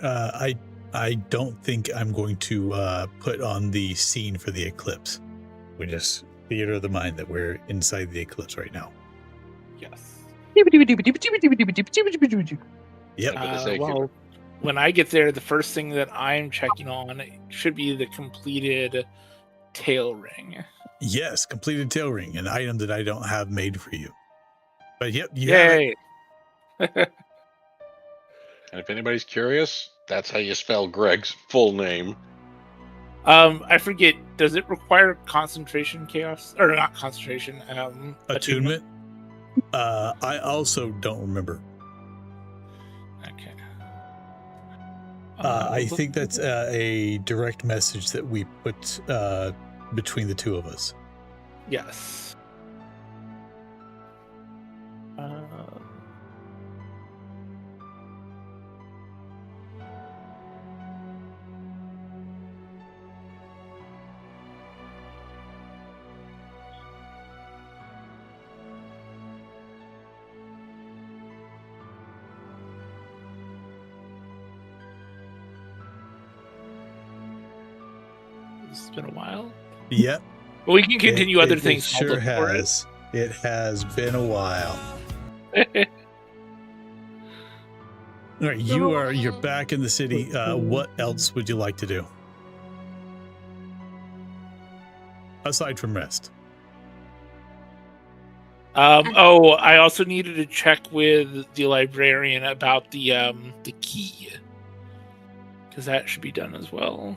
I don't think I'm going to put on the scene for the eclipse. We just theater of the mind that we're inside the eclipse right now. Yes. Yep. Well, when I get there, the first thing that I'm checking on should be the completed tail ring. Yes, completed tail ring, an item that I don't have made for you. But yep, you have it. Yay! And if anybody's curious, that's how you spell Greg's full name. I forget. Does it require concentration chaos or not concentration? Attunement. I also don't remember. Okay. I think that's a direct message that we put between the two of us. Yes. It's been a while. Yep. But we can continue other things. It sure has. It has been a while. All right, you're back in the city. What else would you like to do? aside from rest? I also needed to check with the librarian about the key, because that should be done as well.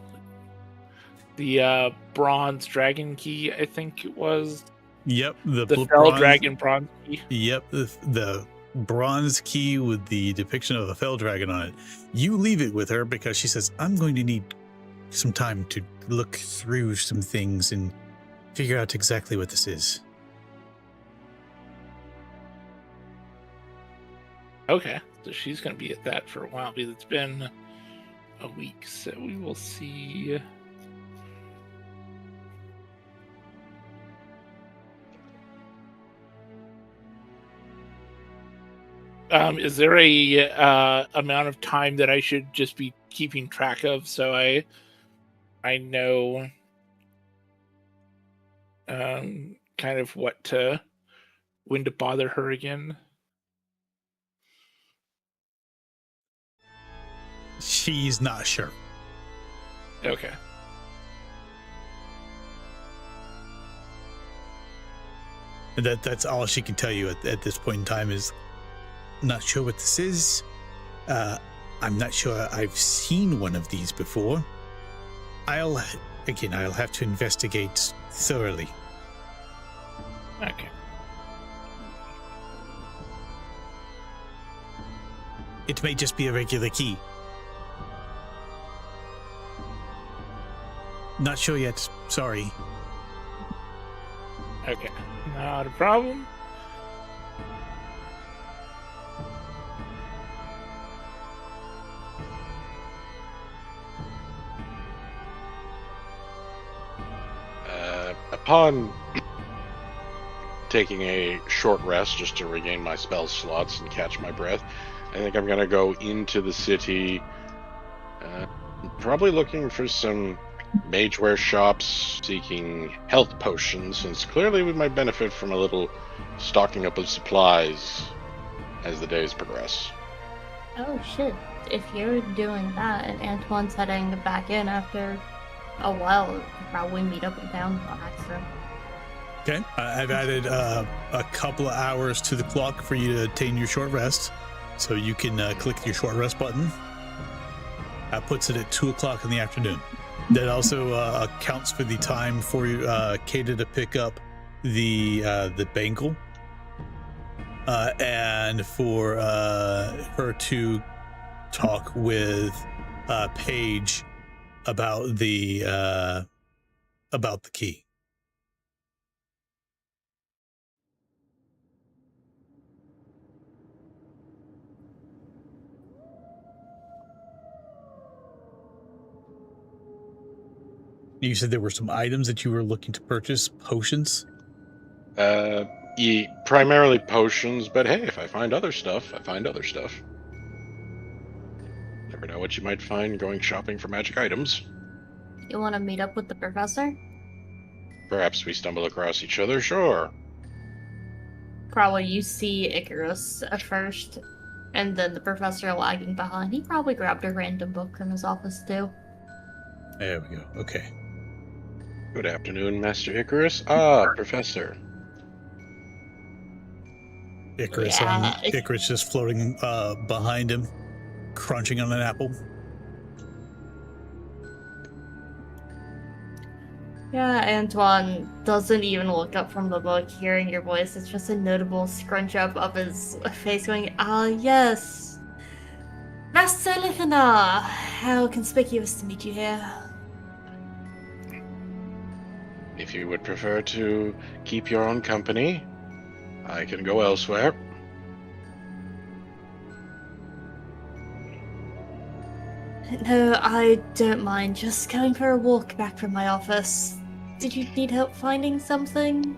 The bronze dragon key, I think it was. Yep, the fell dragon bronze key. Yep, the bronze key with the depiction of a fell dragon on it. You leave it with her because she says, I'm going to need some time to look through some things and figure out exactly what this is. Okay, so she's going to be at that for a while because it's been a week, so we will see. Is there a amount of time that I should just be keeping track of so I know kind of when to bother her again? She's not sure. Okay. That's all she can tell you at this point in time is, not sure what this is. I'm not sure I've seen one of these before. I'll have to investigate thoroughly. Okay. It may just be a regular key. Not sure yet. Sorry. Okay. Not a problem. Upon taking a short rest just to regain my spell slots and catch my breath, I think I'm going to go into the city, probably looking for some mageware shops, seeking health potions, since clearly we might benefit from a little stocking up of supplies as the days progress. Oh shit, if you're doing that and Antoine's heading back in after a while, we'll probably meet up in town on accident. Okay, I've added a couple of hours to the clock for you to attain your short rest, so you can click your short rest button. That puts it at 2 o'clock in the afternoon. That also accounts for the time for Kata to pick up the bangle, and for her to talk with Paige about the key. You said there were some items that you were looking to purchase, potions? Primarily potions, but hey, if I find other stuff, I find other stuff. Never know what you might find going shopping for magic items. You want to meet up with the professor? Perhaps we stumble across each other, sure. Probably you see Icarus at first, and then the professor lagging behind. He probably grabbed a random book from his office too. There we go, okay. Good afternoon, Master Icarus. Ah, Professor. Icarus, Icarus just floating behind him, crunching on an apple. Yeah, Antoine doesn't even look up from the book, hearing your voice. It's just a notable scrunch up of his face going, ah, yes. Master Lithana, how conspicuous to meet you here. If you would prefer to keep your own company, I can go elsewhere. No, I don't mind. Just going for a walk back from my office. Did you need help finding something?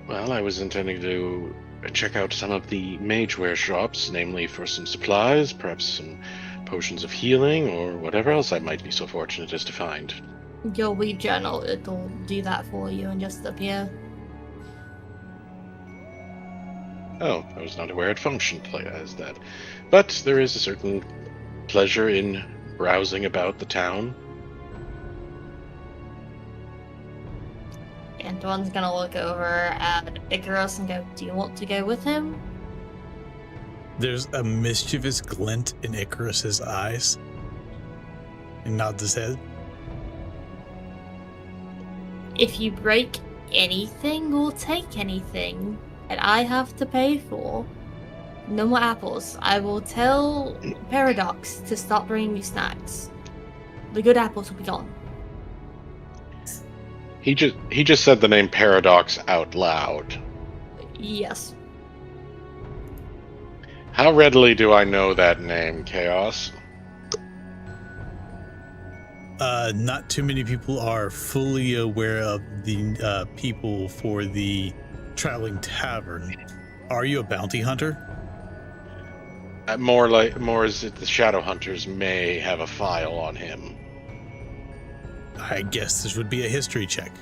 Well, I was intending to check out some of the mageware shops, namely for some supplies, perhaps some potions of healing, or whatever else I might be so fortunate as to find. Your wee journal, it'll do that for you and just appear. Oh, I was not aware it functioned as that. But there is a certain pleasure in browsing about the town. Antoine's gonna look over at Icarus and go, do you want to go with him? There's a mischievous glint in Icarus's eyes. He nods his head. If you break anything or take anything that I have to pay for, no more apples. I will tell Paradox to stop bringing you snacks. The good apples will be gone. He just said the name Paradox out loud. Yes. How readily do I know that name, Chaos? Not too many people are fully aware of the people for the traveling tavern. Are you a bounty hunter? More is it the Shadow Hunters may have a file on him. I guess this would be a history check.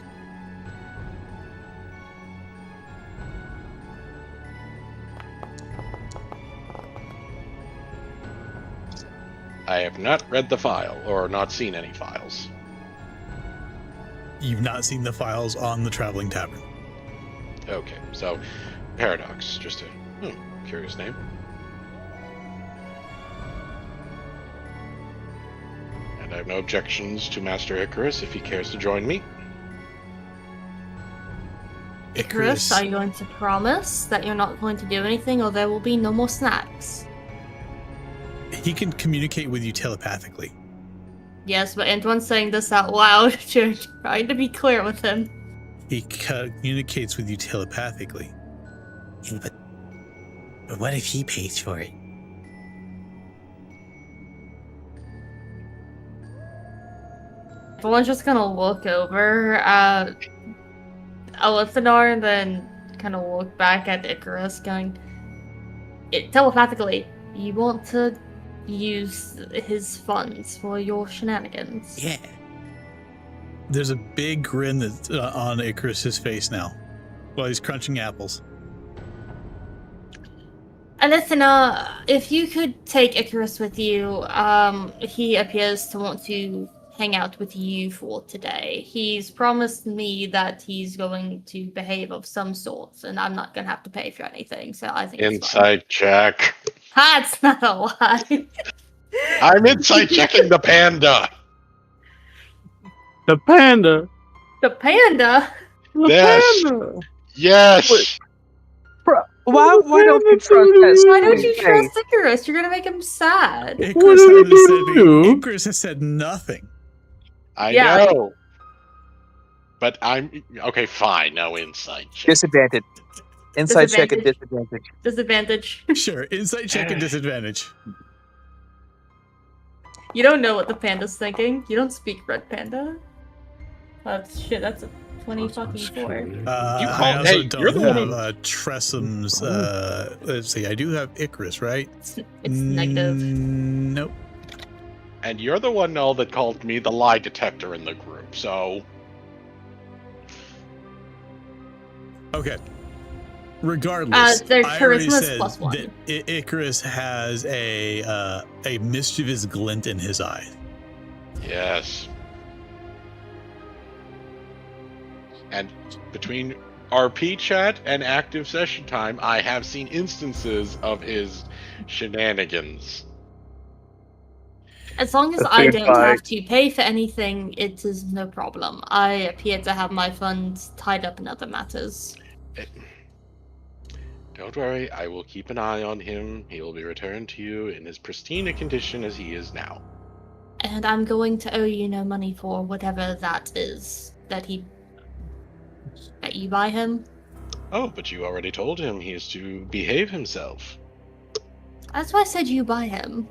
I have not read the file, or not seen any files. You've not seen the files on the traveling tavern. Okay, so Paradox, just a curious name. And I have no objections to Master Icarus if he cares to join me. Icarus, are you going to promise that you're not going to do anything, or there will be no more snacks? He can communicate with you telepathically. But Antoine's saying this out loud, trying to be clear with him. He communicates with you telepathically. Yeah, but what if he pays for it? Antoine's just gonna look over at Elithanar and then kind of look back at Icarus, going, telepathically, you want to use his funds for your shenanigans? Yeah. There's a big grin that's on Icarus's face now, while he's crunching apples. Elithanar, if you could take Icarus with you, he appears to want to hang out with you for today. He's promised me that he's going to behave of some sort, and I'm not gonna have to pay for anything, so I think Inside check. That's not a lie. I'm inside checking the panda. The panda. The panda? The Yes. panda. Yes. Wait. Why don't you trust us? Why don't you trust Icarus? You're gonna make him sad. Icarus, did hasn't he said do? Icarus has said nothing. I Yeah. know. But I'm okay. Fine. No insight check. Disadvantage. Inside check and disadvantage. Disadvantage. Sure, insight check and disadvantage. You don't know what the panda's thinking. You don't speak red panda. Shit, that's a 20 fucking 4. I also hey, you're don't the have one Tressem's. Let's see, I do have Icarus, right? It's negative. Nope. And you're the one, Null, that called me the lie detector in the group. So Okay. Regardless, their I already charisma's said +1. that Icarus has a mischievous glint in his eye. yes. And between RP chat and active session time, I have seen instances of his shenanigans. As long as That's I a don't five. have to pay for anything, it is no problem. I appear to have my funds tied up in other matters. Don't worry, I will keep an eye on him. He will be returned to you in as pristine a condition as he is now. And I'm going to owe you no money for whatever that is that you buy him. Oh, but you already told him he is to behave himself. That's why I said you buy him.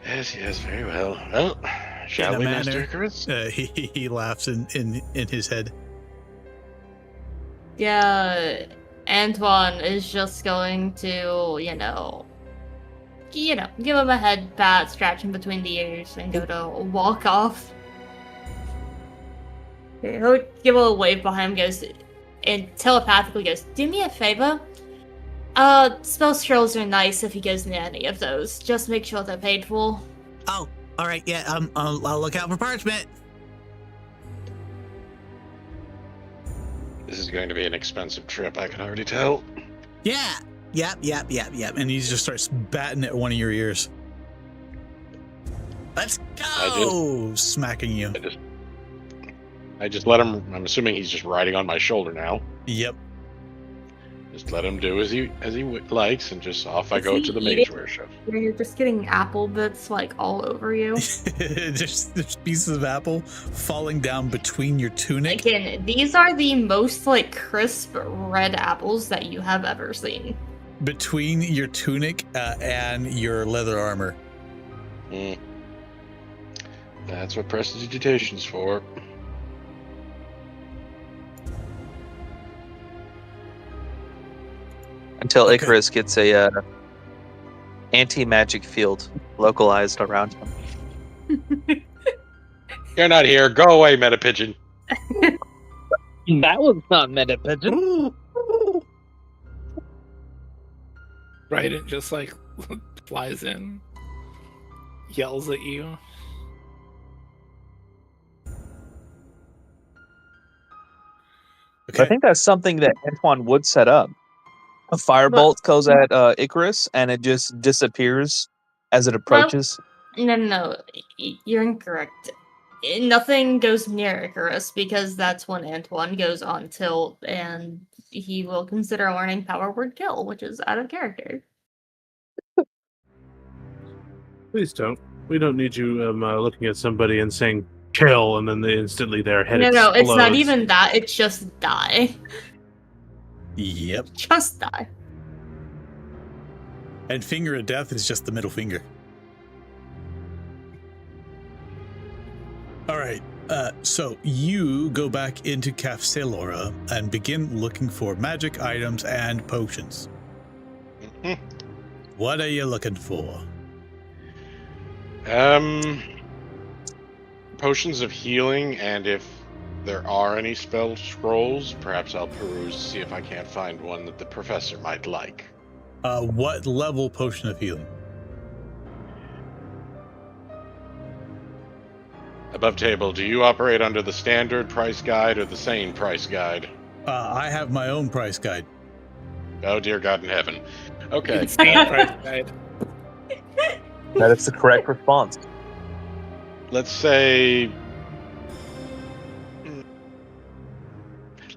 Yes, very well. Well, shall In a we, manner. Master Icarus? He laughs in his head. Yeah, Antoine is just going to, give him a head pat, scratch him between the ears, and go to walk off. He'll give a wave behind him, goes, and telepathically goes, do me a favor. Spell scrolls are nice if he goes near any of those. Just make sure they're paid for. Oh, all right. Yeah. I'll look out for parchment. This is going to be an expensive trip, I can already tell. Yeah. Yep. And he just starts batting at one of your ears. Let's go! Smacking you. I just let him. I'm assuming he's just riding on my shoulder now. Yep. Just let him do as he likes, and just off I go to the mage-wear show. You're just getting apple bits like all over you. Just pieces of apple falling down between your tunic. Again, these are the most like crisp red apples that you have ever seen. Between your tunic and your leather armor. That's what prestidigitation's for. Until Icarus gets a anti-magic field localized around him. You're not here. Go away, Metapigeon. That was not Metapigeon. Right, it just like flies in, yells at you. Okay. I think that's something that Antoine would set up. A firebolt goes at Icarus, and it just disappears as it approaches. Well, no, you're incorrect. Nothing goes near Icarus, because that's when Antoine goes on tilt, and he will consider learning Power Word Kill, which is out of character. Please don't. We don't need you looking at somebody and saying kill, and then instantly their head explodes. No, it's not even that. It's just die. Yep. Just die. And finger of death is just the middle finger. All right. So you go back into Cafcelora and begin looking for magic items and potions. Mm-hmm. What are you looking for? Potions of healing, and if there are any spell scrolls, perhaps I'll peruse to see if I can't find one that the professor might like. What level potion of healing? Above table, do you operate under the standard price guide or the sane price guide? I have my own price guide. Oh, dear God in heaven. Okay. Price guide. That is the correct response. Let's say...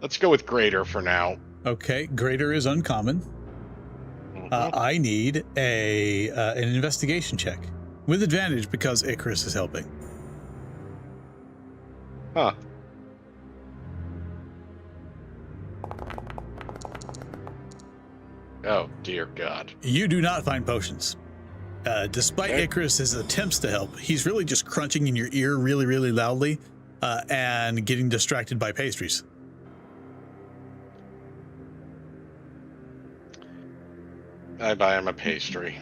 Let's go with greater for now. Okay, greater is uncommon. I need an investigation check with advantage because Icarus is helping. Huh. Oh, dear God. You do not find potions. Despite Icarus's attempts to help, he's really just crunching in your ear really, really loudly and getting distracted by pastries. I buy him a pastry.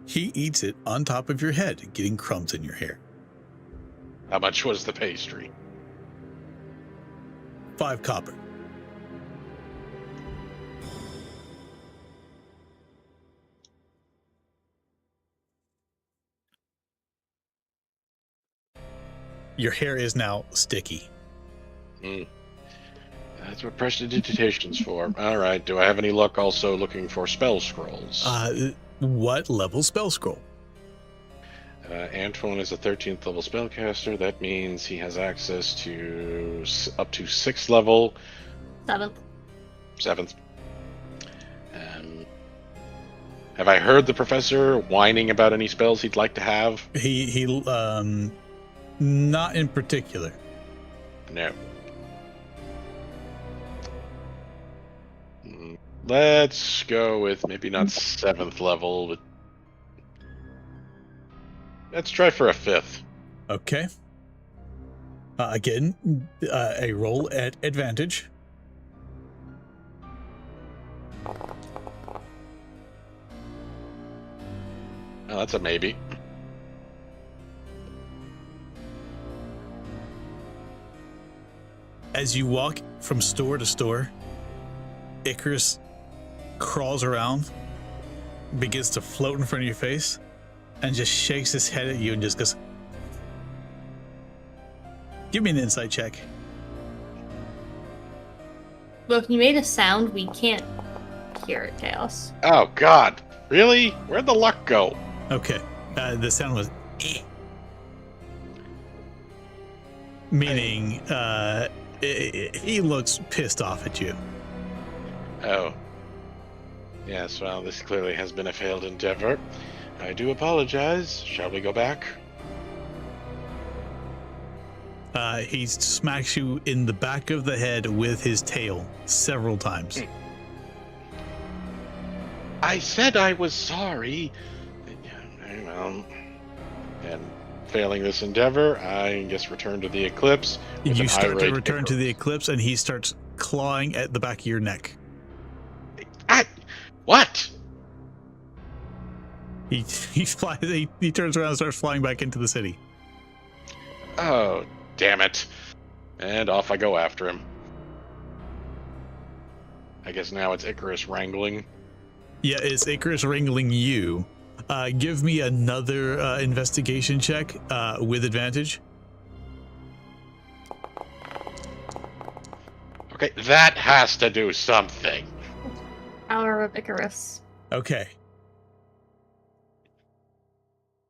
He eats it on top of your head, getting crumbs in your hair. How much was the pastry? 5 copper. Your hair is now sticky. That's what prestidigitation's for. All right. Do I have any luck also looking for spell scrolls? What level spell scroll? Antoine is a 13th level spellcaster. That means he has access to up to 6th level. 7th. Have I heard the professor whining about any spells he'd like to have? He not in particular. No. Let's go with maybe not 7th level, but let's try for a 5th. Okay. Again, a roll at advantage. Oh, that's a maybe. As you walk from store to store, Icarus crawls around, begins to float in front of your face, and just shakes his head at you and just goes, "Give me an insight check." Look, you made a sound. We can't hear it, Chaos. Oh, God. Really? Where'd the luck go? Okay. The sound was eh. Meaning, he looks pissed off at you. Oh. Yes, well, this clearly has been a failed endeavor. I do apologize. Shall we go back? He smacks you in the back of the head with his tail several times. I said I was sorry. Well, and failing this endeavor, I guess return to the Eclipse. You start to return to the Eclipse, and he starts clawing at the back of your neck. What? He flies. He turns around and starts flying back into the city. Oh, damn it. And off I go after him. I guess now it's Icarus wrangling. Yeah, it's Icarus wrangling you. Give me another investigation check with advantage. Okay, that has to do something. Hour of Icarus. Okay.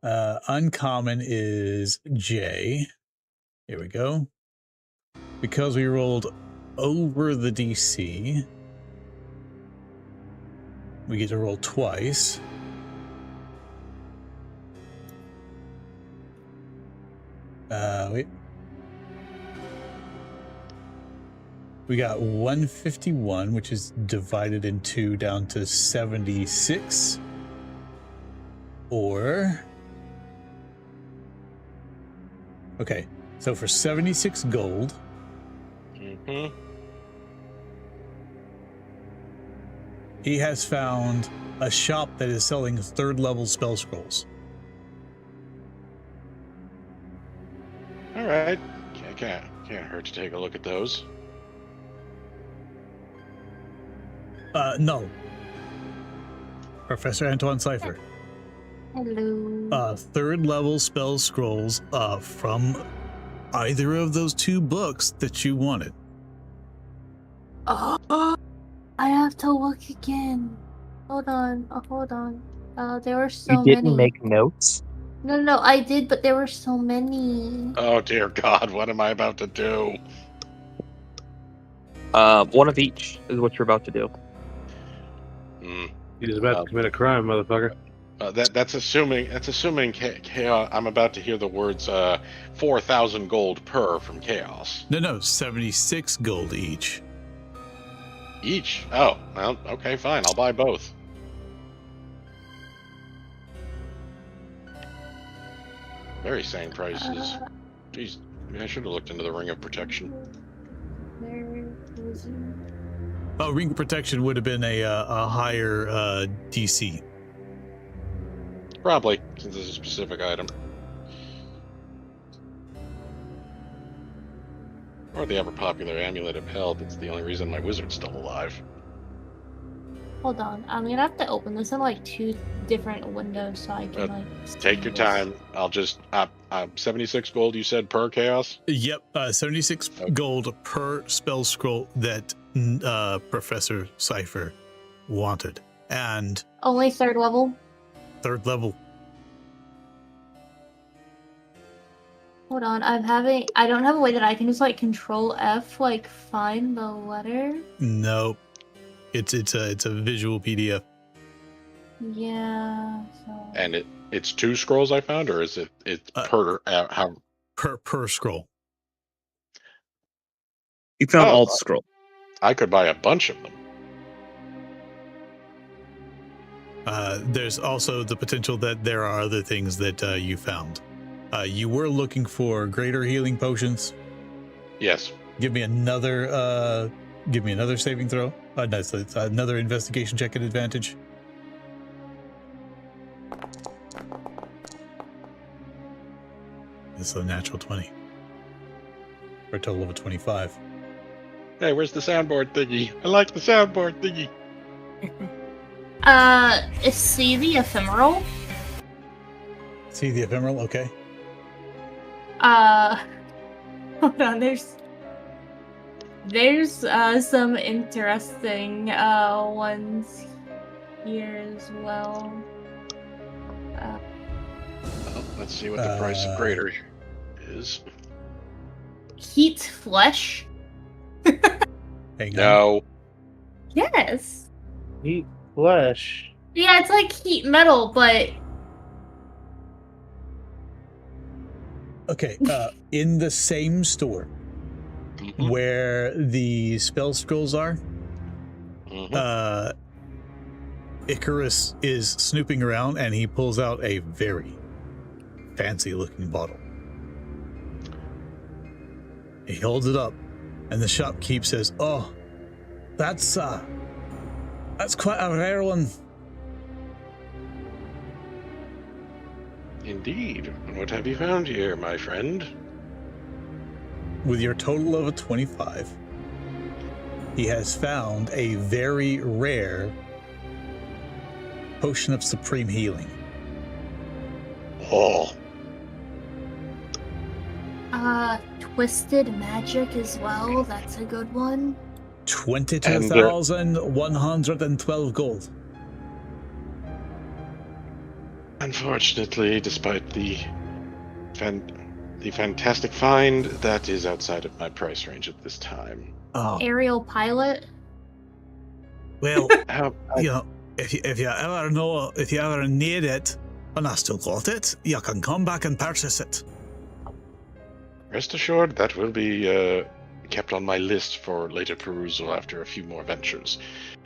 Uncommon is J. Here we go. Because we rolled over the DC, we get to roll twice. Wait. We got 151, which is divided in two down to 76. Or... Okay, so for 76 gold... Mm-hmm. He has found a shop that is selling 3rd level spell scrolls. All right. Can't hurt to take a look at those. No. Professor Antoine Cypher. Hello. 3rd level spell scrolls from either of those 2 books that you wanted. Oh, I have to look again. Hold on. There were so many. You didn't make notes? No, I did, but there were so many. Oh, dear God, what am I about to do? One of each is what you're about to do. He's about to commit a crime, motherfucker. That's assuming Chaos. I'm about to hear the words 4,000 gold per from Chaos. No, 76 gold each. Each? Oh, well, okay, fine. I'll buy both. Very sane prices. Jeez, I should have looked into the Ring of Protection. Oh, Ring of Protection would have been a higher DC. Probably, since it's a specific item. Or the ever-popular Amulet of Health. It's the only reason my wizard's still alive. Hold on. I'm gonna have to open this in like 2 different windows so I can like... Take your time. I'll just... 76 gold, you said, per Chaos? Yep, 76 gold per spell scroll that Professor Cypher wanted. And... Only 3rd level? 3rd level. Hold on, I don't have a way that I can just like Control F, like find the letter. Nope. It's a visual PDF. Yeah. So... And it's 2 scrolls I found, or is it's per how per scroll? You found all the scroll. I could buy a bunch of them. There's also the potential that there are other things that you found. You were looking for greater healing potions. Yes. Give me another saving throw. No, so it's another investigation check at advantage. It's a natural 20. For a total of a 25. Hey, where's the soundboard thingy? I like the soundboard thingy. See the ephemeral? See the ephemeral? Okay. Hold on, there's... There's some interesting ones here as well. Well, let's see what the price of greater is. Heat flesh? No. Yes. Heat flesh. Yeah, it's like heat metal, but... Okay, in the same store where the spell scrolls are, Icarus is snooping around and he pulls out a very fancy looking bottle. He holds it up and the shopkeep says, "Oh, that's quite a rare one." Indeed. What have you found here, my friend? With your total of a 25, he has found a very rare potion of supreme healing. Oh. Twisted magic as well. That's a good one. 22,112 gold. Unfortunately, despite the fantastic find, that is outside of my price range at this time. Oh, Aerial pilot? well, you know, if you ever need it, and I still got it, you can come back and purchase it. Rest assured, that will be kept on my list for later perusal after a few more ventures.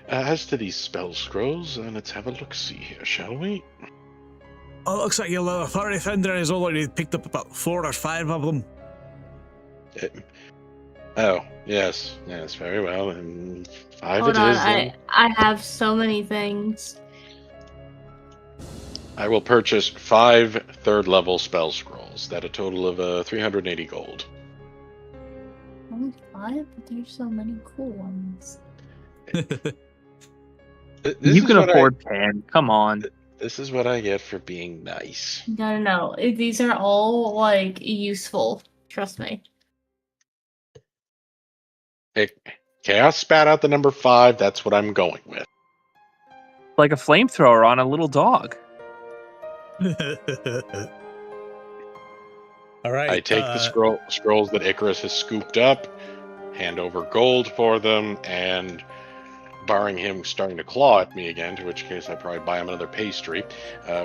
As to these spell scrolls, let's have a look-see here, shall we? Oh, it looks like your little furry friend there has already picked up about 4 or 5 of them. Oh, yes, very well. And 5 Hold it on, is. Then. I have so many things. I will purchase 5 third-level spell scrolls. That a total of 380 gold. Only 5? But there's so many cool ones. You can afford 10. Come on. This is what I get for being nice. No. These are all, like, useful. Trust me. Hey, Chaos spat out the number 5. That's what I'm going with. Like a flamethrower on a little dog. All right. I take the scrolls that Icarus has scooped up, hand over gold for them, and barring him starting to claw at me again, to which case I probably buy him another pastry,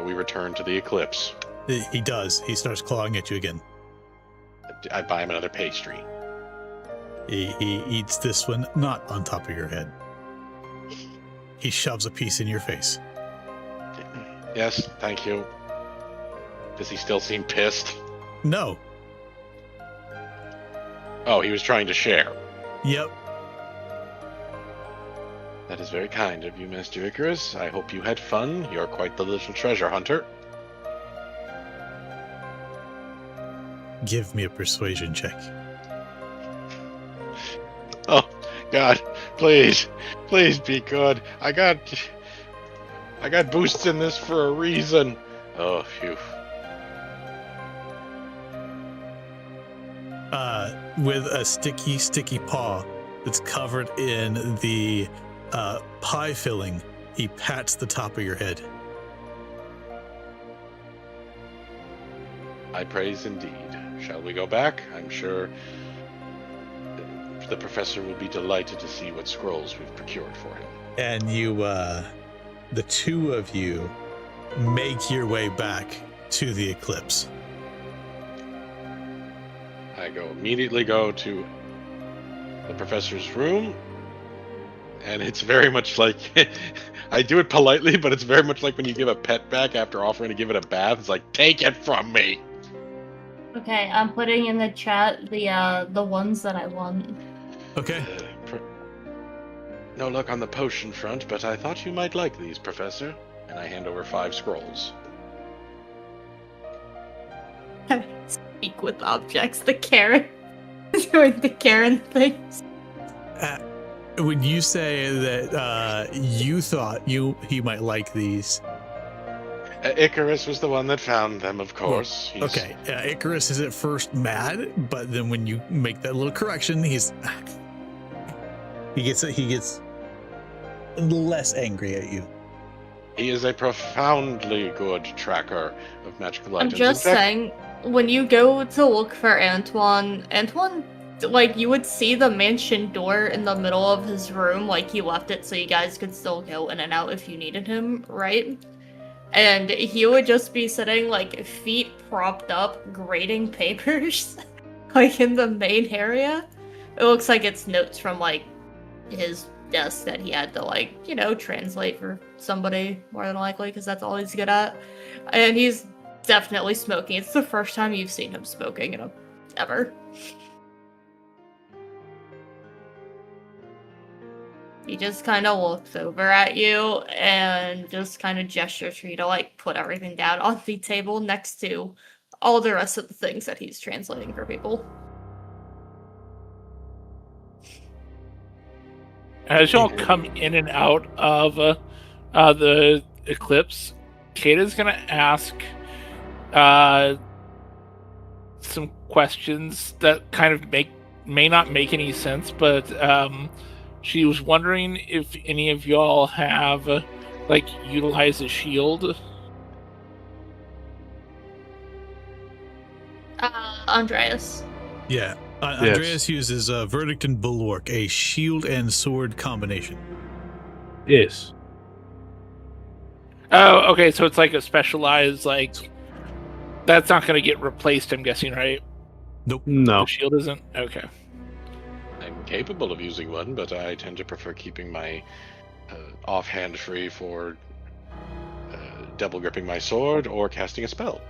we return to the eclipse. He does. He starts clawing at you again. I buy him another pastry. He eats this one, not on top of your head. He shoves a piece in your face. Yes, thank you. Does he still seem pissed? No. Oh, he was trying to share. Yep. That is very kind of you, Master Icarus. I hope you had fun. You're quite the little treasure hunter. Give me a persuasion check. Oh, God, please be good. I got boosts in this for a reason. Oh, phew. With a sticky paw that's covered in the pie filling, he pats the top of your head. I praise indeed. Shall we go back? I'm sure the professor will be delighted to see what scrolls we've procured for him. And you, the two of you, make your way back to the eclipse. I immediately go to the professor's room, and it's very much like I do it politely, but it's very much like when you give a pet back after offering to give it a bath. It's like, take it from me. Okay, I'm putting in the chat the ones that I want. Okay. No luck on the potion front, but I thought you might like these, Professor. And I hand over 5 scrolls. Speak with objects. The Karen. Doing the Karen things. When you say that you thought he might like these... Icarus was the one that found them, of course. Well, okay, Icarus is at first mad, but then when you make that little correction, he's... He gets less angry at you. He is a profoundly good tracker of magical I'm items. just In fact, saying, when you go to look for Antoine, like, you would see the mansion door in the middle of his room, like, he left it so you guys could still go in and out if you needed him, right? And he would just be sitting, like, feet propped up, grading papers, like, in the main area. It looks like it's notes from, like, his desk that he had to, like, you know, translate for somebody, more than likely, because that's all he's good at. And he's definitely smoking. It's the first time you've seen him smoking ever. He just kind of looks over at you and just kind of gestures for you to, like, put everything down on the table next to all the rest of the things that he's translating for people. As y'all come in and out of the eclipse, Kata's gonna ask some questions that kind of may not make any sense, but she was wondering if any of y'all have like utilized a shield. Andreas. Yeah. Yes. Andreas uses Verdict and Bulwark, a shield and sword combination. Yes. Oh, okay, so it's like a specialized, like, that's not going to get replaced, I'm guessing, right? Nope. No. The shield isn't? Okay. I'm capable of using one, but I tend to prefer keeping my offhand free for double gripping my sword or casting a spell.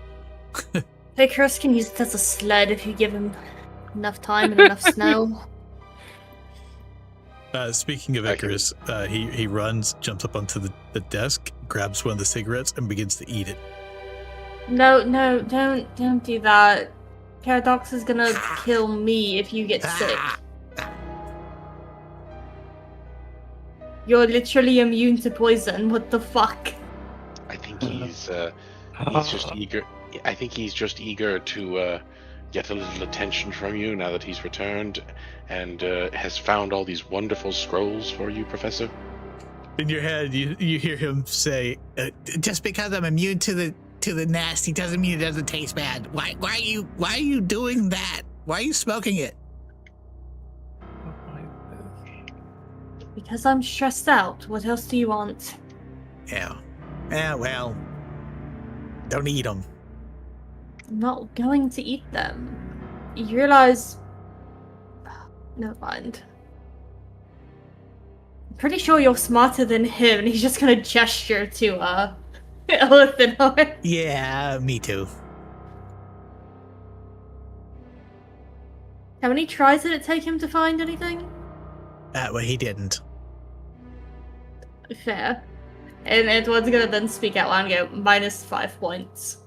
Hey, Chris can use it as a sled if you give him enough time and enough snow. Speaking of Icarus, he runs, jumps up onto the desk, grabs one of the cigarettes, and begins to eat it. No, don't do that. Paradox is gonna kill me if you get sick. You're literally immune to poison. What the fuck? I think he's just eager. I think he's just eager to get a little attention from you now that he's returned and has found all these wonderful scrolls for you, Professor. In your head, you hear him say, "Just because I'm immune to the nasty doesn't mean it doesn't taste bad. Why are you doing that? Why are you smoking it?" Because I'm stressed out. What else do you want? Yeah. Well, don't eat them. I'm not going to eat them. You realize... Never mind. I'm pretty sure you're smarter than him, and he's just gonna gesture to, Elithanor. Yeah, me too. How many tries did it take him to find anything? Well, he didn't. Fair. And Edward's gonna then speak out loud and go, -5 points.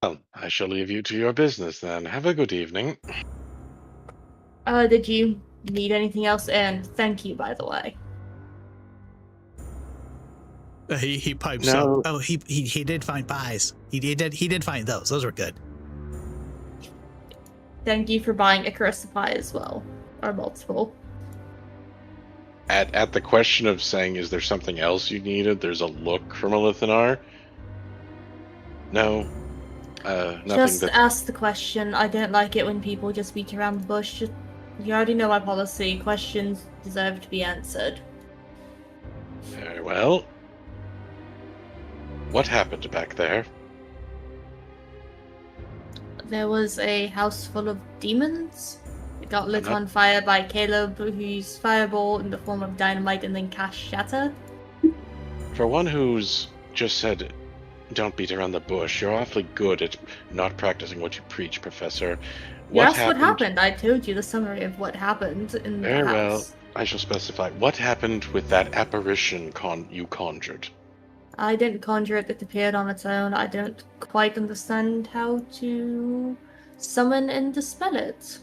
Well, I shall leave you to your business then. Have a good evening. Did you need anything else? And thank you, by the way. He pipes No. up. Oh, he did find pies. He did find those. Those were good. Thank you for buying Icarus pie as well. Or multiple. At the question of saying, is there something else you needed, there's a look from Elithanar. No. Nothing Just that... ask the question. I don't like it when people just beat around the bush. You already know my policy. Questions deserve to be answered. Very well. What happened back there? There was a house full of demons. It got lit Uh-huh. on fire by Caleb, who used fireball in the form of dynamite and then cast shatter. For one who's just said, don't beat around the bush, you're awfully good at not practicing what you preach, Professor. What happened? I told you the summary of what happened in the Very well. house. I shall specify. What happened with that apparition you conjured? I didn't conjure it, it appeared on its own. I don't quite understand how to summon and dispel it.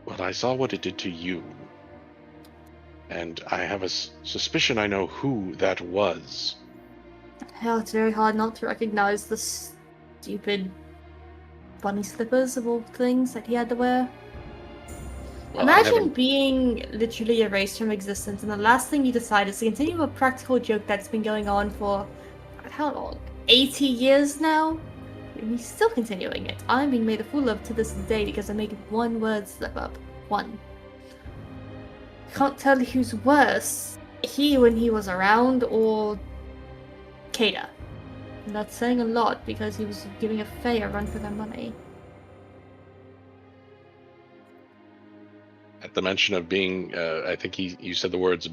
Well, I saw what it did to you. And I have a suspicion I know who that was. Hell, it's very hard not to recognize the stupid bunny slippers of all things that he had to wear. Well, Imagine being literally erased from existence, and the last thing you decide is to continue a practical joke that's been going on for, how long? 80 years now? And he's still continuing it. I'm being made a fool of to this day because I made one word slip up. One. Can't tell who's worse. He when he was around, or Kada. And that's saying a lot because he was giving a Fae a run for their money. At the mention of being, I think you said the words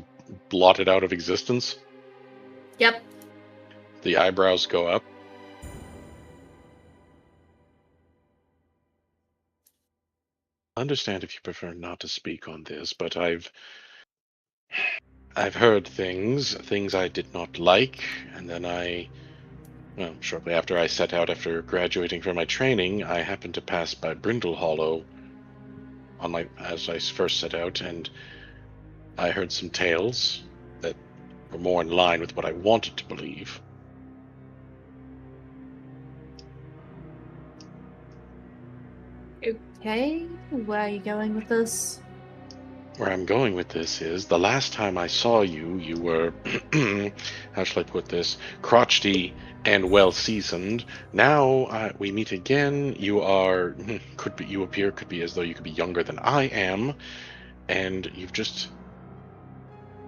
blotted out of existence. Yep. The eyebrows go up. I understand if you prefer not to speak on this, but I've heard things I did not like, and then shortly after I set out after graduating from my training, I happened to pass by Brindle Hollow as I first set out, and I heard some tales that were more in line with what I wanted to believe. Okay, where are you going with this? Where I'm going with this is, the last time I saw you, you were, how shall I put this, crotchety and well-seasoned. Now we meet again. You could be as though you could be younger than I am, and you've just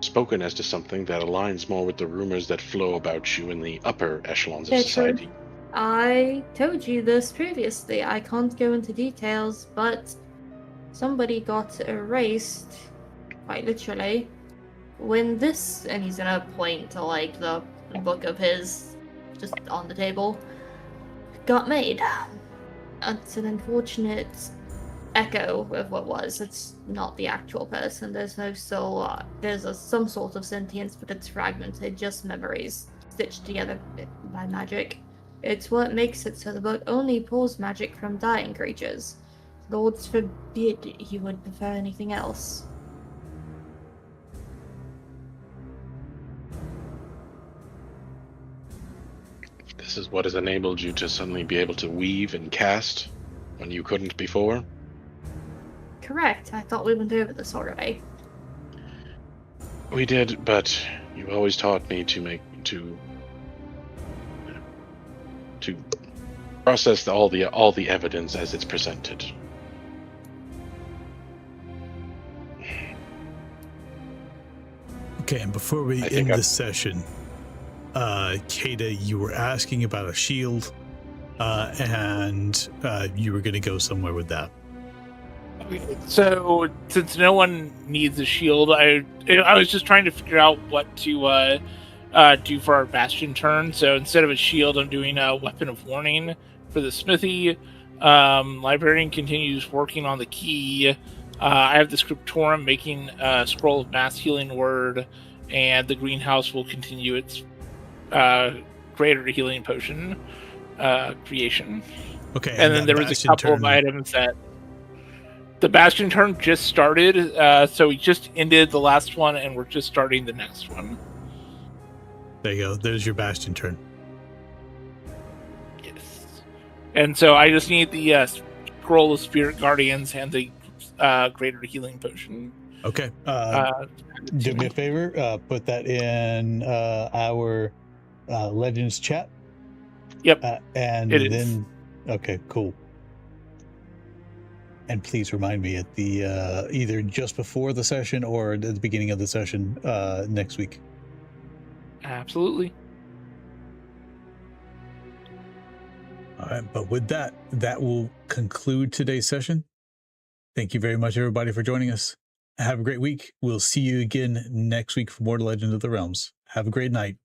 spoken as to something that aligns more with the rumors that flow about you in the upper echelons of society. I told you this previously. I can't go into details, but somebody got erased, quite literally, when this, and he's gonna point to like the book of his just on the table, got made. It's an unfortunate echo of what was. It's not the actual person. There's no soul. There's some sort of sentience, but it's fragmented, just memories stitched together by magic. It's what makes it so the book only pulls magic from dying creatures. Lords forbid you would prefer anything else. This is what has enabled you to suddenly be able to weave and cast when you couldn't before? Correct. I thought we went over this already. We did, but you always taught me to process all the evidence as it's presented. Okay, and before we end this session, Kada, you were asking about a shield, and you were going to go somewhere with that. So, since no one needs a shield, I was just trying to figure out what to do for our Bastion turn. So instead of a shield, I'm doing a Weapon of Warning for the smithy. Librarian continues working on the key. I have the Scriptorum making a Scroll of Mass Healing Word, and the greenhouse will continue its Greater Healing Potion creation. Okay, and then there was a couple of items that the Bastion turn just started, so we just ended the last one, and we're just starting the next one. There you go. There's your Bastion turn. Yes. And so I just need the Scroll of Spirit Guardians and the Greater Healing Potion. Okay. Do me a favor. Put that in our Legends chat. Yep. And it then, okay, cool. And please remind me at the either just before the session or at the beginning of the session next week. Absolutely. All right, but with that will conclude today's session. Thank you very much, everybody, for joining us. Have a great week. We'll see you again next week for more Legend of the Realms. Have a great night.